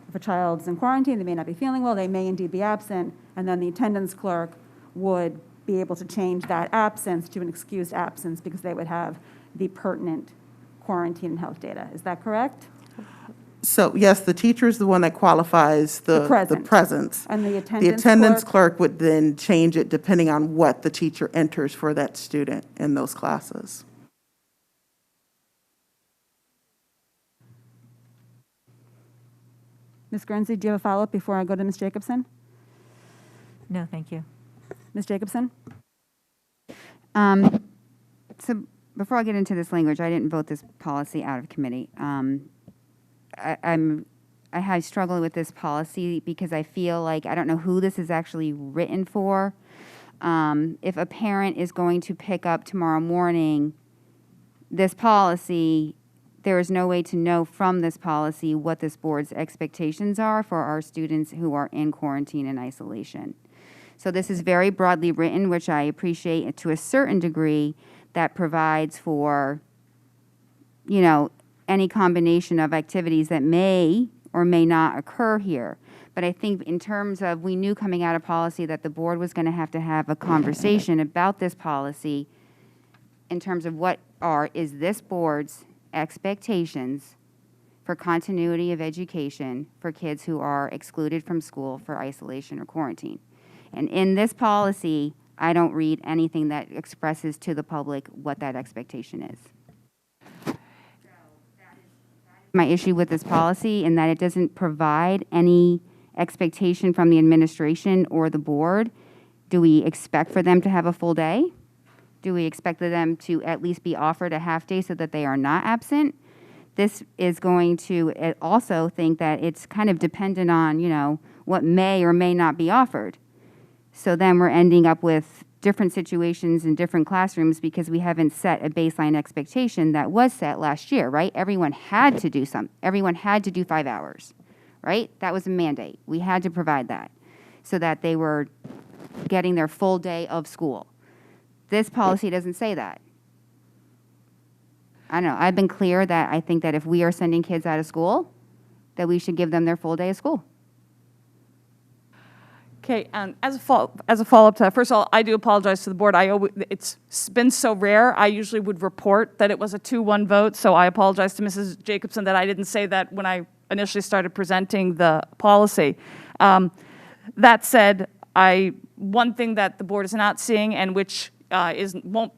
S1: if a child's in quarantine, they may not be feeling well, they may indeed be absent, and then the attendance clerk would be able to change that absence to an excused absence because they would have the pertinent quarantine and health data. Is that correct?
S2: So yes, the teacher is the one that qualifies the presence.
S1: And the
S2: The
S1: attendance
S2: attendance
S1: clerk?
S2: clerk would then change it depending on what the teacher enters for that student in those classes.
S1: Ms. Guernsey, do you have a follow-up before I go to Ms. Jacobson?
S14: No, thank you.
S1: Ms. Jacobson?
S11: So before I get into this language, I didn't vote this policy out of committee. I have struggled with this policy because I feel like I don't know who this is actually written for. If a parent is going to pick up tomorrow morning this policy, there is no way to know from this policy what this board's expectations are for our students who are in quarantine and isolation. So this is very broadly written, which I appreciate to a certain degree, that provides for, any combination of activities that may or may not occur here. But I think in terms of, we knew coming out of policy that the board was going to have a conversation about this policy in terms of is this board's expectations for continuity of education for kids who are excluded from school for isolation or quarantine. And in this policy, I don't read anything that expresses to the public what that expectation is. My issue with this policy in that it doesn't provide any expectation from the administration or the board. Do we expect for them to have a full day? Do we expect them to at least be offered a half day so that they are not absent? This is going to also think that it's kind of dependent on, what may or may not be offered. So then we're ending up with different situations in different classrooms because we haven't set a baseline expectation that was set last year, right? Everyone had to do 5 hours, right? That was a mandate. We had to provide that so that they were getting their full day of school. This policy doesn't say that. I don't know. I've been clear that I think that if we are sending kids out of school, that we should give them their full day of school.
S13: Okay, and as a follow-up to that, first of all, I do apologize to the board. It's been so rare. I usually would report that it was a 2-1 vote, so I apologize to Mrs. Jacobson that I didn't say that when I initially started presenting the policy. That said, one thing that the board is not seeing, and which won't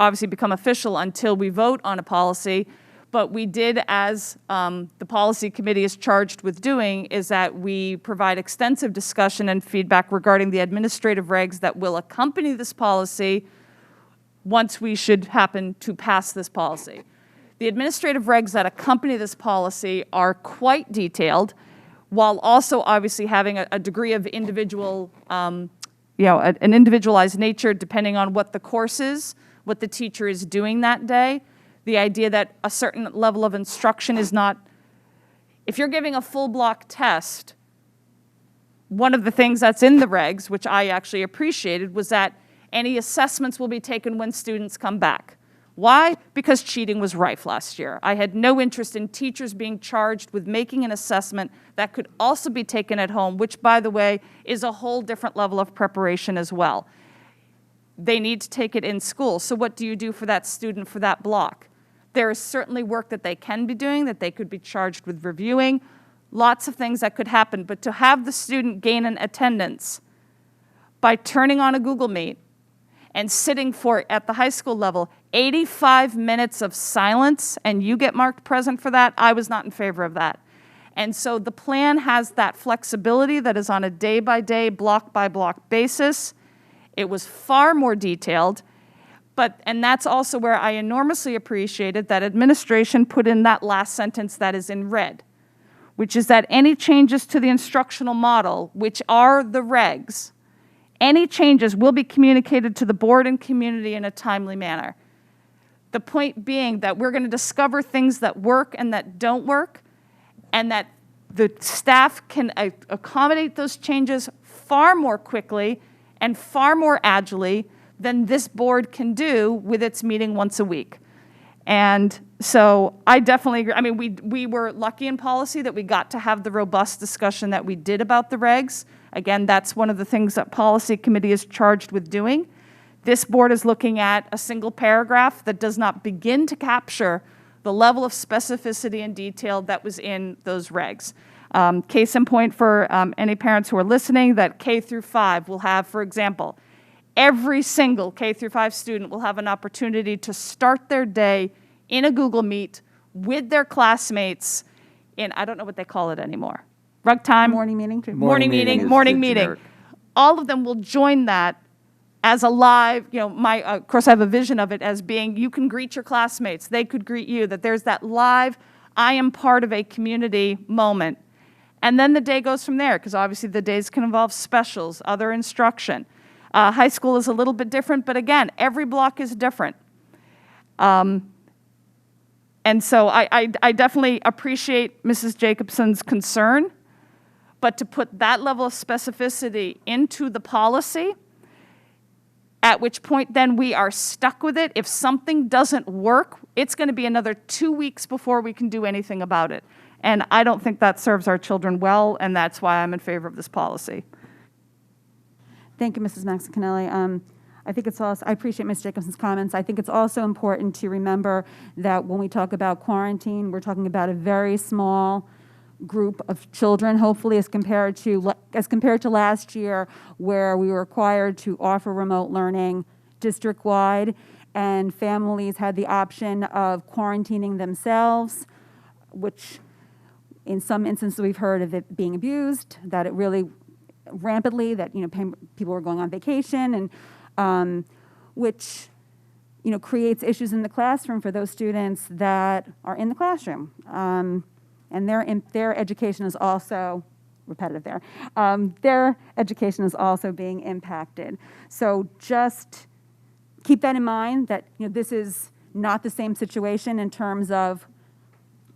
S13: obviously become official until we vote on a policy, but we did, as the policy committee is charged with doing, is that we provide extensive discussion and feedback regarding the administrative regs that will accompany this policy once we should happen to pass this policy. The administrative regs that accompany this policy are quite detailed, while also obviously having a degree of individual, an individualized nature depending on what the course is, what the teacher is doing that day. The idea that a certain level of instruction is not, if you're giving a full block test, one of the things that's in the regs, which I actually appreciated, was that any assessments will be taken when students come back. Why? Because cheating was rife last year. I had no interest in teachers being charged with making an assessment that could also be taken at home, which, by the way, is a whole different level of preparation as well. They need to take it in school. So what do you do for that student for that block? There is certainly work that they can be doing, that they could be charged with reviewing, lots of things that could happen. But to have the student gain an attendance by turning on a Google Meet and sitting for, at the high school level, 85 minutes of silence, and you get marked present for that, I was not in favor of that. And so the plan has that flexibility that is on a day-by-day, block-by-block basis. It was far more detailed, and that's also where I enormously appreciated that administration put in that last sentence that is in red, which is that any changes to the instructional model, which are the regs, any changes will be communicated to the board and community in a timely manner. The point being that we're going to discover things that work and that don't work, and that the staff can accommodate those changes far more quickly and far more agilely than this board can do with its meeting once a week. And so I definitely agree. I mean, we were lucky in policy that we got to have the robust discussion that we did about the regs. Again, that's one of the things that policy committee is charged with doing. This board is looking at a single paragraph that does not begin to capture the level of specificity and detail that was in those regs. Case in point for any parents who are listening, that K through 5 will have, for example, every single K through 5 student will have an opportunity to start their day in a Google Meet with their classmates in, I don't know what they call it anymore, rug time?
S1: Morning meeting.
S13: Morning meeting. All of them will join that as a live, of course I have a vision of it as being, you can greet your classmates, they could greet you, that there's that live, I am part of a community moment. And then the day goes from there, because obviously the days can involve specials, other instruction. High school is a little bit different, but again, every block is different. And so I definitely appreciate Mrs. Jacobson's concern, but to put that level of specificity into the policy, at which point then we are stuck with it. If something doesn't work, it's going to be another 2 weeks before we can do anything about it. And I don't think that serves our children well, and that's why I'm in favor of this policy.
S1: Thank you, Mrs. Maxicanelli. I think it's also, I appreciate Ms. Jacobson's comments. I think it's also important to remember that when we talk about quarantine, we're talking about a very small group of children, hopefully as compared to last year, where we were required to offer remote learning district-wide, and families had the option of quarantining themselves, which in some instances we've heard of it being abused, that it really rampantly, that people were going on vacation, and which creates issues in the classroom for those students that are in the classroom. And their education is also repetitive there. Their education is also being impacted. So just keep that in mind, that this is not the same situation in terms of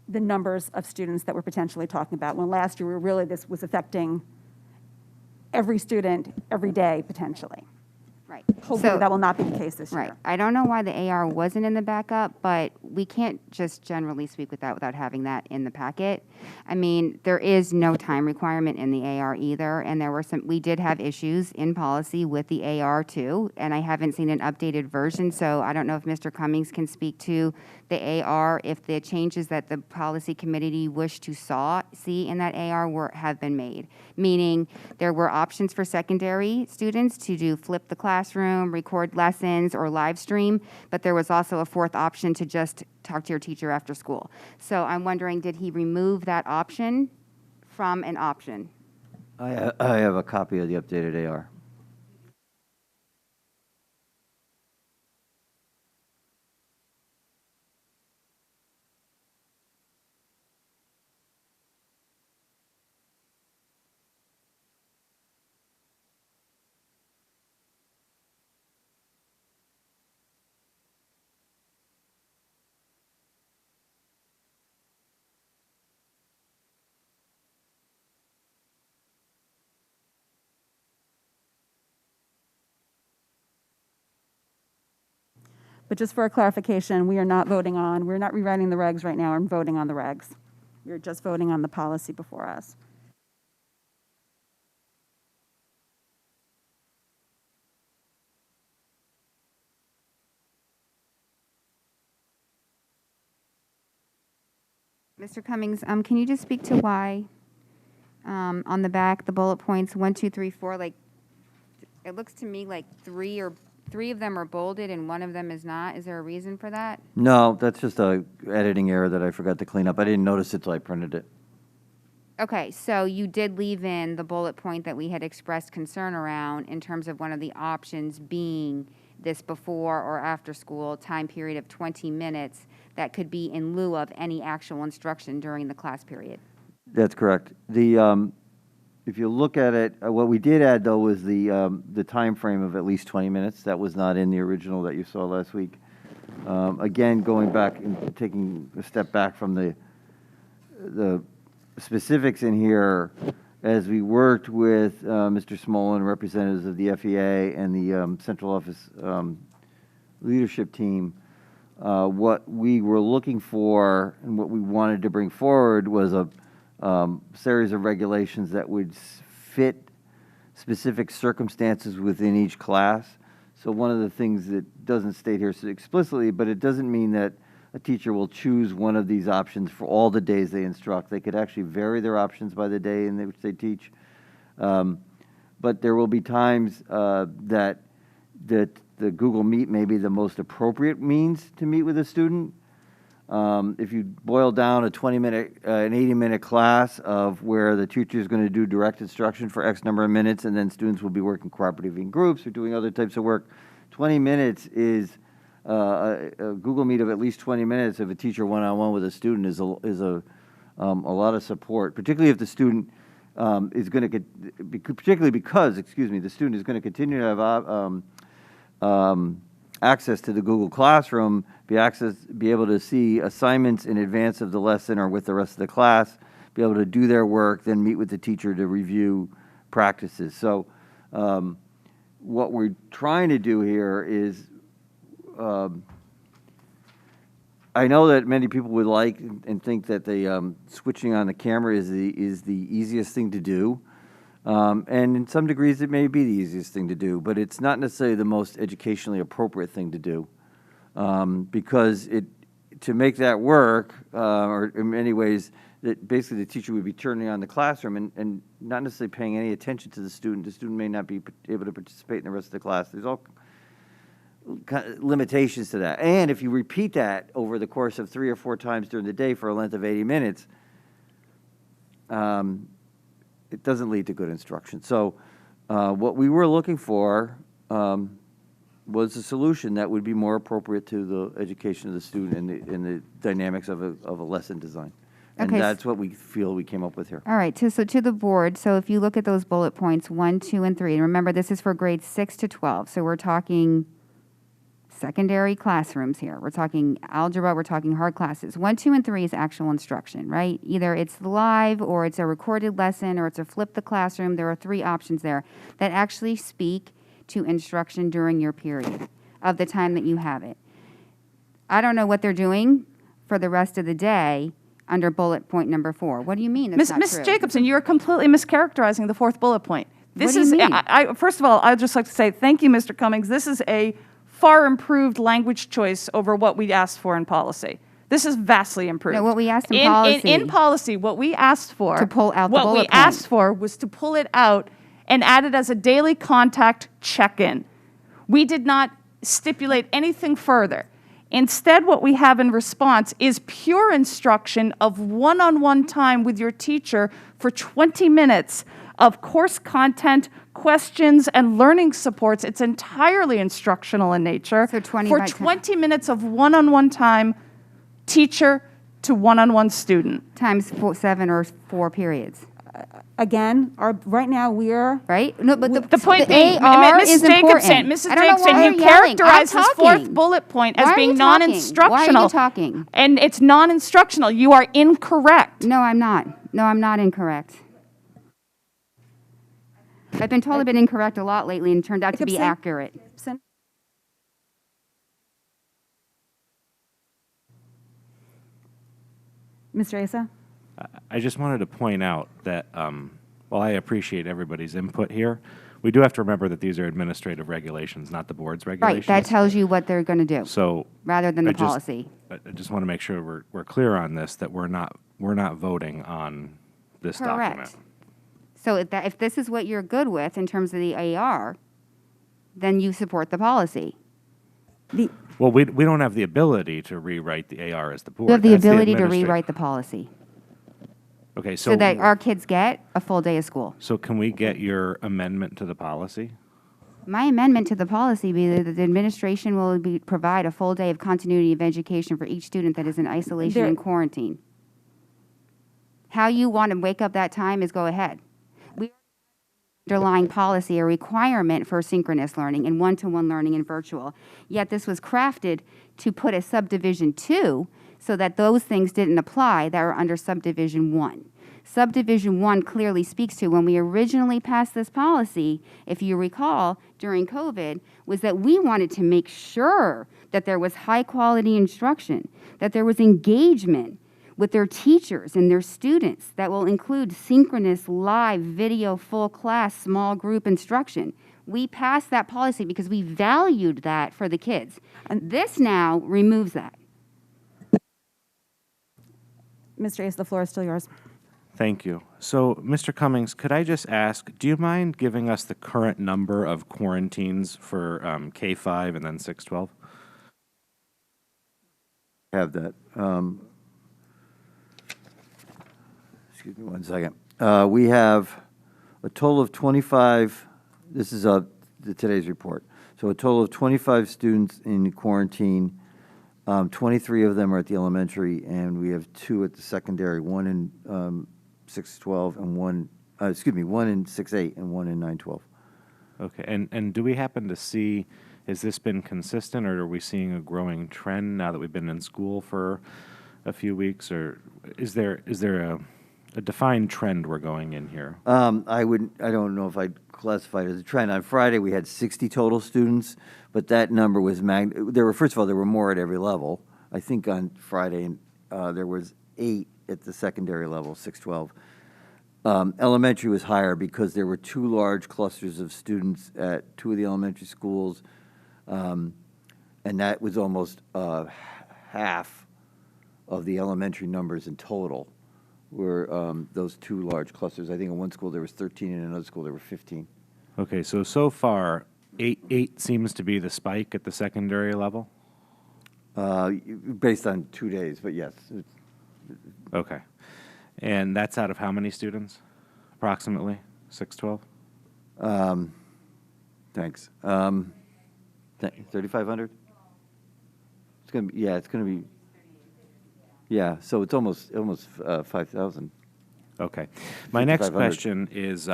S1: the numbers of students that we're potentially talking about. When last year this was affecting every student every day potentially.
S11: Right.
S1: Hopefully that will not be the case this year.
S11: Right. I don't know why the AR wasn't in the backup, but we can't just generally speak with that without having that in the packet. I mean, there is no time requirement in the AR either, and we did have issues in policy with the AR too, and I haven't seen an updated version, so I don't know if Mr. Cummings can speak to the AR, if the changes that the policy committee wished to see in that AR have been made. Meaning, there were options for secondary students to do flip the classroom, record lessons, or live stream, but there was also a fourth option to just talk to your teacher after school. So I'm wondering, did he remove that option from an option?
S7: I have a copy of the updated AR.
S1: But just for a clarification, we're not rewriting the regs right now and voting on the regs. We're just voting on the policy before us.
S11: Mr. Cummings, can you just speak to why, on the back, the bullet points, 1, 2, 3, 4, like, it looks to me like three of them are bolded and one of them is not. Is there a reason for that?
S7: No, that's just a editing error that I forgot to clean up. I didn't notice it till I printed it.
S11: Okay, so you did leave in the bullet point that we had expressed concern around in terms of one of the options being this before or after school time period of 20 minutes that could be in lieu of any actual instruction during the class period.
S7: That's correct. If you look at it, what we did add though was the time frame of at least 20 minutes. That was not in the original that you saw last week. Again, going back and taking a step back from the specifics in here, as we worked with Mr. Smolin, representatives of the FEA and the central office leadership team, what we were looking for and what we wanted to bring forward was a series of regulations that would fit specific circumstances within each class. So one of the things that doesn't state here explicitly, but it doesn't mean that a teacher will choose one of these options for all the days they instruct. They could actually vary their options by the day in which they teach. But there will be times that the Google Meet may be the most appropriate means to meet with a student. If you boil down a 20-minute, an 80-minute class of where the teacher is going to do direct instruction for X number of minutes, and then students will be working cooperatively in groups or doing other types of work, 20 minutes is a Google Meet of at least 20 minutes of a teacher one-on-one with a student is a lot of support, particularly if the student is going to, particularly because, the student is going to continue to have access to the Google Classroom, be able to see assignments in advance of the lesson or with the rest of the class, be able to do their work, then meet with the teacher to review practices. So what we're trying to do here is, I know that many people would like and think that the switching on the camera is the easiest thing to do. And in some degrees, it may be the easiest thing to do, but it's not necessarily the most educationally appropriate thing to do, because to make that work, or in many ways, that basically the teacher would be turning on the classroom and not necessarily paying any attention to the student. The student may not be able to participate in the rest of the class. There's all kind of limitations to that. And if you repeat that over the course of 3 or 4 times during the day for a length of 80 minutes, it doesn't lead to good instruction. So what we were looking for was a solution that would be more appropriate to the education of the student and the dynamics of a lesson design. And
S11: Okay,
S7: that's what we feel we came up with here.
S11: All right, so to the board, so if you look at those bullet points, 1, 2, and 3, and remember this is for grades 6 to 12, so we're talking secondary classrooms here. We're talking algebra, we're talking hard classes. 1, 2, and 3 is actual instruction, right? Either it's live, or it's a recorded lesson, or it's a flip the classroom. There are 3 options there that actually speak to instruction during your period of the time that you have it. I don't know what they're doing for the rest of the day under bullet point number 4. What do you mean that's not
S13: Ms.
S11: true?
S13: Jacobson, you're completely mischaracterizing the 4th bullet point. This
S11: What do you
S13: is,
S11: mean?
S13: first of all, I'd just like to say thank you, Mr. Cummings. This is a far improved language choice over what we asked for in policy. This is vastly improved.
S11: No, what we asked in policy.
S13: In policy, what we asked for.
S11: To pull out the
S13: what
S11: bullet
S13: we asked for was to pull it out and add it as a daily contact check-in. We did not stipulate anything further. Instead, what we have in response is pure instruction of one-on-one time with your teacher for 20 minutes of course content, questions, and learning supports. It's entirely instructional in nature.
S11: So 20
S13: for
S11: by
S13: 20 minutes of one-on-one time, teacher to one-on-one student.
S11: Times 7 or 4 periods.
S1: Again, right now we're
S11: right. No, but
S13: The point being,
S11: AR
S13: Mrs.
S11: is
S13: Jacobson,
S11: important.
S13: Mrs.
S11: I don't know
S13: Jacobson,
S11: why
S13: you
S11: you're yelling.
S13: characterize
S11: I'm
S13: this 4th
S11: talking.
S13: bullet point as
S11: Why are
S13: being
S11: you talking?
S13: non-instructional.
S11: Why are you talking?
S13: And it's non-instructional. You are incorrect.
S11: No, I'm not. No, I'm not incorrect. I've been told I've been incorrect a lot lately and turned out to be
S1: Jacobson?
S11: accurate.
S1: Mr. Asa?
S10: I just wanted to point out that while I appreciate everybody's input here, we do have to remember that these are administrative regulations, not the board's
S11: Right,
S10: regulations.
S11: that tells you what they're going to do,
S10: So
S11: rather than
S10: I
S11: the
S10: just-
S11: policy.
S10: I just want to make sure we're clear on this, that we're not voting on this document.
S11: Correct. So if this is what you're good with in terms of the AR, then you support the policy.
S10: Well, we don't have the ability to rewrite the AR as the board.
S11: You have the
S10: That's
S11: ability to
S10: administrative-
S11: rewrite the policy
S10: Okay,
S11: so that our kids get a full day of school.
S10: So can we get your amendment to the policy?
S11: My amendment to the policy be that the administration will provide a full day of continuity of education for each student that is in isolation and quarantine. How you want to wake up that time is go ahead. We underlying policy a requirement for synchronous learning and one-to-one learning and virtual. Yet this was crafted to put a subdivision 2 so that those things didn't apply that are under subdivision 1. Subdivision 1 clearly speaks to when we originally passed this policy, if you recall, during COVID, was that we wanted to make sure that there was high quality instruction, that there was engagement with their teachers and their students that will include synchronous, live, video, full class, small group instruction. We passed that policy because we valued that for the kids. And this now removes that.
S1: Mr. Ace, the floor is still yours.
S10: Thank you. So, Mr. Cummings, could I just ask, do you mind giving us the current number of quarantines for K-5 and then 6-12?
S7: Have that. Excuse me one second. We have a total of 25, this is today's report. So a total of 25 students in quarantine. 23 of them are at the elementary, and we have 2 at the secondary, 1 in 6-12 and 1 in 6-8 and 1 in 9-12.
S10: Okay, and do we happen to see, has this been consistent, or are we seeing a growing trend now that we've been in school for a few weeks, or is there a defined trend we're going in here?
S7: I don't know if I'd classify it as a trend. On Friday, we had 60 total students, but that number was first of all, there were more at every level. I think on Friday, there was 8 at the secondary level, 6-12. Elementary was higher because there were 2 large clusters of students at 2 of the elementary schools, and that was almost half of the elementary numbers in total were those 2 large clusters. I think in one school there was 13, and in another school there were 15.
S10: Okay, so far, 8 seems to be the spike at the secondary level?
S7: Based on 2 days, but yes.
S10: Okay. And that's out of how many students, approximately? 6-12?
S7: Thanks. 3,500? It's going to be, yeah, so it's almost 5,000.
S10: Okay. My next
S7: 5,500.
S10: question is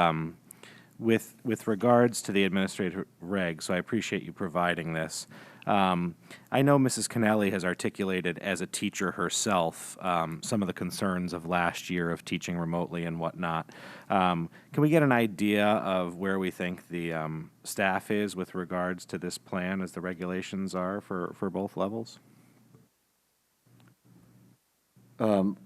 S10: with regards to the administrative reg, so I appreciate you providing this. I know Mrs. Kennelly has articulated as a teacher herself some of the concerns of last year of teaching remotely and whatnot. Can we get an idea of where we think the staff is with regards to this plan as the regulations are for both levels?
S7: I'm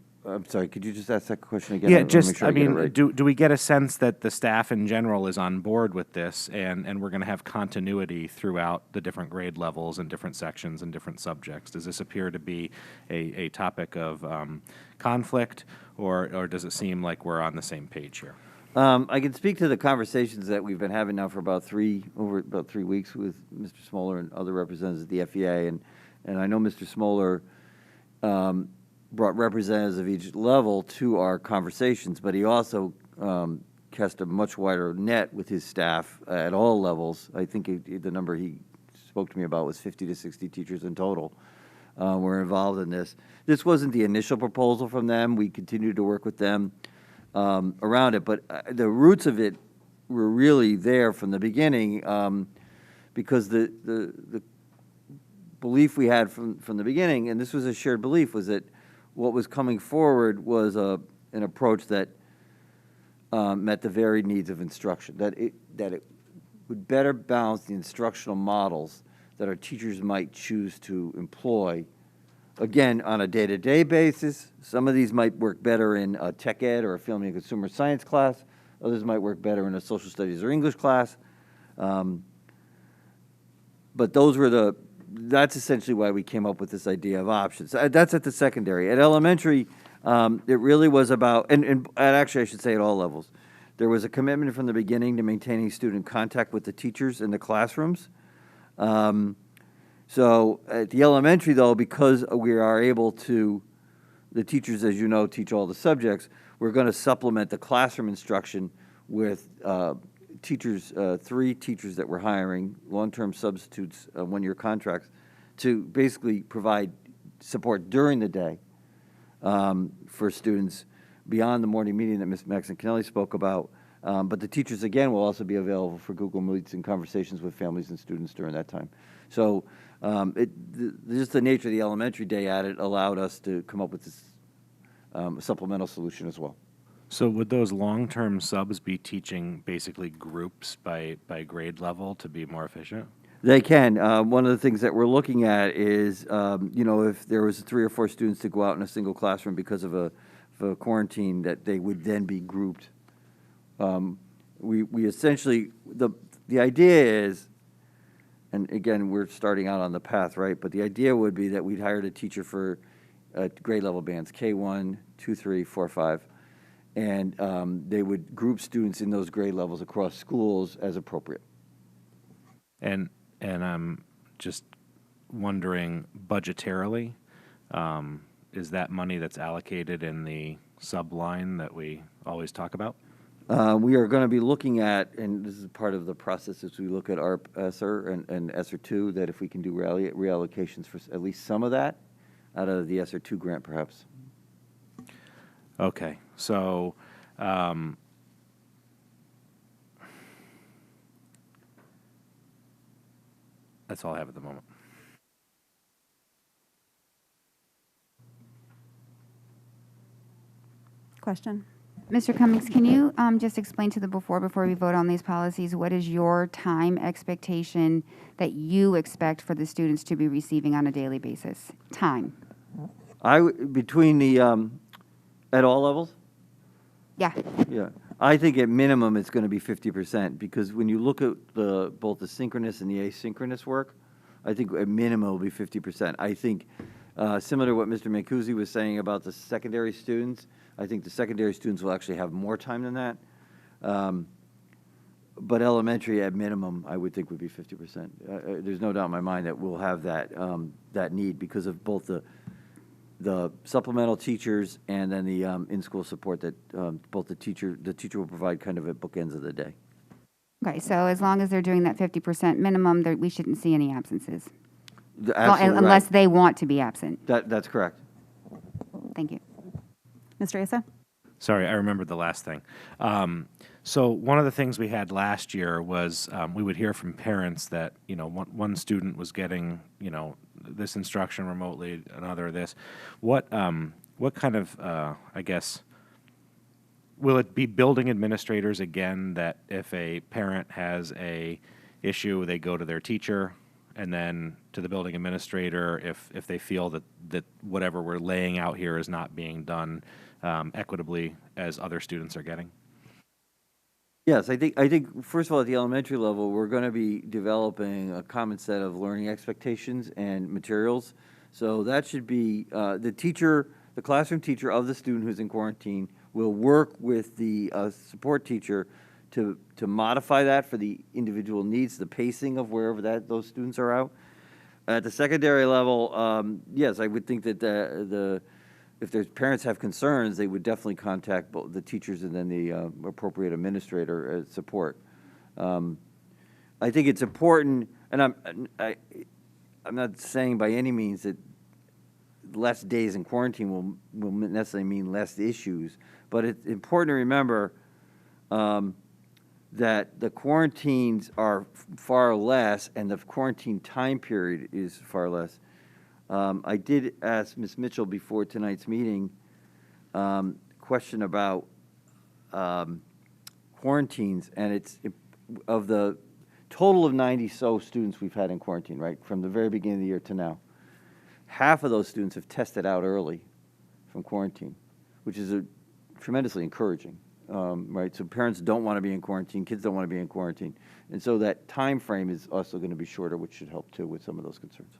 S7: sorry, could you just ask that question again?
S10: Yeah,
S7: I wanna make
S10: just,
S7: sure
S10: I
S7: get it
S10: mean,
S7: right.
S10: do we get a sense that the staff in general is on board with this, and we're going to have continuity throughout the different grade levels and different sections and different subjects? Does this appear to be a topic of conflict, or does it seem like we're on the same page here?
S7: I can speak to the conversations that we've been having now for about 3 weeks with Mr. Smoller and other representatives of the FEA, and I know Mr. Smoller brought representatives of each level to our conversations, but he also cast a much wider net with his staff at all levels. I think the number he spoke to me about was 50 to 60 teachers in total were involved in this. This wasn't the initial proposal from them. We continued to work with them around it, but the roots of it were really there from the beginning because the belief we had from the beginning, and this was a shared belief, was that what was coming forward was an approach that met the varied needs of instruction, that it would better balance the instructional models that our teachers might choose to employ again, on a day-to-day basis. Some of these might work better in a tech ed or a family and consumer science class. Others might work better in a social studies or English class. But that's essentially why we came up with this idea of options. That's at the secondary. At elementary, it really was about, and actually I should say at all levels, there was a commitment from the beginning to maintaining student contact with the teachers in the classrooms. So at the elementary, though, because we are able to, the teachers, as you know, teach all the subjects, we're going to supplement the classroom instruction with teachers, 3 teachers that we're hiring, long-term substitutes, one-year contracts, to basically provide support during the day for students beyond the morning meeting that Ms. Maxon-Kennelly spoke about. But the teachers, again, will also be available for Google Meets and conversations with families and students during that time. So just the nature of the elementary day at it allowed us to come up with this supplemental solution as well.
S10: So would those long-term subs be teaching basically groups by grade level to be more efficient?
S7: They can. One of the things that we're looking at is, if there was 3 or 4 students to go out in a single classroom because of a quarantine, that they would then be grouped. We essentially, the idea is, and again, we're starting out on the path, right? But the idea would be that we'd hire a teacher for grade level bands, K1, 2, 3, 4, 5. And they would group students in those grade levels across schools as appropriate.
S10: And I'm just wondering, budgetarily, is that money that's allocated in the sub-line that we always talk about?
S7: We are going to be looking at, and this is part of the process as we look at ARP, ESSER, and ESSER 2, that if we can do reallocations for at least some of that out of the ESSER 2 grant, perhaps.
S10: Okay, so that's all I have at the moment.
S1: Question?
S11: Mr. Cummings, can you just explain to the before we vote on these policies, what is your time expectation that you expect for the students to be receiving on a daily basis? Time.
S7: Between the, at all levels?
S11: Yeah.
S7: Yeah. I think at minimum it's going to be 50%, because when you look at both the synchronous and the asynchronous work, I think at minimum it will be 50%. I think similar to what Mr. Mancusi was saying about the secondary students, I think the secondary students will actually have more time than that. But elementary at minimum, I would think would be 50%. There's no doubt in my mind that we'll have that need because of both the supplemental teachers and then the in-school support that both the teacher will provide kind of at bookends of the day.
S11: Okay, so as long as they're doing that 50% minimum, we shouldn't see any absences.
S7: Absolutely
S11: unless
S7: right.
S11: they want to be absent.
S7: That's correct.
S11: Thank you.
S1: Mr. Asa?
S10: Sorry, I remembered the last thing. So one of the things we had last year was we would hear from parents that, one student was getting, this instruction remotely, another this. What kind of, I guess, will it be building administrators again that if a parent has a issue, they go to their teacher and then to the building administrator if they feel that whatever we're laying out here is not being done equitably as other students are getting?
S7: Yes, I think first of all, at the elementary level, we're going to be developing a common set of learning expectations and materials. So that should be the classroom teacher of the student who's in quarantine will work with the support teacher to modify that for the individual needs, the pacing of wherever those students are out. At the secondary level, yes, I would think that if there's parents have concerns, they would definitely contact both the teachers and then the appropriate administrator as support. I think it's important, and I'm not saying by any means that less days in quarantine will necessarily mean less issues, but it's important to remember that the quarantines are far less and the quarantine time period is far less. I did ask Ms. Mitchell before tonight's meeting question about quarantines, and it's of the total of 90 so students we've had in quarantine, right, from the very beginning of the year to now. half of those students have tested out early from quarantine, which is tremendously encouraging, right? So parents don't want to be in quarantine, kids don't want to be in quarantine. And so that time frame is also going to be shorter, which should help too with some of those concerns.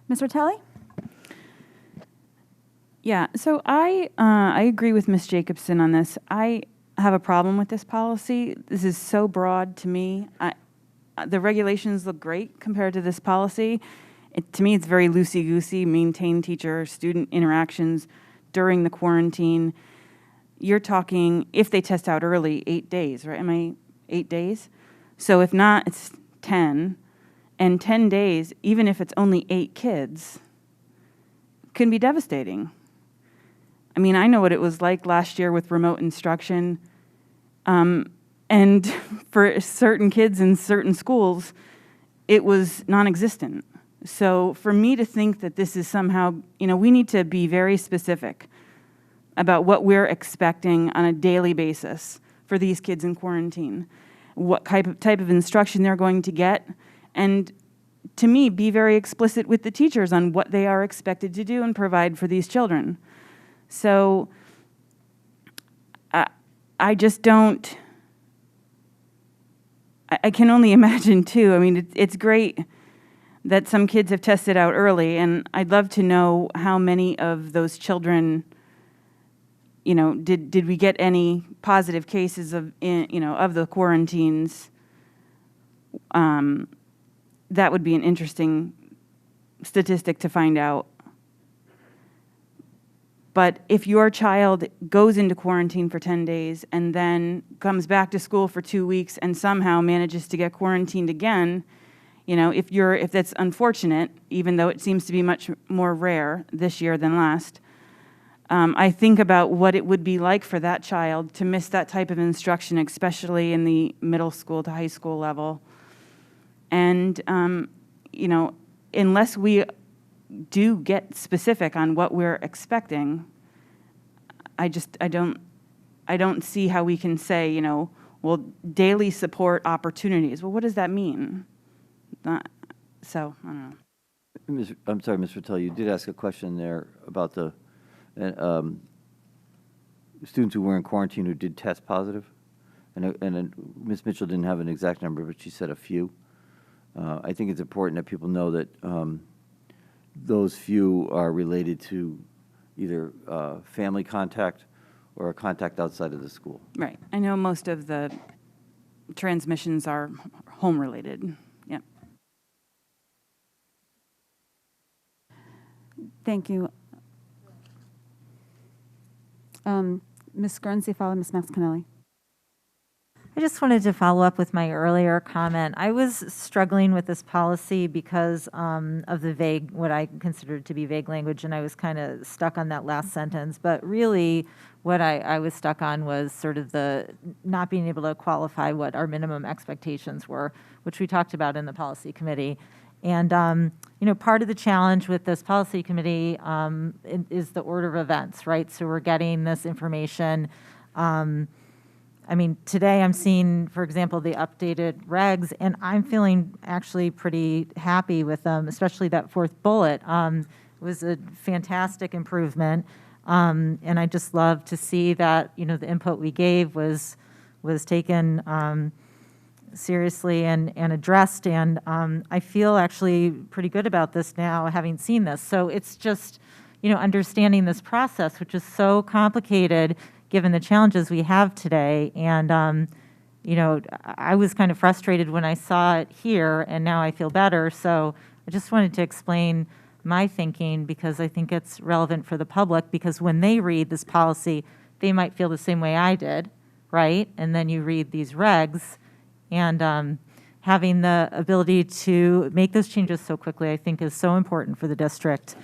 S1: Ms. Ratelli?
S21: Yeah, so I agree with Ms. Jacobson on this. I have a problem with this policy. This is so broad to me. The regulations look great compared to this policy. To me, it's very loosey-goosey, maintain teacher-student interactions during the quarantine. You're talking, if they test out early, 8 days, right? Am I 8 days? So if not, it's 10. And 10 days, even if it's only 8 kids, can be devastating. I mean, I know what it was like last year with remote instruction. And for certain kids in certain schools, it was non-existent. So for me to think that this is somehow, we need to be very specific about what we're expecting on a daily basis for these kids in quarantine, what type of instruction they're going to get, and to me, be very explicit with the teachers on what they are expected to do and provide for these children. So I just don't, I can only imagine too. I mean, it's great that some kids have tested out early, and I'd love to know how many of those children, did we get any positive cases of the quarantines? That would be an interesting statistic to find out. But if your child goes into quarantine for 10 days and then comes back to school for 2 weeks and somehow manages to get quarantined again, if that's unfortunate, even though it seems to be much more rare this year than last, I think about what it would be like for that child to miss that type of instruction, especially in the middle school to high school level. And, unless we do get specific on what we're expecting, I don't see how we can say, well, daily support opportunities. Well, what does that mean? So, I don't know.
S7: I'm sorry, Ms. Ratelli, you did ask a question there about the students who were in quarantine who did test positive. And Ms. Mitchell didn't have an exact number, but she said a few. I think it's important that people know that those few are related to either family contact or a contact outside of the school.
S21: Right. I know most of the transmissions are home-related. Yep.
S1: Thank you. Ms. Guernsey, followed Ms. Mascanelli.
S14: I just wanted to follow up with my earlier comment. I was struggling with this policy because of the vague, what I considered to be vague language, and I was kind of stuck on that last sentence. But really, what I was stuck on was sort of the not being able to qualify what our minimum expectations were, which we talked about in the policy committee. And, part of the challenge with this policy committee is the order of events, right? So we're getting this information. Today I'm seeing, for example, the updated regs, and I'm feeling actually pretty happy with them, especially that fourth bullet. It was a fantastic improvement, and I just love to see that, the input we gave was taken seriously and addressed, and I feel actually pretty good about this now, having seen this. So it's just, understanding this process, which is so complicated, given the challenges we have today. And, I was kind of frustrated when I saw it here, and now I feel better. So I just wanted to explain my thinking, because I think it's relevant for the public, because when they read this policy, they might feel the same way I did, right? And then you read these regs, and having the ability to make those changes so quickly, I think, is so important for the district.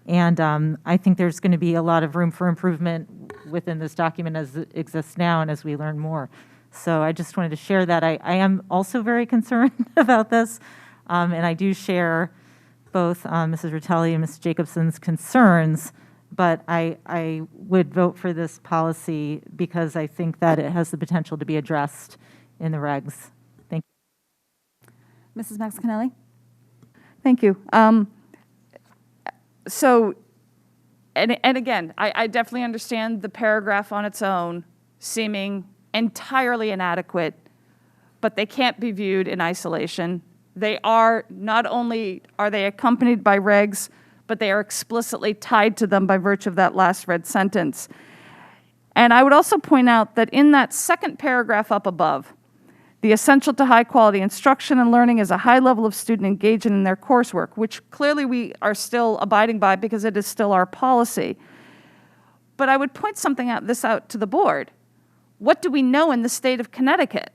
S14: And I think there's going to be a lot of room for improvement within this document as it exists now and as we learn more. So I just wanted to share that. I am also very concerned about this, and I do share both Mrs. Ratelli and Ms. Jacobson's concerns, but I would vote for this policy because I think that it has the potential to be addressed in the regs. Thank you.
S1: Mrs. Mascanelli?
S13: Thank you. So, and again, I definitely understand the paragraph on its own seeming entirely inadequate, but they can't be viewed in isolation. They are, not only are they accompanied by regs, but they are explicitly tied to them by virtue of that last read sentence. And I would also point out that in that second paragraph up above, the essential to high quality instruction and learning is a high level of student engagement in their coursework, which clearly we are still abiding by because it is still our policy. But I would point something out to the board. What do we know in the state of Connecticut?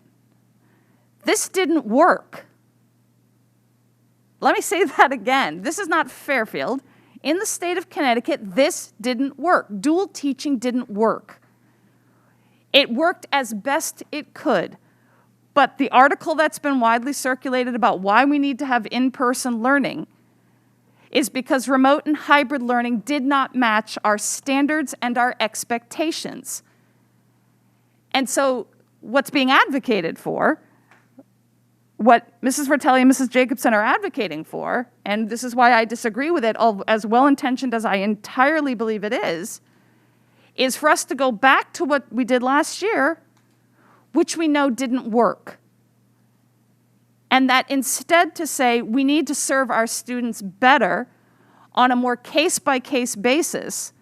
S13: This didn't work. Let me say that again. This is not Fairfield. In the state of Connecticut, this didn't work. Dual teaching didn't work. It worked as best it could. But the article that's been widely circulated about why we need to have in-person learning is because remote and hybrid learning did not match our standards and our expectations. And so what's being advocated for, what Mrs. Fratelli and Mrs. Jacobson are advocating for, and this is why I disagree with it, as well-intentioned as I entirely believe it is for us to go back to what we did last year, which we know didn't work. And that instead to say we need to serve our students better on a more case-by-case basis,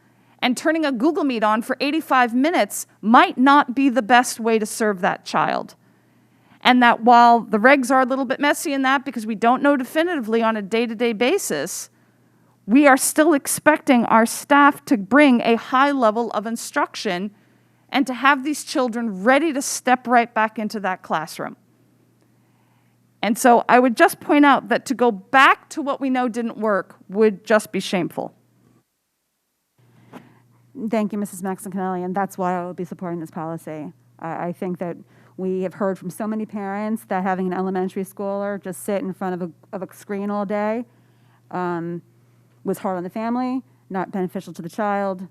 S13: and turning a Google Meet on for 85 minutes might not be the best way to serve that child. And that while the regs are a little bit messy in that because we don't know definitively on a day-to-day basis, we are still expecting our staff to bring a high level of instruction and to have these children ready to step right back into that classroom. And so I would just point out that to go back to what we know didn't work would just be shameful.
S1: Thank you, Mrs. Maxincanelli, and that's why I will be supporting this policy. I think that we have heard from so many parents that having an elementary schooler just sit in front of a screen all day was hard on the family, not beneficial to the child,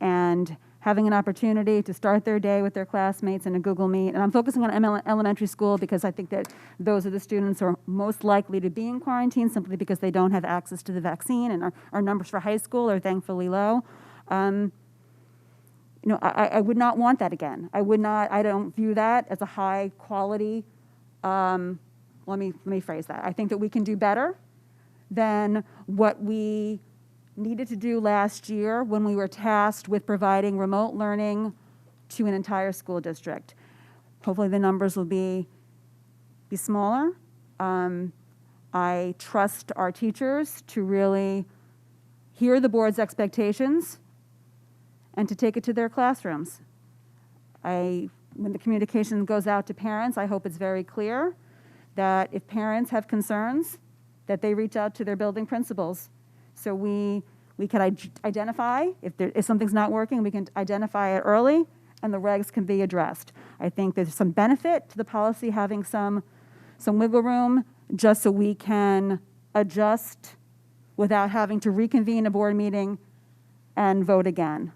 S1: and having an opportunity to start their day with their classmates in a Google Meet. And I'm focusing on elementary school because I think that those are the students who are most likely to be in quarantine simply because they don't have access to the vaccine, and our numbers for high school are thankfully low. I would not want that again. I don't view that as a high quality, let me phrase that. I think that we can do better than what we needed to do last year when we were tasked with providing remote learning to an entire school district. Hopefully the numbers will be smaller. I trust our teachers to really hear the board's expectations and to take it to their classrooms. When the communication goes out to parents, I hope it's very clear that if parents have concerns, that they reach out to their building principals. So we can identify, if something's not working, we can identify it early, and the regs can be addressed. I think there's some benefit to the policy having some wiggle room, just so we can adjust without having to reconvene a board meeting and vote again.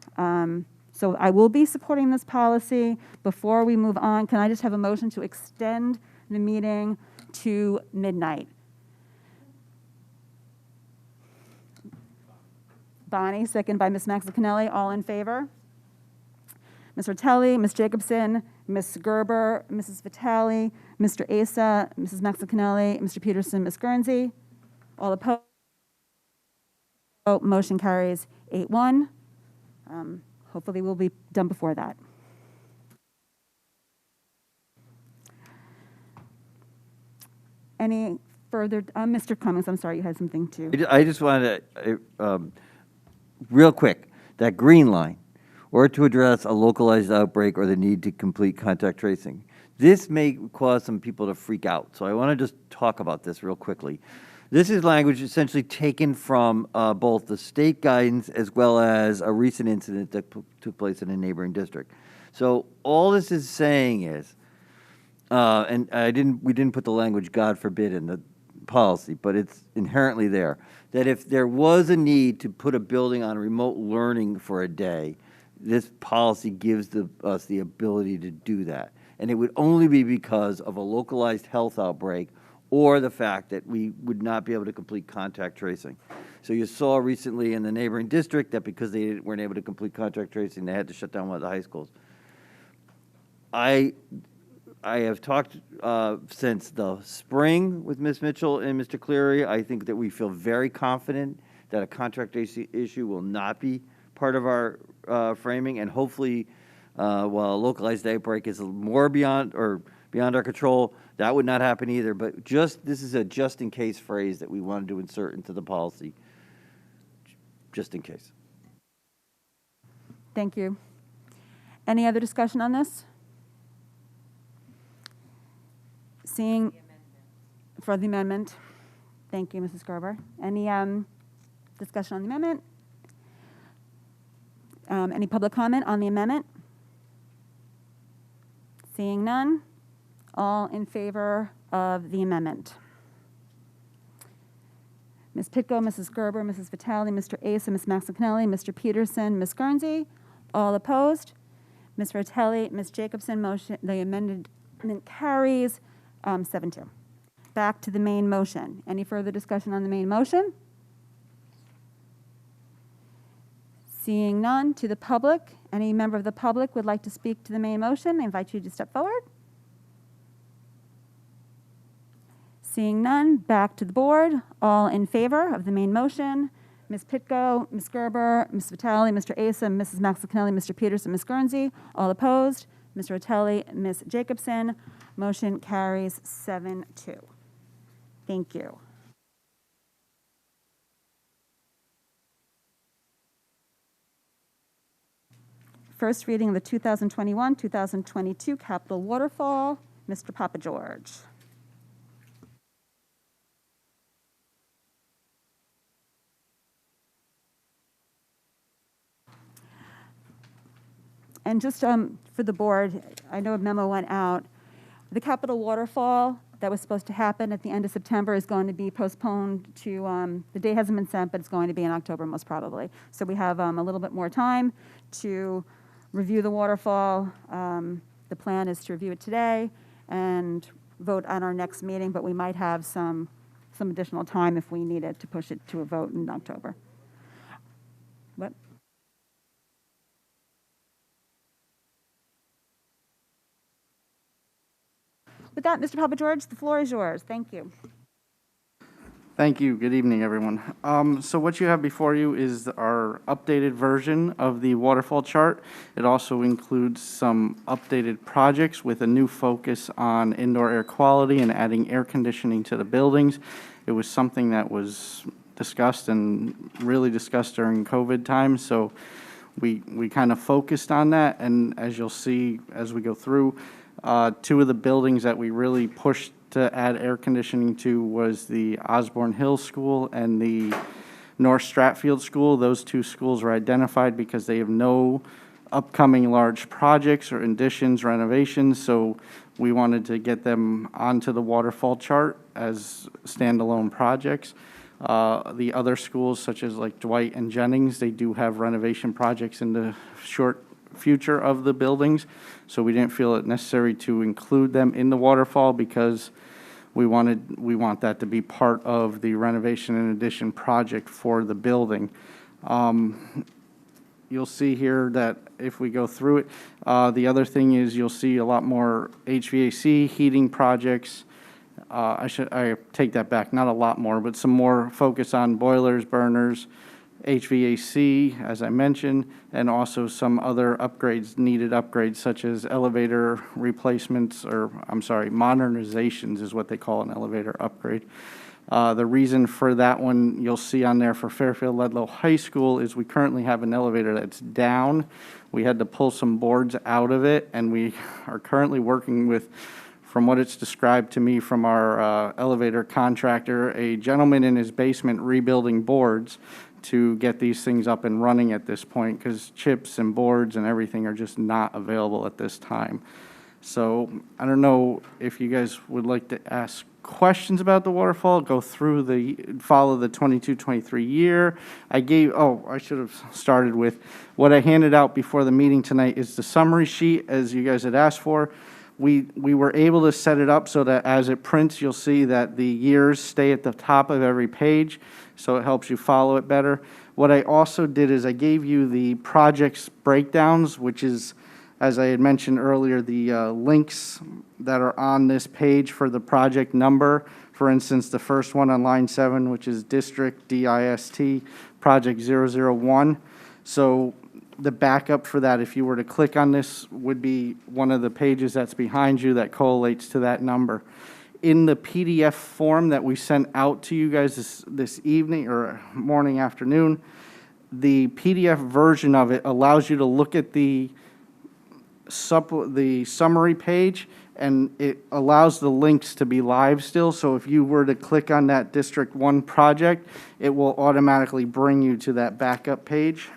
S1: So I will be supporting this policy. Before we move on, can I just have a motion to extend the meeting to midnight? Bonnie, second by Ms. Maxincanelli, all in favor? Ms. Rotelli, Ms. Jacobson, Ms. Gerber, Mrs. Vitale, Mr. Asa, Mrs. Maxincanelli, Mr. Peterson, Ms. Guernsey, all opposed? Motion carries 8-1. Hopefully we'll be done before that. Any further, Mr. Cummings, I'm sorry, you had something to.
S7: I just wanted to, real quick, that green line, or to address a localized outbreak or the need to complete contact tracing. This may cause some people to freak out, so I want to just talk about this real quickly. This is language essentially taken from both the state guidance as well as a recent incident that took place in a neighboring district. So all this is saying is, and we didn't put the language "God forbid" in the policy, but it's inherently there, that if there was a need to put a building on remote learning for a day, this policy gives us the ability to do that. And it would only be because of a localized health outbreak or the fact that we would not be able to complete contact tracing. So you saw recently in the neighboring district that because they weren't able to complete contact tracing, they had to shut down one of the high schools. I have talked since the spring with Ms. Mitchell and Mr. Cleary. I think that we feel very confident that a contract issue will not be part of our framing, and hopefully, while a localized outbreak is more beyond our control, that would not happen either. But this is a just-in-case phrase that we wanted to insert into the policy, just in case.
S1: Thank you. Any other discussion on this? Seeing for the amendment. Thank you, Mrs. Gerber. Any discussion on the amendment? Any public comment on the amendment? Seeing none, all in favor of the amendment. Ms. Pitko, Mrs. Gerber, Mrs. Vitale, Mr. Asa, Ms. Maxinelli, Mr. Peterson, Ms. Guernsey, all opposed. Ms. Vitale, Ms. Jacobson, motion, the amendment carries 7-2. Back to the main motion. Any further discussion on the main motion? Seeing none, to the public, any member of the public would like to speak to the main motion, I invite you to step forward. Seeing none, back to the board. All in favor of the main motion, Ms. Pitko, Ms. Gerber, Ms. Vitale, Mr. Asa, Mrs. Maxinelli, Mr. Peterson, Ms. Guernsey. All opposed, Mr. Vitale, Ms. Jacobson. Motion carries 7-2. Thank you. First reading of the 2021-2022 capital waterfall, Mr. Papageorge. And just for the board, I know a memo went out. The capital waterfall that was supposed to happen at the end of September is going to be postponed to, the date hasn't been set, but it's going to be in October most probably. So we have a little bit more time to review the waterfall. The plan is to review it today and vote on our next meeting, but we might have some additional time if we needed to push it to a vote in October. What? With that, Mr. Papageorge, the floor is yours. Thank you.
S4: Thank you. Good evening, everyone. So what you have before you is our updated version of the waterfall chart. It also includes some updated projects with a new focus on indoor air quality and adding air conditioning to the buildings. It was something that was discussed and really discussed during COVID times, so we kind of focused on that. And as you'll see as we go through, two of the buildings that we really pushed to add air conditioning to was the Osborne Hill School and the North Stratfield School. Those two schools were identified because they have no upcoming large projects or additions, renovations, so we wanted to get them onto the waterfall chart as standalone projects. The other schools, such as like Dwight and Jennings, they do have renovation projects in the short future of the buildings, so we didn't feel it necessary to include them in the waterfall because we want that to be part of the renovation and addition project for the building. You'll see here that if we go through it, the other thing is you'll see a lot more HVAC heating projects. I take that back, not a lot more, but some more focus on boilers, burners, HVAC, as I mentioned, and also some other upgrades, needed upgrades, such as elevator replacements, or I'm sorry, modernizations is what they call an elevator upgrade. The reason for that one you'll see on there for Fairfield Ludlow High School is we currently have an elevator that's down. We had to pull some boards out of it, and we are currently working with, from what it's described to me from our elevator contractor, a gentleman in his basement rebuilding boards to get these things up and running at this point, because chips and boards and everything are just not available at this time. So I don't know if you guys would like to ask questions about the waterfall, go through follow the 22-23 year. I should have started with what I handed out before the meeting tonight is the summary sheet, as you guys had asked for. We were able to set it up so that as it prints, you'll see that the years stay at the top of every page, so it helps you follow it better. What I also did is I gave you the projects breakdowns, which is, as I had mentioned earlier, the links that are on this page for the project number. For instance, the first one on line 7, which is District DIST Project 001. So the backup for that, if you were to click on this, would be one of the pages that's behind you that correlates to that number. In the PDF form that we sent out to you guys this evening or morning, afternoon, the PDF version of it allows you to look at the summary page, and it allows the links to be live still. So if you were to click on that District 1 project, it will automatically bring you to that backup page.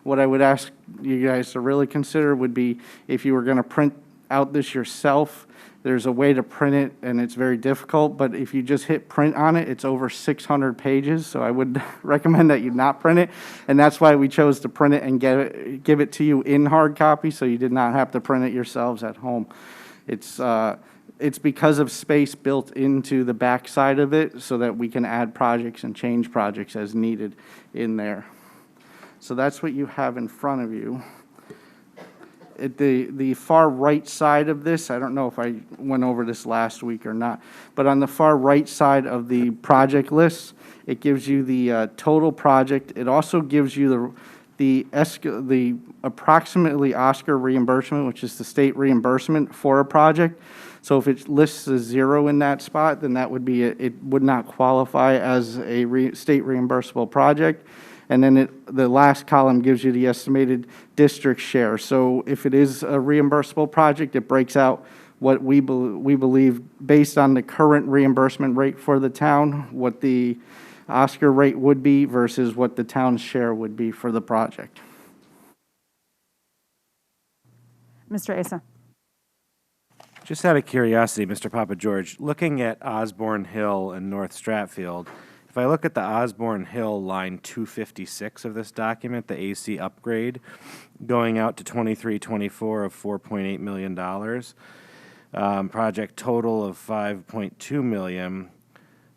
S4: What I would ask you guys to really consider would be if you were going to print out this yourself, there's a way to print it, and it's very difficult, but if you just hit print on it, it's over 600 pages, so I would recommend that you not print it, and that's why we chose to print it and give it to you in hard copy, so you did not have to print it yourselves at home. It's because of space built into the back side of it so that we can add projects and change projects as needed in there. So that's what you have in front of you. At the far right side of this, I don't know if I went over this last week or not, but on the far right side of the project list, it gives you the total project. It also gives you the approximately Oscar reimbursement, which is the state reimbursement for a project. So if it lists a 0 in that spot, then that would be it would not qualify as a state reimbursable project. And then the last column gives you the estimated district share. So if it is a reimbursable project, it breaks out what we believe, based on the current reimbursement rate for the town, what the Oscar rate would be versus what the town's share would be for the project.
S1: Mr. Asa.
S10: Just out of curiosity, Mr. Papa George, looking at Osborne Hill and North Stratfield, if I look at the Osborne Hill line 256 of this document, the AC upgrade, going out to 23-24 of $4.8 million, project total of $5.2 million,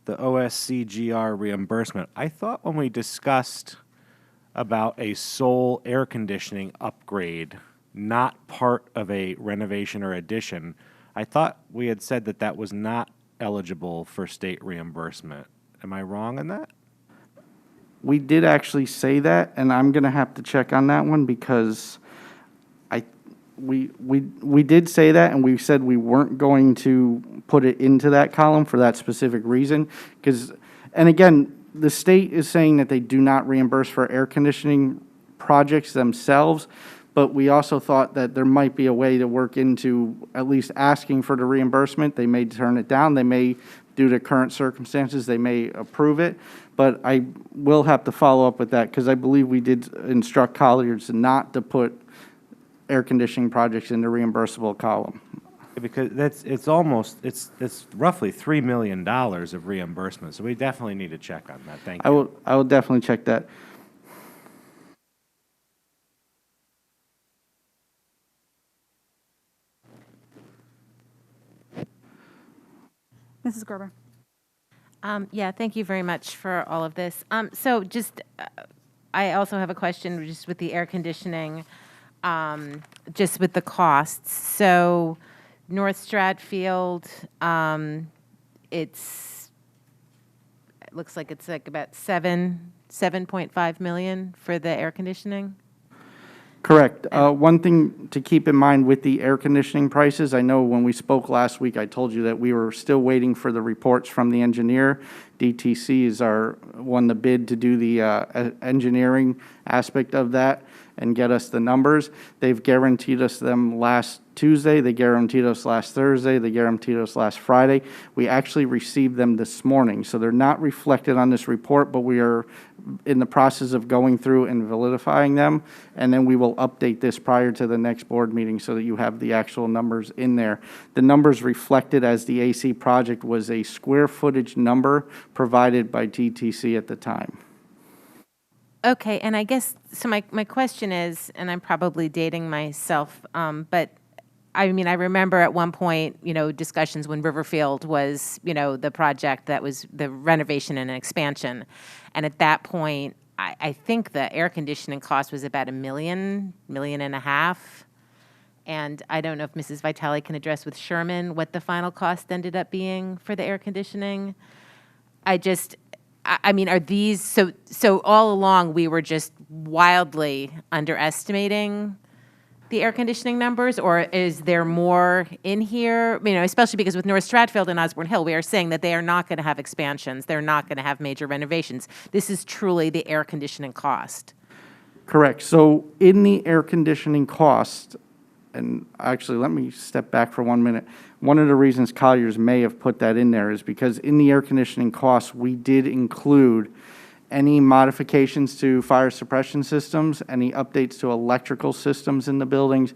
S10: the OSCGR reimbursement. I thought when we discussed about a sole air conditioning upgrade, not part of a renovation or addition, I thought we had said that that was not eligible for state reimbursement. Am I wrong on that?
S4: We did actually say that, and I'm going to have to check on that one because we did say that, and we said we weren't going to put it into that column for that specific reason. And again, the state is saying that they do not reimburse for air conditioning projects themselves, but we also thought that there might be a way to work into at least asking for the reimbursement. They may turn it down. They may, due to current circumstances, they may approve it. But I will have to follow up with that because I believe we did instruct Colliers not to put air conditioning projects in the reimbursable column.
S10: Because it's roughly $3 million of reimbursement, so we definitely need to check on that. Thank you.
S4: I will definitely check that.
S1: Mrs. Gerber.
S3: Yeah, thank you very much for all of this. So just, I also have a question just with the air conditioning, just with the costs. So North Stratfield, it looks like it's like about 7.5 million for the air conditioning.
S4: Correct. One thing to keep in mind with the air conditioning prices, I know when we spoke last week, I told you that we were still waiting for the reports from the engineer. DTC is won the bid to do the engineering aspect of that and get us the numbers. They've guaranteed us them last Tuesday. They guaranteed us last Thursday. They guaranteed us last Friday. We actually received them this morning. So they're not reflected on this report, but we are in the process of going through and validifying them. And then we will update this prior to the next board meeting so that you have the actual numbers in there. The numbers reflected as the AC project was a square footage number provided by DTC at the time.
S3: Okay, and I guess, so my question is, and I'm probably dating myself, but I mean, I remember at one point, discussions when Riverfield was, the project that was the renovation and expansion. And at that point, I think the air conditioning cost was about $1 million, $1.5 million. And I don't know if Mrs. Vitale can address with Sherman what the final cost ended up being for the air conditioning. I mean, are these, so all along, we were just wildly underestimating the air conditioning numbers, or is there more in here? Especially because with North Stratfield and Osborne Hill, we are saying that they are not going to have expansions. They're not going to have major renovations. This is truly the air conditioning cost.
S4: Correct. So in the air conditioning cost, and actually, let me step back for 1 minute. One of the reasons Colliers may have put that in there is because in the air conditioning costs, we did include any modifications to fire suppression systems, any updates to electrical systems in the buildings,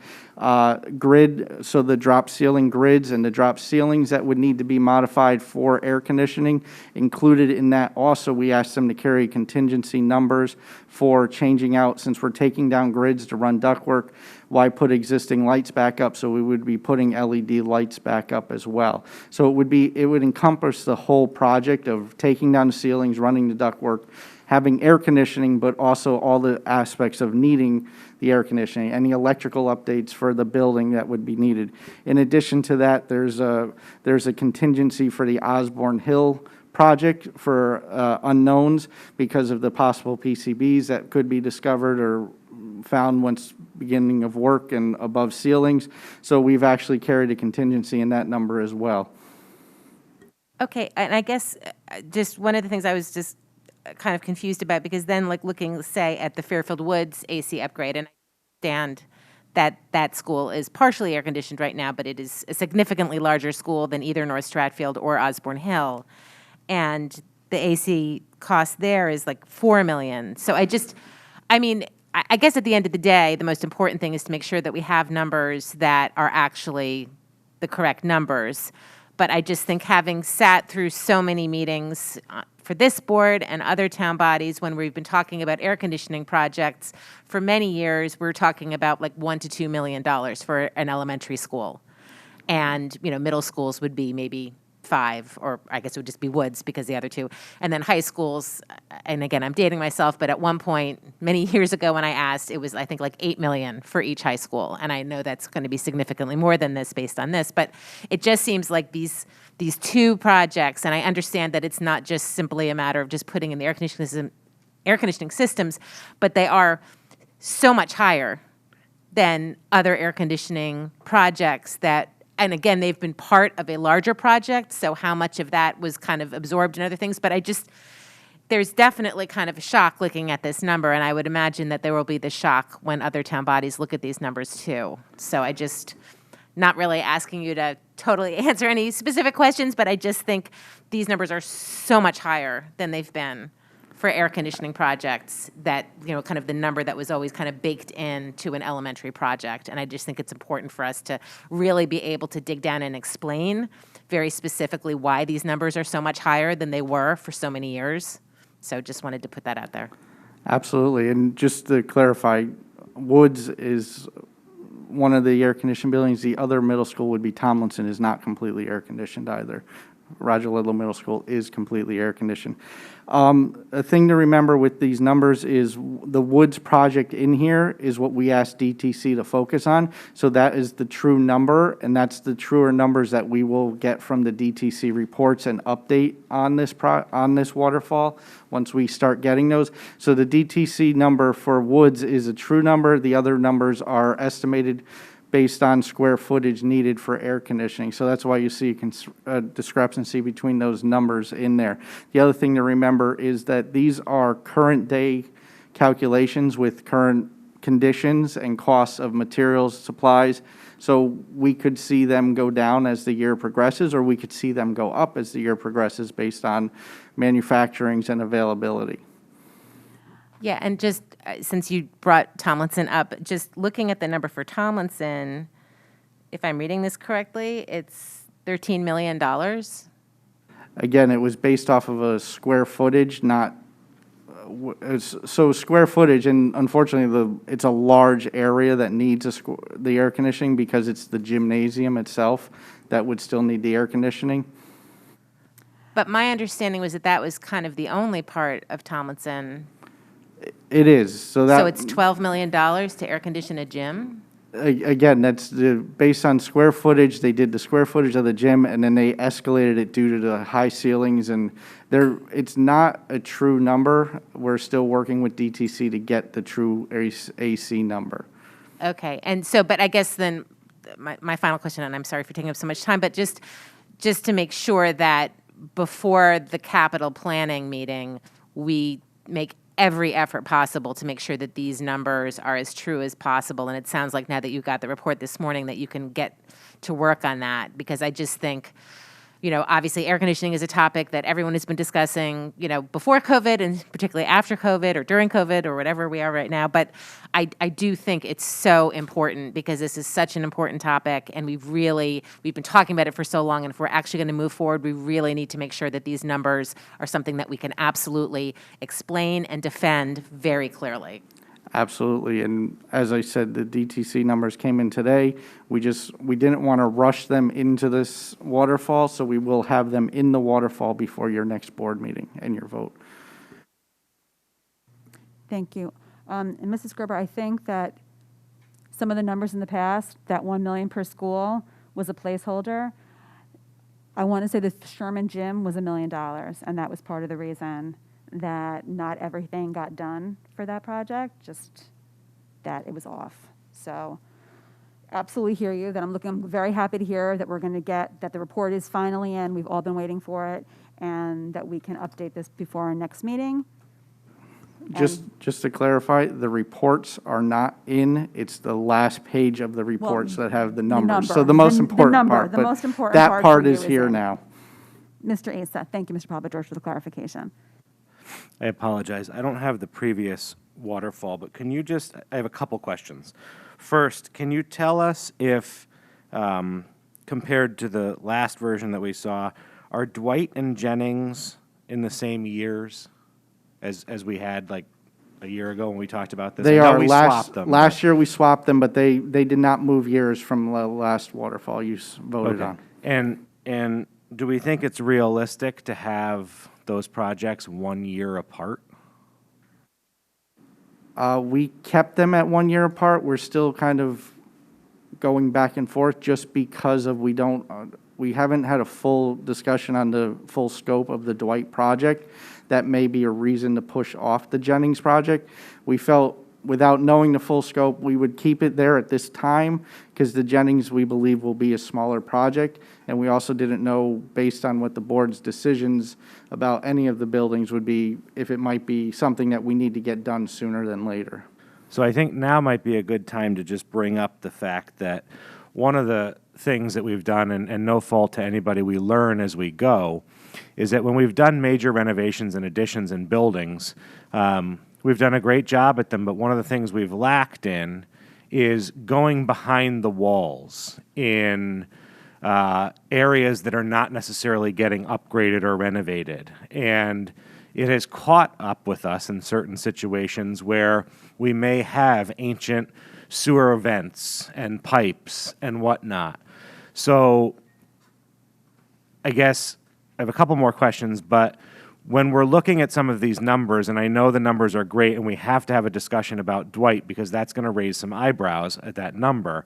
S4: grid, so the drop ceiling grids and the drop ceilings that would need to be modified for air conditioning. Included in that also, we asked them to carry contingency numbers for changing out, since we're taking down grids to run ductwork, why put existing lights back up? So we would be putting LED lights back up as well. So it would encompass the whole project of taking down the ceilings, running the ductwork, having air conditioning, but also all the aspects of needing the air conditioning, any electrical updates for the building that would be needed. In addition to that, there's a contingency for the Osborne Hill project for unknowns because of the possible PCBs that could be discovered or found once beginning of work and above ceilings. So we've actually carried a contingency in that number as well.
S3: Okay, and I guess just one of the things I was just kind of confused about, because then looking, say, at the Fairfield Woods AC upgrade, and I understand that school is partially air conditioned right now, but it is a significantly larger school than either North Stratfield or Osborne Hill. And the AC cost there is $4 million. So I guess at the end of the day, the most important thing is to make sure that we have numbers that are actually the correct numbers. But I just think, having sat through so many meetings for this board and other town bodies when we've been talking about air conditioning projects for many years, we're talking about $1 to $2 million for an elementary school. And, middle schools would be maybe 5, or I guess it would just be Woods because the other two. And then high schools, and again, I'm dating myself, but at one point, many years ago when I asked, it was, I think, $8 million for each high school. And I know that's going to be significantly more than this based on this, but it just seems like these two projects, and I understand that it's not just simply a matter of just putting in the air conditioning systems, but they are so much higher than other air conditioning projects that, and again, they've been part of a larger project, so how much of that was kind of absorbed in other things. But there's definitely kind of a shock looking at this number, and I would imagine that there will be the shock when other town bodies look at these numbers too. So not really asking you to totally answer any specific questions, but I just think these numbers are so much higher than they've been for air conditioning projects, that, kind of the number that was always kind of baked into an elementary project. And I just think it's important for us to really be able to dig down and explain very specifically why these numbers are so much higher than they were for so many years. So just wanted to put that out there.
S4: Absolutely. And just to clarify, Woods is one of the air-conditioned buildings. The other middle school would be Tomlinson, is not completely air-conditioned either. Roger Lidlow Middle School is completely air-conditioned. A thing to remember with these numbers is the Woods project in here is what we asked DTC to focus on. So that is the true number, and that's the truer numbers that we will get from the DTC reports and update on this waterfall once we start getting those. So the DTC number for Woods is a true number. The other numbers are estimated based on square footage needed for air conditioning. So that's why you see a discrepancy between those numbers in there. The other thing to remember is that these are current day calculations with current conditions and costs of materials, supplies. So we could see them go down as the year progresses, or we could see them go up as the year progresses based on manufacturings and availability.
S3: Yeah, and just since you brought Tomlinson up, just looking at the number for Tomlinson, if I'm reading this correctly, it's $13 million.
S4: Again, it was based off of a square footage, not So square footage, and unfortunately, it's a large area that needs the air conditioning because it's the gymnasium itself that would still need the air conditioning.
S3: But my understanding was that that was kind of the only part of Tomlinson.
S4: It is, so that.
S3: So it's $12 million to air condition a gym?
S4: Again, that's based on square footage. They did the square footage of the gym, and then they escalated it due to the high ceilings, and it's not a true number. We're still working with DTC to get the true AC number.
S3: Okay, and so, but I guess then, my final question, and I'm sorry for taking up so much time, but just to make sure that before the capital planning meeting, we make every effort possible to make sure that these numbers are as true as possible. And it sounds like now that you got the report this morning that you can get to work on that, because I just think, obviously air conditioning is a topic that everyone has been discussing, before COVID and particularly after COVID or during COVID or whatever we are right now. But I do think it's so important because this is such an important topic, and we've been talking about it for so long. And if we're actually going to move forward, we really need to make sure that these numbers are something that we can absolutely explain and defend very clearly.
S4: Absolutely, and as I said, the DTC numbers came in today. We didn't want to rush them into this waterfall, so we will have them in the waterfall before your next board meeting and your vote.
S1: Thank you. And Mrs. Gerber, I think that some of the numbers in the past, that $1 million per school was a placeholder. I want to say the Sherman Gym was $1 million, and that was part of the reason that not everything got done for that project, just that it was off. So absolutely hear you, that I'm very happy to hear that we're going to get, that the report is finally in, we've all been waiting for it, and that we can update this before our next meeting.
S4: Just to clarify, the reports are not in. It's the last page of the reports that have the numbers. So the most important part, but that part is here now.
S1: Mr. Asa, thank you, Mr. Papa-George, for the clarification.
S10: I apologize. I don't have the previous waterfall, but I have a couple questions. First, can you tell us if, compared to the last version that we saw, are Dwight and Jennings in the same years as we had like a year ago when we talked about this?
S4: They
S10: I know
S4: are.
S10: we swapped them.
S4: Last year we swapped them, but they did not move years from the last waterfall you voted on.
S10: And do we think it's realistic to have those projects 1 year apart?
S4: We kept them at 1 year apart. We're still kind of going back and forth just because of we haven't had a full discussion on the full scope of the Dwight project. That may be a reason to push off the Jennings project. We felt without knowing the full scope, we would keep it there at this time because the Jennings, we believe, will be a smaller project. And we also didn't know, based on what the board's decisions about any of the buildings would be, if it might be something that we need to get done sooner than later.
S10: So I think now might be a good time to just bring up the fact that one of the things that we've done, and no fault to anybody, we learn as we go, is that when we've done major renovations and additions in buildings, we've done a great job at them, but one of the things we've lacked in is going behind the walls in areas that are not necessarily getting upgraded or renovated. And it has caught up with us in certain situations where we may have ancient sewer vents and pipes and whatnot. So I guess I have a couple more questions, but when we're looking at some of these numbers, and I know the numbers are great, and we have to have a discussion about Dwight because that's going to raise some eyebrows at that number.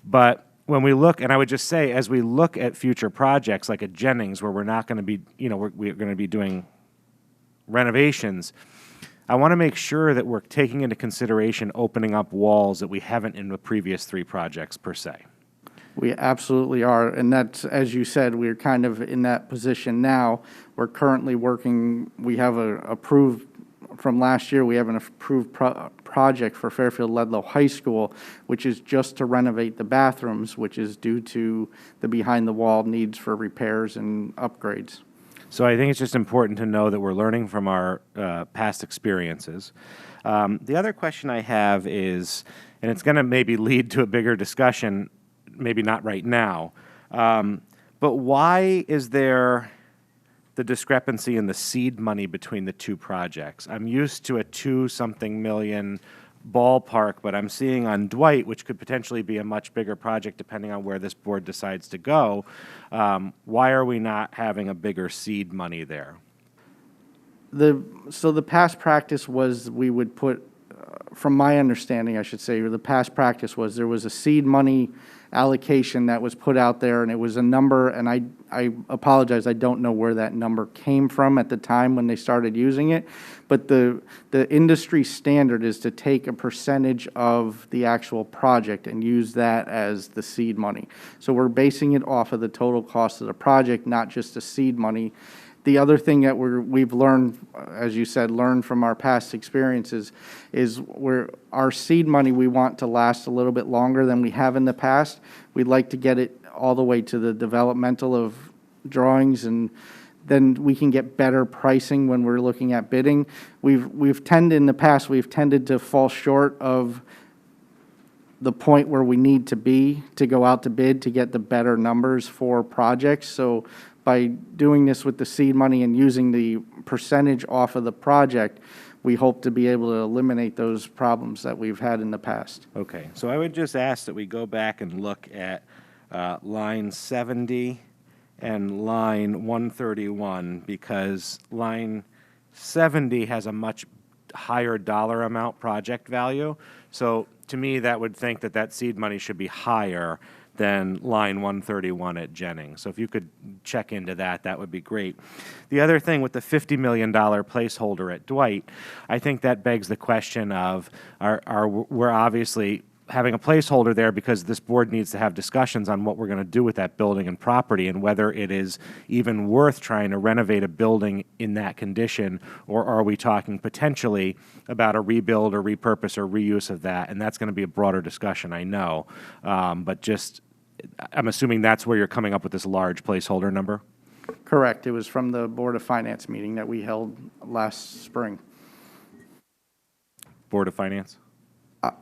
S10: But when we look, and I would just say, as we look at future projects like at Jennings, where we're not going to be, we're going to be doing renovations, I want to make sure that we're taking into consideration opening up walls that we haven't in the previous 3 projects per se.
S4: We absolutely are, and that's, as you said, we're kind of in that position now. We're currently working, we have from last year, we have an approved project for Fairfield Ludlow High School, which is just to renovate the bathrooms, which is due to the behind-the-wall needs for repairs and upgrades.
S10: So I think it's just important to know that we're learning from our past experiences. The other question I have is, and it's going to maybe lead to a bigger discussion, maybe not right now, but why is there the discrepancy in the seed money between the two projects. I'm used to a 2-something million ballpark, but I'm seeing on Dwight, which could potentially be a much bigger project depending on where this board decides to go, why are we not having a bigger seed money there?
S4: So the past practice was we would put, from my understanding, I should say, or the past practice was there was a seed money allocation that was put out there, and it was a number, and I apologize, I don't know where that number came from at the time when they started using it, but the industry standard is to take a percentage of the actual project and use that as the seed money. So we're basing it off of the total cost of the project, not just the seed money. The other thing that we've learned, as you said, learned from our past experiences, is our seed money we want to last a little bit longer than we have in the past. We'd like to get it all the way to the developmental of drawings, and then we can get better pricing when we're looking at bidding. We've tended in the past, we've tended to fall short of the point where we need to be to go out to bid to get the better numbers for projects. So by doing this with the seed money and using the percentage off of the project, we hope to be able to eliminate those problems that we've had in the past.
S10: Okay, so I would just ask that we go back and look at line 70 and line 131, because line 70 has a much higher dollar amount project value. So to me, that would think that that seed money should be higher than line 131 at Jennings. So if you could check into that, that would be great. The other thing with the $50 million placeholder at Dwight, I think that begs the question of, we're obviously having a placeholder there because this board needs to have discussions on what we're going to do with that building and property, and whether it is even worth trying to renovate a building in that condition, or are we talking potentially about a rebuild or repurpose or reuse of that. And that's going to be a broader discussion, I know, but just I'm assuming that's where you're coming up with this large placeholder number?
S4: Correct. It was from the Board of Finance meeting that we held last spring.
S10: Board of Finance?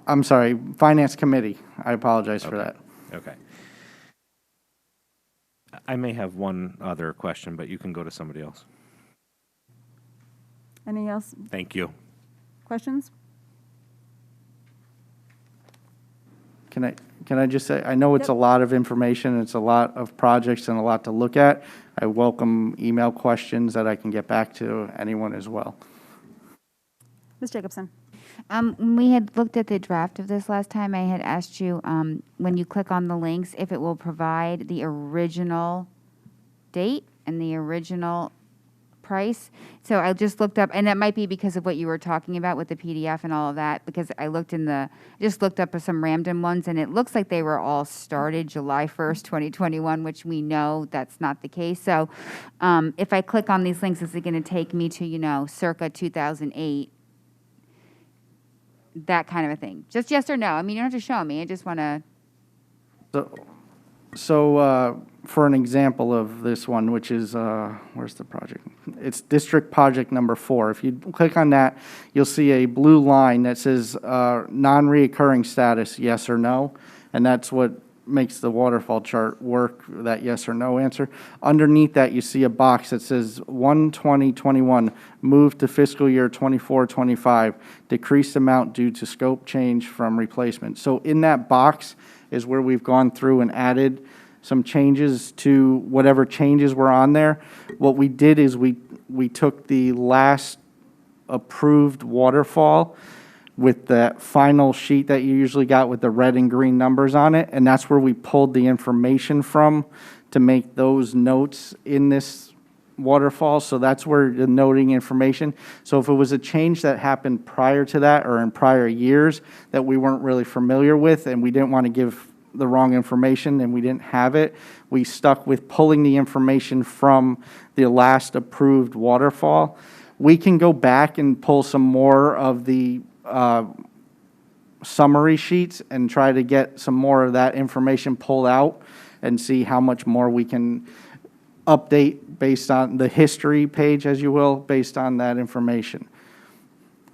S4: I'm sorry, Finance Committee. I apologize for that.
S10: Okay. I may have one other question, but you can go to somebody else.
S1: Anything else?
S10: Thank you.
S1: Questions?
S4: Can I just say, I know it's a lot of information, it's a lot of projects and a lot to look at. I welcome email questions that I can get back to anyone as well.
S1: Ms. Jacobson.
S11: When we had looked at the draft of this last time, I had asked you, when you click on the links, if it will provide the original date and the original price. So I just looked up, and that might be because of what you were talking about with the PDF and all of that, because I just looked up some random ones, and it looks like they were all started July 1st, 2021, which we know that's not the case. So if I click on these links, is it going to take me to, circa 2008? That kind of a thing. Just yes or no. I mean, you don't have to show me. I just want to.
S4: So for an example of this one, which is, where's the project? It's district project number 4. If you click on that, you'll see a blue line that says non-reoccurring status, yes or no. And that's what makes the waterfall chart work, that yes or no answer. Underneath that, you see a box that says 1/20/21, move to fiscal year 24-25, decreased amount due to scope change from replacement. So in that box is where we've gone through and added some changes to whatever changes were on there. What we did is we took the last approved waterfall with that final sheet that you usually got with the red and green numbers on it, and that's where we pulled the information from to make those notes in this waterfall. So that's where the noting information. So if it was a change that happened prior to that or in prior years that we weren't really familiar with and we didn't want to give the wrong information and we didn't have it, we stuck with pulling the information from the last approved waterfall. We can go back and pull some more of the summary sheets and try to get some more of that information pulled out and see how much more we can update based on the history page, as you will, based on that information.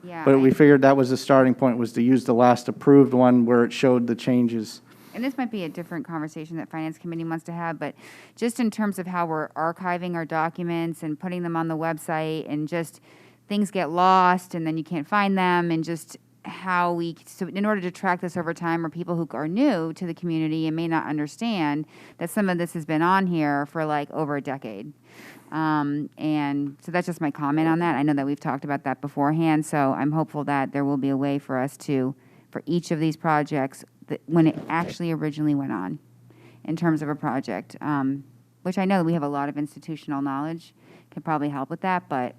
S11: Yeah.
S4: But we figured that was the starting point, was to use the last approved one where it showed the changes.
S11: and this might be a different conversation that Finance Committee wants to have, but just in terms of how we're archiving our documents and putting them on the website, and just things get lost and then you can't find them, and just how so in order to track this over time, or people who are new to the community and may not understand that some of this has been on here for like over a decade. And so that's just my comment on that. I know that we've talked about that beforehand, so I'm hopeful that there will be a way for us to, for each of these projects, when it actually originally went on, in terms of a project, which I know that we have a lot of institutional knowledge, could probably help with that, but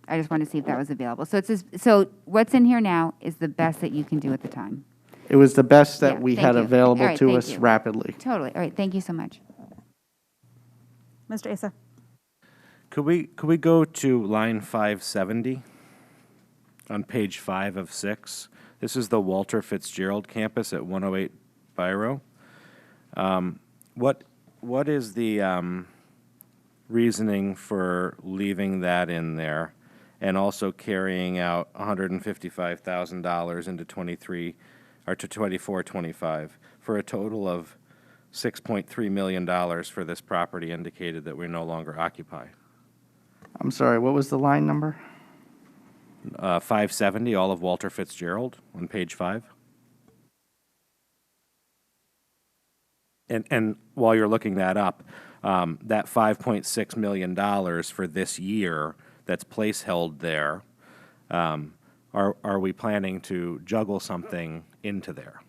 S11: I just wanted to see if that was available. So so what's in here now is the best that you can do at the time.
S4: It was the best that
S11: Yeah,
S4: we
S11: thank
S4: had
S11: you.
S4: available
S11: All right,
S4: to
S11: thank
S4: us
S11: you.
S4: rapidly.
S11: Totally. All right, thank you so much.
S1: Mr. Asa?
S10: Could we go to line 570 on page 5 of 6? This is the Walter Fitzgerald campus at 108 Biro. What is the reasoning for leaving that in there, and also carrying out $155,000 into 23 or to 24-25 for a total of $6.3 million for this property indicated that we no longer occupy?
S4: I'm sorry, what was the line number?
S10: 570, all of Walter Fitzgerald on page 5. And while you're looking that up, that $5.6 million for this year that's place held there, are we planning to juggle something into there?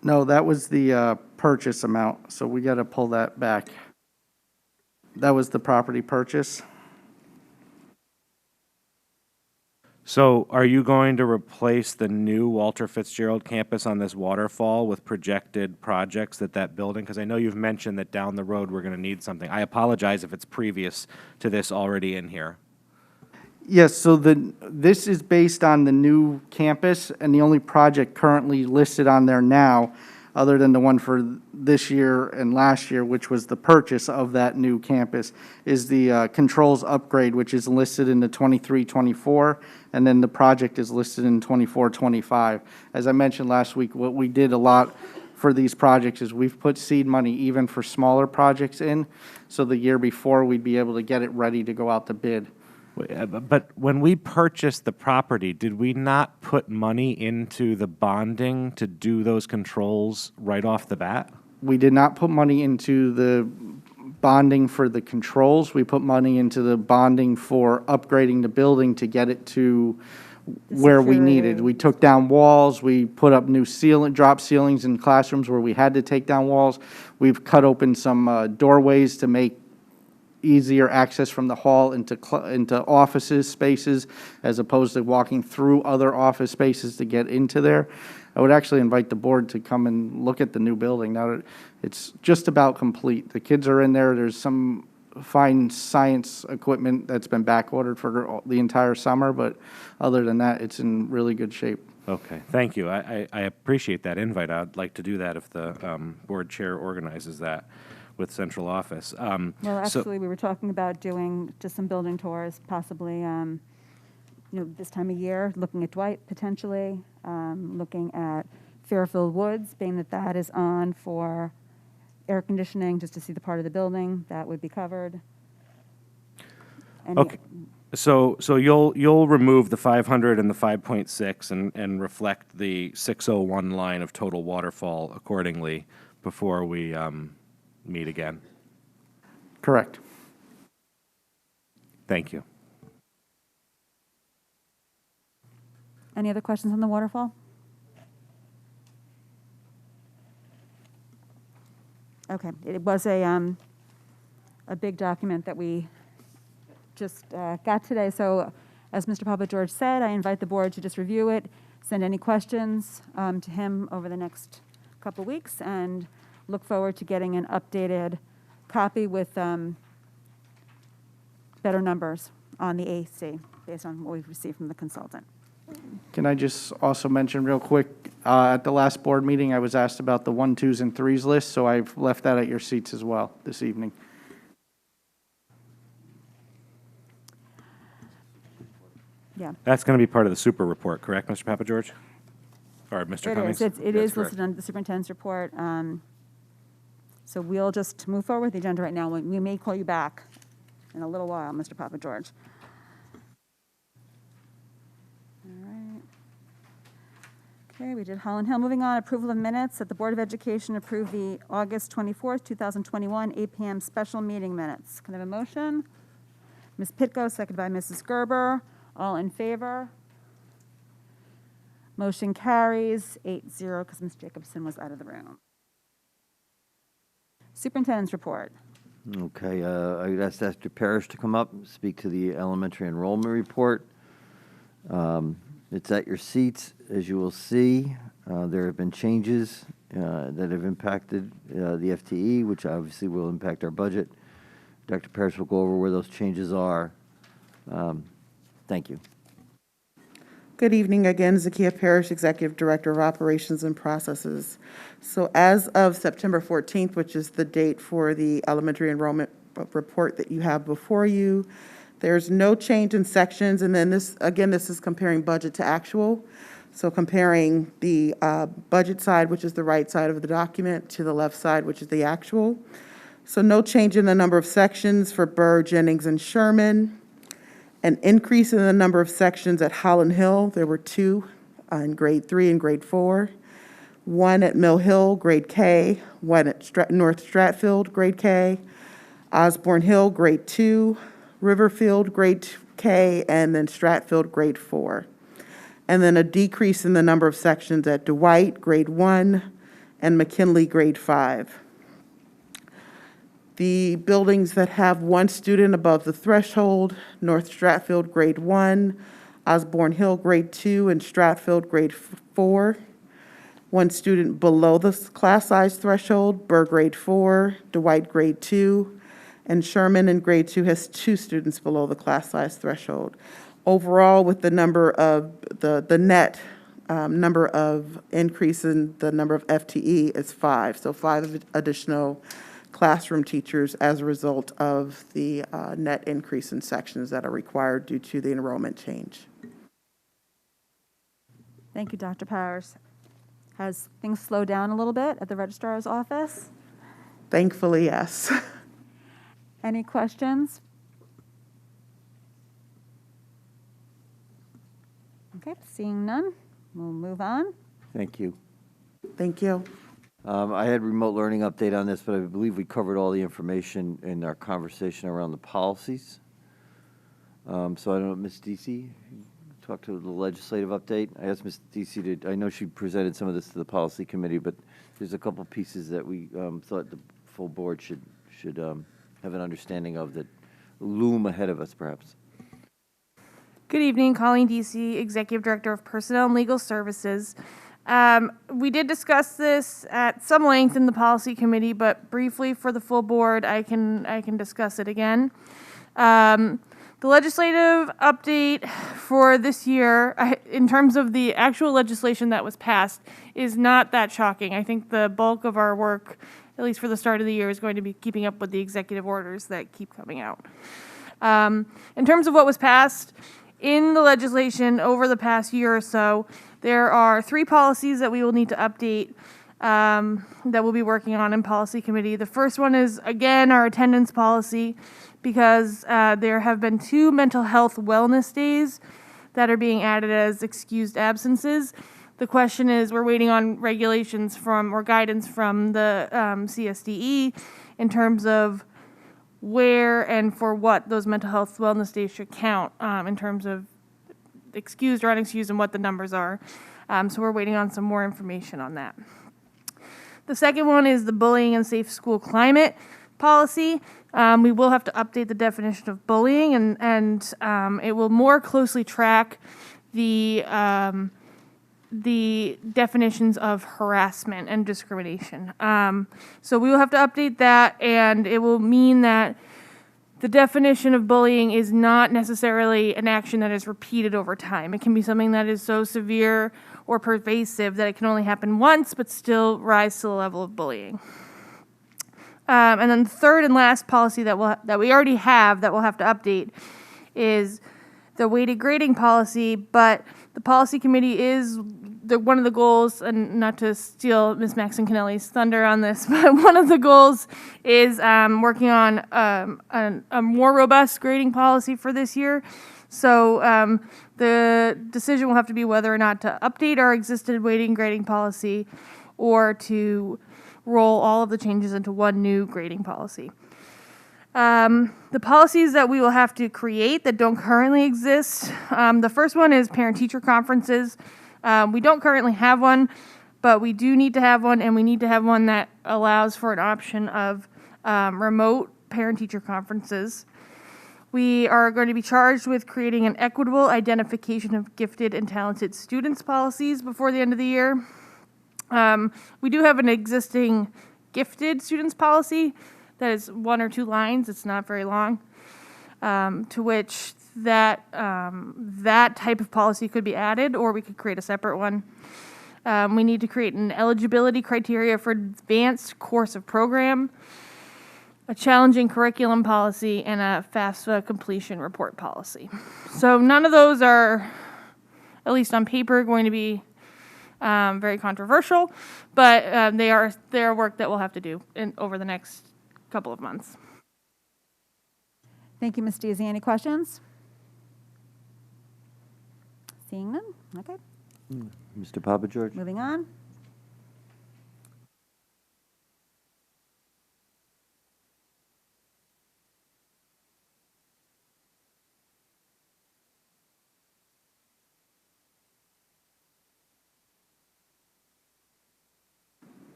S4: No, that was the purchase amount, so we got to pull that back. That was the property purchase.
S10: So are you going to replace the new Walter Fitzgerald campus on this waterfall with projected projects at that building? Because I know you've mentioned that down the road we're going to need something. I apologize if it's previous to this already in here.
S4: Yes, so this is based on the new campus, and the only project currently listed on there now, other than the one for this year and last year, which was the purchase of that new campus, is the controls upgrade, which is listed in the 23-24, and then the project is listed in 24-25. As I mentioned last week, what we did a lot for these projects is we've put seed money even for smaller projects in, so the year before we'd be able to get it ready to go out to bid.
S10: But when we purchased the property, did we not put money into the bonding to do those controls right off the bat?
S4: We did not put money into the bonding for the controls. We put money into the bonding for upgrading the building to get it to where we needed. We took down walls. We put up new drop ceilings in classrooms where we had to take down walls. We've cut open some doorways to make easier access from the hall into offices, spaces, as opposed to walking through other office spaces to get into there. I would actually invite the board to come and look at the new building. Now, it's just about complete. The kids are in there. There's some fine science equipment that's been back ordered for the entire summer, but other than that, it's in really good shape.
S10: Okay, thank you. I appreciate that invite. I'd like to do that if the board chair organizes that with central office.
S1: Well, actually, we were talking about doing just some building tours, possibly, this time of year, looking at Dwight potentially, looking at Fairfield Woods, being that that is on for air conditioning, just to see the part of the building that would be covered.
S10: Okay. So you'll remove the 500 and the 5.6 and reflect the 601 line of total waterfall accordingly before we meet again?
S4: Correct.
S10: Thank you.
S1: Any other questions on the waterfall? Okay, it was a big document that we just got today. So as Mr. Papa George said, I invite the board to just review it, send any questions to him over the next couple weeks, and look forward to getting an updated copy with better numbers on the AC based on what we've received from the consultant.
S4: Can I just also mention real quick, at the last board meeting, I was asked about the 1, 2s, and 3s list, so I've left that at your seats as well this evening.
S1: Yeah.
S10: That's going to be part of the super report, correct, Mr. Papageorge? Or Mr.
S1: It
S10: Cummings?
S1: is. It is listed on the superintendent's report. So we'll just move forward with the agenda right now. We may call you back in a little while, Mr. Papageorge. All right. Okay, we did Holland Hill. Moving on, approval of minutes that the Board of Education approved the August 24th, 2021, 8 p.m. special meeting minutes. Can I have a motion? Ms. Pitko, seconded by Mrs. Gerber. All in favor? Motion carries 8-0 because Ms. Jacobson was out of the room. Superintendent's report.
S7: Okay, I'd ask Dr. Parrish to come up and speak to the elementary enrollment report. It's at your seats. As you will see, there have been changes that have impacted the FTE, which obviously will impact our budget. Dr. Parrish will go over where those changes are. Thank you.
S2: Good evening again, Zakiya Parrish, Executive Director of Operations and Processes. So as of September 14th, which is the date for the elementary enrollment report that you have before you, there's no change in sections. And then this is comparing budget to actual. So comparing the budget side, which is the right side of the document, to the left side, which is the actual. So no change in the number of sections for Burr, Jennings, and Sherman. An increase in the number of sections at Holland Hill. There were 2 in grade 3 and grade 4. 1 at Mill Hill, grade K. 1 at North Stratfield, grade K. Osborne Hill, grade 2. Riverfield, grade K. And then Stratfield, grade 4. And then a decrease in the number of sections at Dwight, grade 1. And McKinley, grade 5. The buildings that have 1 student above the threshold, North Stratfield, grade 1, Osborne Hill, grade 2, and Stratfield, grade 4. 1 student below the class size threshold, Burr, grade 4, Dwight, grade 2, and Sherman in grade 2 has 2 students below the class size threshold. Overall, with the number of the net number of increase in the number of FTE is 5, so 5 additional classroom teachers as a result of the net increase in sections that are required due to the enrollment change.
S1: Thank you, Dr. Powers. Has things slowed down a little bit at the registrar's office?
S2: Thankfully, yes.
S1: Any questions? Okay, seeing none, we'll move on.
S7: Thank you.
S2: Thank you.
S7: I had remote learning update on this, but I believe we covered all the information in our conversation around the policies. So I don't know, Ms. Deasy, talk to the legislative update. I asked Ms. Deasy to, I know she presented some of this to the policy committee, but there's a couple pieces that we thought the full board should have an understanding of that loom ahead of us, perhaps.
S19: Good evening, Colleen Deasy, Executive Director of Personnel and Legal Services. We did discuss this at some length in the policy committee, but briefly for the full board, I can discuss it again. The legislative update for this year, in terms of the actual legislation that was passed, is not that shocking. I think the bulk of our work, at least for the start of the year, is going to be keeping up with the executive orders that keep coming out. In terms of what was passed in the legislation over the past year or so, there are 3 policies that we will need to update that we'll be working on in policy committee. The first one is, again, our attendance policy, because there have been 2 mental health wellness days that are being added as excused absences. The question is, we're waiting on regulations or guidance from the CSDE in terms of where and for what those mental health wellness days should count in terms of excused or unexcused and what the numbers are. So we're waiting on some more information on that. The second one is the bullying and safe school climate policy. We will have to update the definition of bullying, and it will more closely track the definitions of harassment and discrimination. So we will have to update that, and it will mean that the definition of bullying is not necessarily an action that is repeated over time. It can be something that is so severe or pervasive that it can only happen once, but still rise to the level of bullying. And then the third and last policy that we already have that we'll have to update is the weighted grading policy, but the policy committee is one of the goals, and not to steal Ms. Maxon Kennelly's thunder on this, but one of the goals is working on a more robust grading policy for this year. So the decision will have to be whether or not to update our existing weighting grading policy or to roll all of the changes into one new grading policy. The policies that we will have to create that don't currently exist, the first one is parent-teacher conferences. We don't currently have one, but we do need to have one, and we need to have one that allows for an option of remote parent-teacher conferences. We are going to be charged with creating an equitable identification of gifted and talented students policies before the end of the year. We do have an existing gifted students policy that is 1 or 2 lines. It's not very long, to which that type of policy could be added, or we could create a separate one. We need to create an eligibility criteria for advanced course of program, a challenging curriculum policy, and a FAFSA completion report policy. So none of those are, at least on paper, going to be very controversial, but they are work that we'll have to do over the next couple of months.
S1: Thank you, Ms. Deasy. Any questions? Seeing none? Okay.
S7: Mr. Papa George?
S1: Moving on.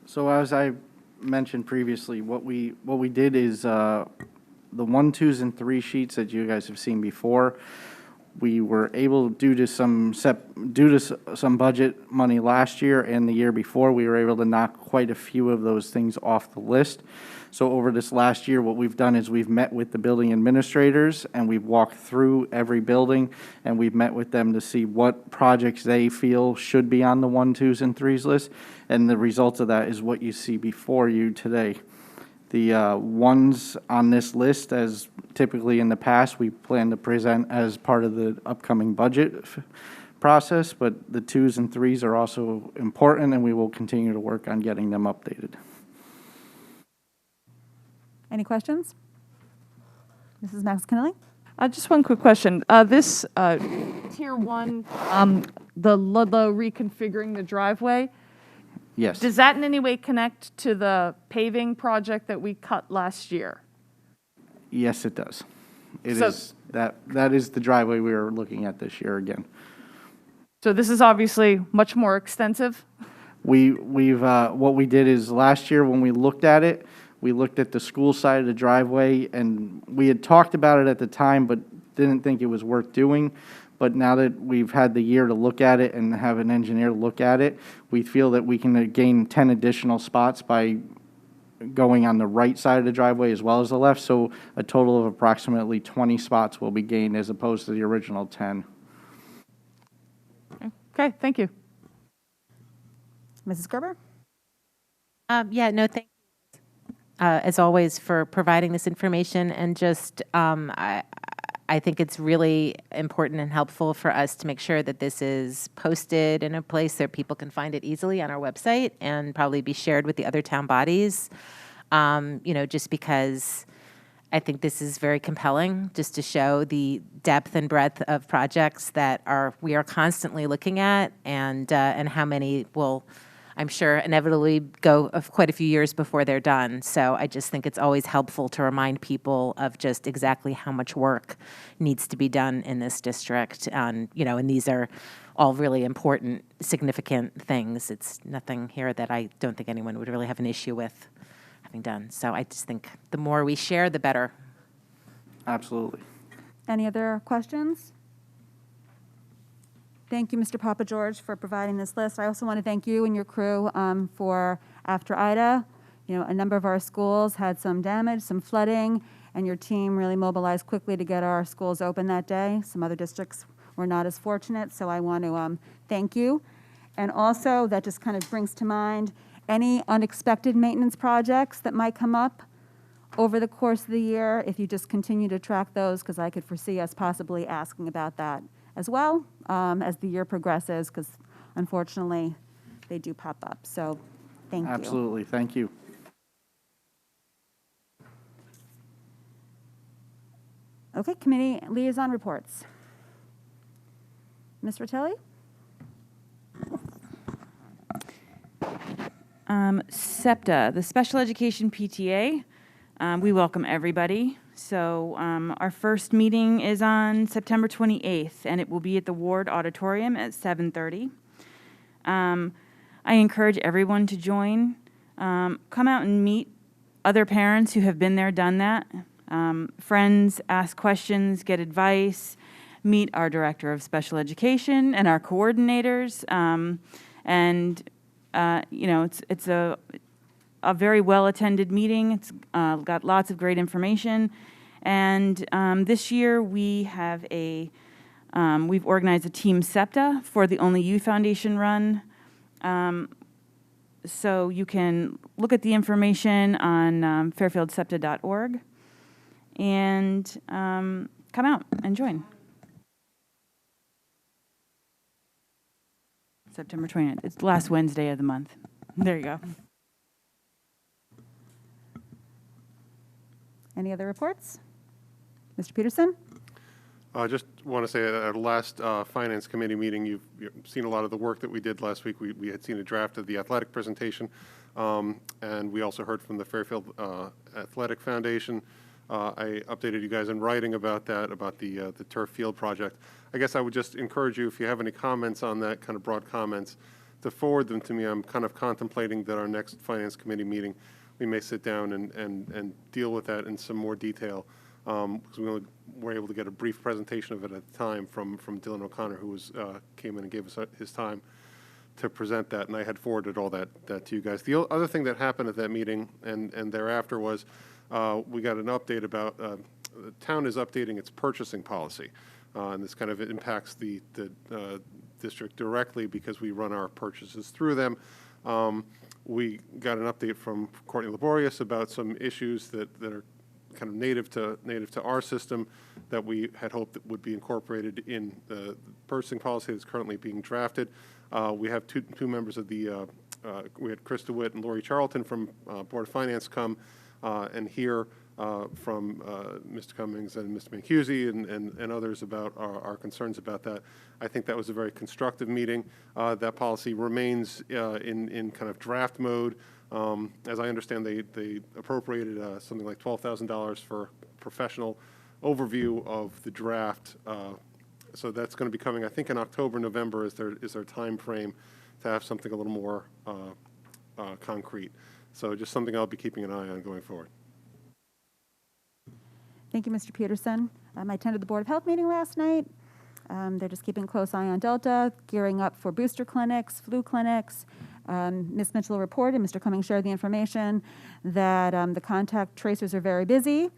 S4: So as I mentioned previously, what we did is the 1, 2s, and 3 sheets that you guys have seen before, we were able, due to some budget money last year and the year before, we were able to knock quite a few of those things off the list. So over this last year, what we've done is we've met with the building administrators, and we've walked through every building, and we've met with them to see what projects they feel should be on the 1, 2s, and 3s list. And the result of that is what you see before you today. The ones on this list, as typically in the past, we plan to present as part of the upcoming budget process, but the 2s and 3s are also important, and we will continue to work on getting them updated.
S1: Any questions? Mrs. Max Kennelly?
S13: Just one quick question. This Tier 1, the Ludlow reconfiguring the driveway,
S4: Yes.
S13: does that in any way connect to the paving project that we cut last year?
S4: Yes, it does. It
S13: So-
S4: is that is the driveway we are looking at this year again.
S13: So this is obviously much more extensive?
S4: What we did is last year when we looked at it, we looked at the school side of the driveway, and we had talked about it at the time, but didn't think it was worth doing. But now that we've had the year to look at it and have an engineer look at it, we feel that we can gain 10 additional spots by going on the right side of the driveway as well as the left. So a total of approximately 20 spots will be gained as opposed to the original 10.
S13: Okay, thank you.
S1: Mrs. Gerber?
S3: Yeah, no, thank you, as always, for providing this information. And just, I think it's really important and helpful for us to make sure that this is posted in a place that people can find it easily on our website and probably be shared with the other town bodies. Just because I think this is very compelling, just to show the depth and breadth of projects that we are constantly looking at, and how many will, I'm sure, inevitably go of quite a few years before they're done. So I just think it's always helpful to remind people of just exactly how much work needs to be done in this district. And these are all really important, significant things. It's nothing here that I don't think anyone would really have an issue with having done. So I just think the more we share, the better.
S4: Absolutely.
S1: Any other questions? Thank you, Mr. Papa George, for providing this list. I also want to thank you and your crew for after Ida. A number of our schools had some damage, some flooding, and your team really mobilized quickly to get our schools open that day. Some other districts were not as fortunate, so I want to thank you. And also, that just kind of brings to mind any unexpected maintenance projects that might come up over the course of the year, if you just continue to track those, because I could foresee us possibly asking about that as well as the year progresses, because unfortunately, they do pop up. So thank you.
S4: Absolutely, thank you.
S1: Okay, committee liaison reports. Ms. Rotelli?
S21: SEPTA, the Special Education PTA, we welcome everybody. So our first meeting is on September 28th, and it will be at the Ward Auditorium at 7:30. I encourage everyone to join. Come out and meet other parents who have been there, done that. Friends, ask questions, get advice, meet our Director of Special Education and our coordinators. It's a very well-attended meeting. It's got lots of great information. And this year we have we've organized a Team SEPTA for the Only You Foundation run. So you can look at the information on fairfieldsepta.org and come out and join. September 20th. It's the last Wednesday of the month. There you go.
S1: Any other reports? Mr. Peterson?
S12: I just want to say at our last Finance Committee meeting, you've seen a lot of the work that we did last week. We had seen a draft of the athletic presentation, and we also heard from the Fairfield Athletic Foundation. I updated you guys in writing about that, about the turf field project. I guess I would just encourage you, if you have any comments on that, kind of broad comments, to forward them to me. I'm kind of contemplating that our next Finance Committee meeting, we may sit down and deal with that in some more detail, because we only were able to get a brief presentation of it at the time from Dylan O'Connor, who came in and gave us his time to present that, and I had forwarded all that to you guys. The other thing that happened at that meeting and thereafter was we got an update about the town is updating its purchasing policy, and this kind of impacts the district directly because we run our purchases through them. We got an update from Courtney Laborious about some issues that are kind of native to our system that we had hoped that would be incorporated in the purchasing policy that's currently being drafted. We have two members of the we had Chris DeWitt and Lori Charlton from Board of Finance come and hear from Mr. Cummings and Mr. Mancusi and others about our concerns about that. I think that was a very constructive meeting. That policy remains in kind of draft mode. As I understand, they appropriated something like $12,000 for professional overview of the draft. So that's going to be coming, I think, in October, November is their time frame to have something a little more concrete. So just something I'll be keeping an eye on going forward.
S1: Thank you, Mr. Peterson. I attended the Board of Health meeting last night. They're just keeping a close eye on Delta, gearing up for booster clinics, flu clinics. Ms. Mitchell reported, Mr. Cummings shared the information that the contact tracers are very busy,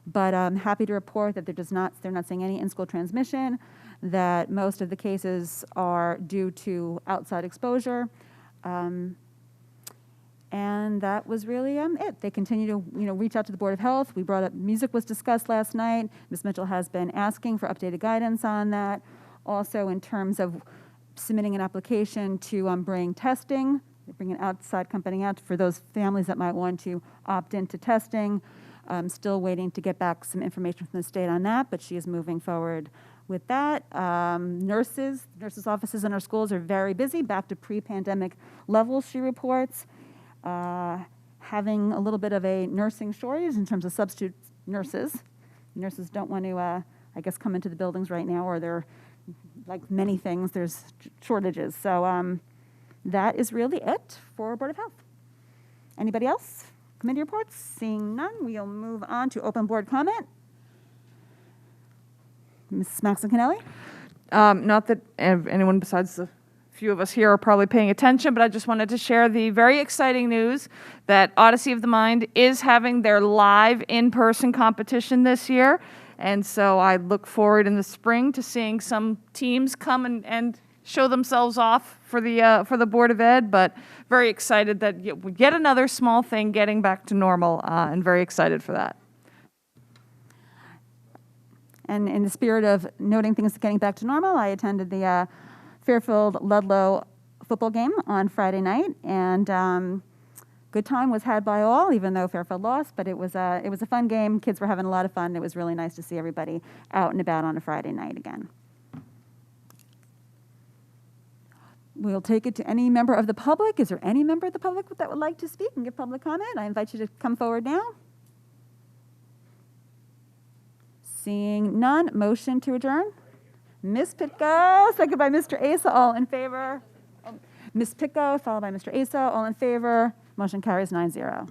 S1: but I'm happy to report that they're not seeing any in-school transmission, that most of the cases are due to outside exposure. And that was really it. They continue to reach out to the Board of Health. We brought up music was discussed last night. Ms. Mitchell has been asking for updated guidance on that. Also in terms of submitting an application to bring testing, bring an outside company out for those families that might want to opt into testing. Still waiting to get back some information from the state on that, but she is moving forward with that. Nurses offices in our schools are very busy, back to pre-pandemic levels, she reports. Having a little bit of a nursing shortage in terms of substitute nurses. Nurses don't want to, I guess, come into the buildings right now, or they're, like many things, there's shortages. So that is really it for Board of Health. Anybody else? Committee reports? Seeing none, we'll move on to open board comment. Ms. Maxon-Kennelly?
S13: Not that anyone besides the few of us here are probably paying attention, but I just wanted to share the very exciting news that Odyssey of the Mind is having their live in-person competition this year. And so I look forward in the spring to seeing some teams come and show themselves off for the Board of Ed, but very excited that we get another small thing getting back to normal, and very excited for that.
S1: And in the spirit of noting things getting back to normal, I attended the Fairfield-Ludlow football game on Friday night, and good time was had by all, even though Fairfield lost, but it was a fun game. Kids were having a lot of fun. It was really nice to see everybody out and about on a Friday night again. We'll take it to any member of the public. Is there any member of the public that would like to speak and give public comment? I invite you to come forward now. Seeing none, motion to adjourn. Ms. Pitko, second by Mr. Asa, all in favor. Ms. Pitko, followed by Mr. Asa, all in favor. Motion carries 9-0.